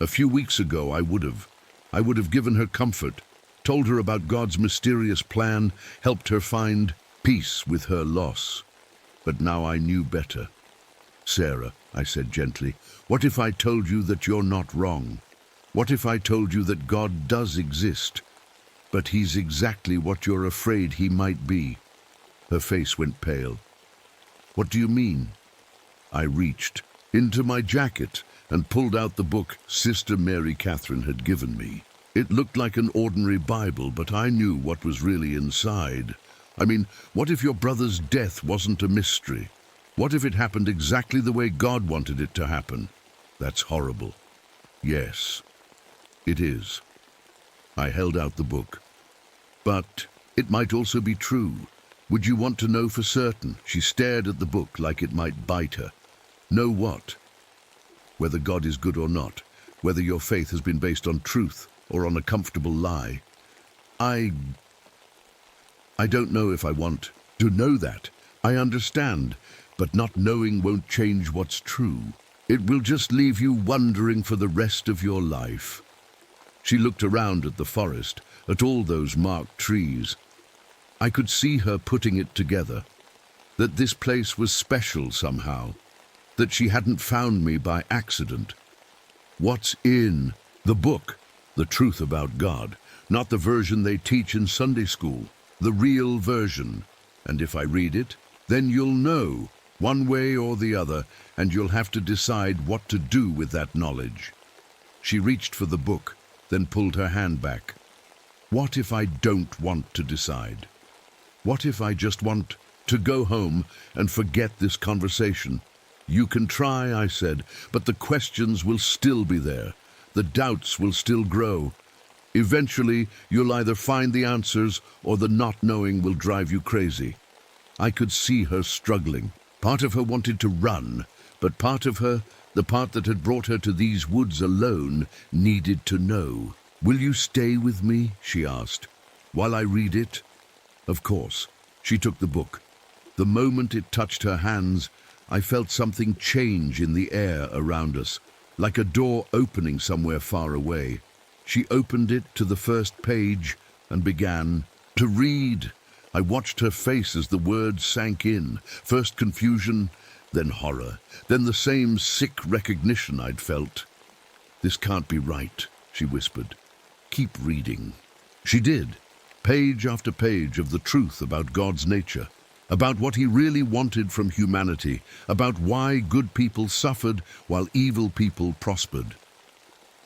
A few weeks ago I would have given her comfort, told her about God's mysterious plan, helped her find peace with her loss. But now I knew better. "Sarah," I said gently, "what if I told you that you're not wrong? What if I told you that God does exist, but he's exactly what you're afraid he might be?" Her face went pale. "What do you mean?" I reached into my jacket and pulled out the book Sister Mary Catherine had given me. It looked like an ordinary Bible, but I knew what was really inside. I mean, what if your brother's death wasn't a mystery? What if it happened exactly the way God wanted it to happen? That's horrible. Yes, it is. I held out the book. "But it might also be true. Would you want to know for certain?" She stared at the book like it might bite her. "Know what?" "Whether God is good or not. Whether your faith has been based on truth or on a comfortable lie. I don't know if I want to know that. I understand, but not knowing won't change what's true. It will just leave you wondering for the rest of your life." She looked around at the forest, at all those marked trees. I could see her putting it together, that this place was special somehow, that she hadn't found me by accident. What's in the book? The truth about God, not the version they teach in Sunday school, the real version. And if I read it, then you'll know, one way or the other, and you'll have to decide what to do with that knowledge. She reached for the book, then pulled her hand back. What if I don't want to decide? What if I just want to go home and forget this conversation? You can try, I said, but the questions will still be there. The doubts will still grow. Eventually, you'll either find the answers or the not knowing will drive you crazy. I could see her struggling. Part of her wanted to run, but part of her, the part that had brought her to these woods alone, needed to know. Will you stay with me? She asked. While I read it? Of course. She took the book. The moment it touched her hands, I felt something change in the air around us, like a door opening somewhere far away. She opened it to the first page and began to read. I watched her face as the words sank in, first confusion, then horror, then the same sick recognition I'd felt. This can't be right, she whispered. Keep reading. She did, page after page of the truth about God's nature, about what he really wanted from humanity, about why good people suffered while evil people prospered.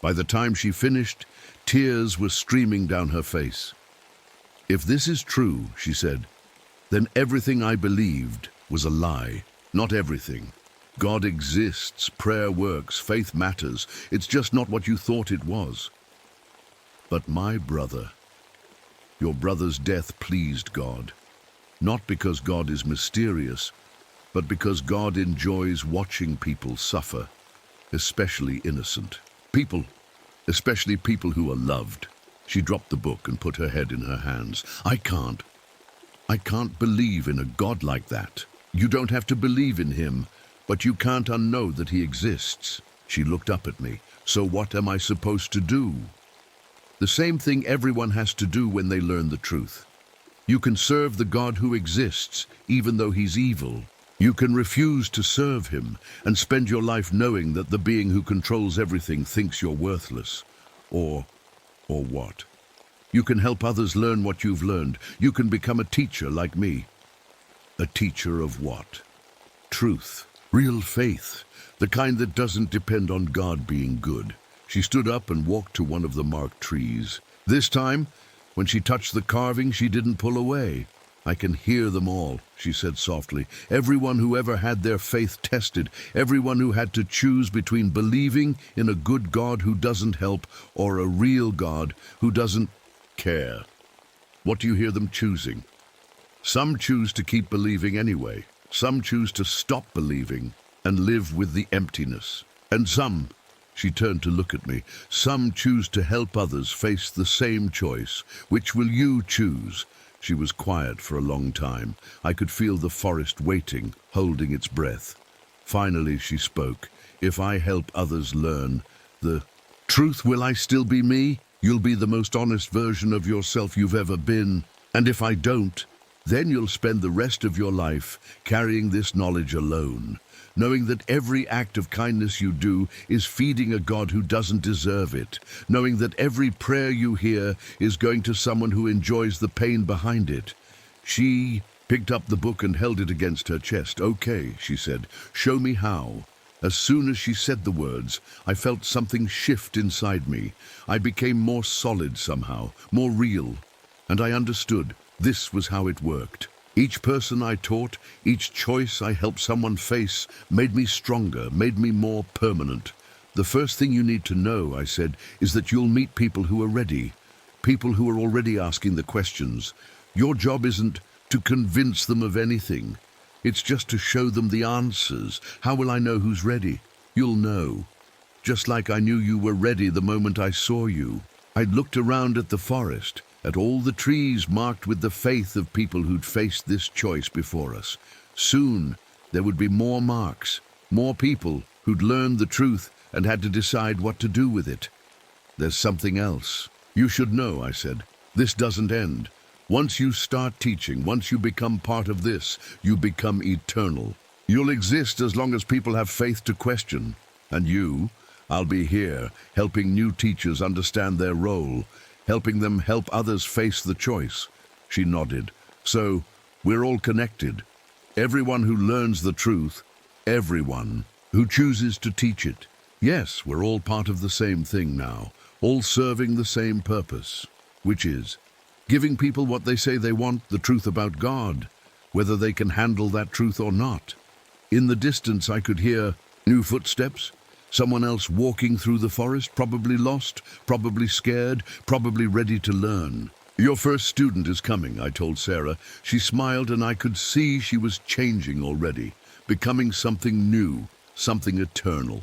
By the time she finished, tears were streaming down her face. If this is true, she said, then everything I believed was a lie. Not everything. God exists, prayer works, faith matters. It's just not what you thought it was. But my brother, your brother's death pleased God. Not because God is mysterious, but because God enjoys watching people suffer, especially innocent. People, especially people who are loved. She dropped the book and put her head in her hands. I can't believe in a God like that. You don't have to believe in him, but you can't unknow that he exists. She looked up at me. So what am I supposed to do? The same thing everyone has to do when they learn the truth. You can serve the God who exists, even though he's evil. You can refuse to serve him and spend your life knowing that the being who controls everything thinks you're worthless. Or what? You can help others learn what you've learned. You can become a teacher like me. A teacher of what? Truth. Real faith. The kind that doesn't depend on God being good. She stood up and walked to one of the marked trees. This time, when she touched the carving, she didn't pull away. I can hear them all, she said softly. Everyone who ever had their faith tested, everyone who had to choose between believing in a good God who doesn't help or a real God who doesn't care. What do you hear them choosing? Some choose to keep believing anyway. Some choose to stop believing and live with the emptiness. And some, she turned to look at me, some choose to help others face the same choice. Which will you choose? She was quiet for a long time. I could feel the forest waiting, holding its breath. Finally she spoke. If I help others learn the truth, will I still be me? You'll be the most honest version of yourself you've ever been. And if I don't, then you'll spend the rest of your life carrying this knowledge alone, knowing that every act of kindness you do is feeding a God who doesn't deserve it, knowing that every prayer you hear is going to someone who enjoys the pain behind it. She picked up the book and held it against her chest. Okay, she said, show me how. As soon as she said the words, I felt something shift inside me. I became more solid somehow, more real, and I understood this was how it worked. Each person I taught, each choice I helped someone face, made me stronger, made me more permanent. The first thing you need to know, I said, is that you'll meet people who are ready, people who are already asking the questions. Your job isn't to convince them of anything. It's just to show them the answers. How will I know who's ready? You'll know. Just like I knew you were ready the moment I saw you. I looked around at the forest, at all the trees marked with the faith of people who'd faced this choice before us. Soon, there would be more marks, more people who'd learned the truth and had to decide what to do with it. There's something else. You should know, I said. This doesn't end. Once you start teaching, once you become part of this, you become eternal. You'll exist as long as people have faith to question. And you, I'll be here, helping new teachers understand their role, helping them help others face the choice. She nodded. So, we're all connected. Everyone who learns the truth, everyone who chooses to teach it. Yes, we're all part of the same thing now, all serving the same purpose, which is giving people what they say they want, the truth about God, whether they can handle that truth or not. In the distance, I could hear new footsteps, someone else walking through the forest, probably lost, probably scared, probably ready to learn. Your first student is coming, I told Sarah. She smiled, and I could see she was changing already, becoming something new, something eternal.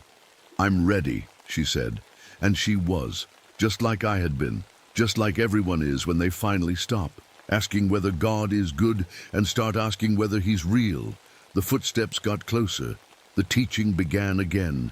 I'm ready, she said. And she was, just like I had been, just like everyone is when they finally stop, asking whether God is good and start asking whether he's real. The footsteps got closer. The teaching began again.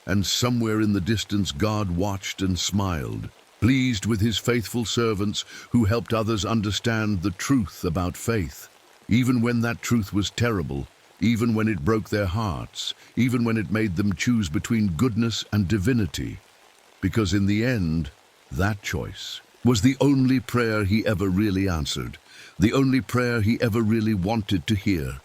And somewhere in the distance, God watched and smiled, pleased with his faithful servants who helped others understand the truth about faith, even when that truth was terrible, even when it broke their hearts, even when it made them choose between goodness and divinity. Because in the end, that choice was the only prayer he ever really answered, the only prayer he ever really wanted to hear.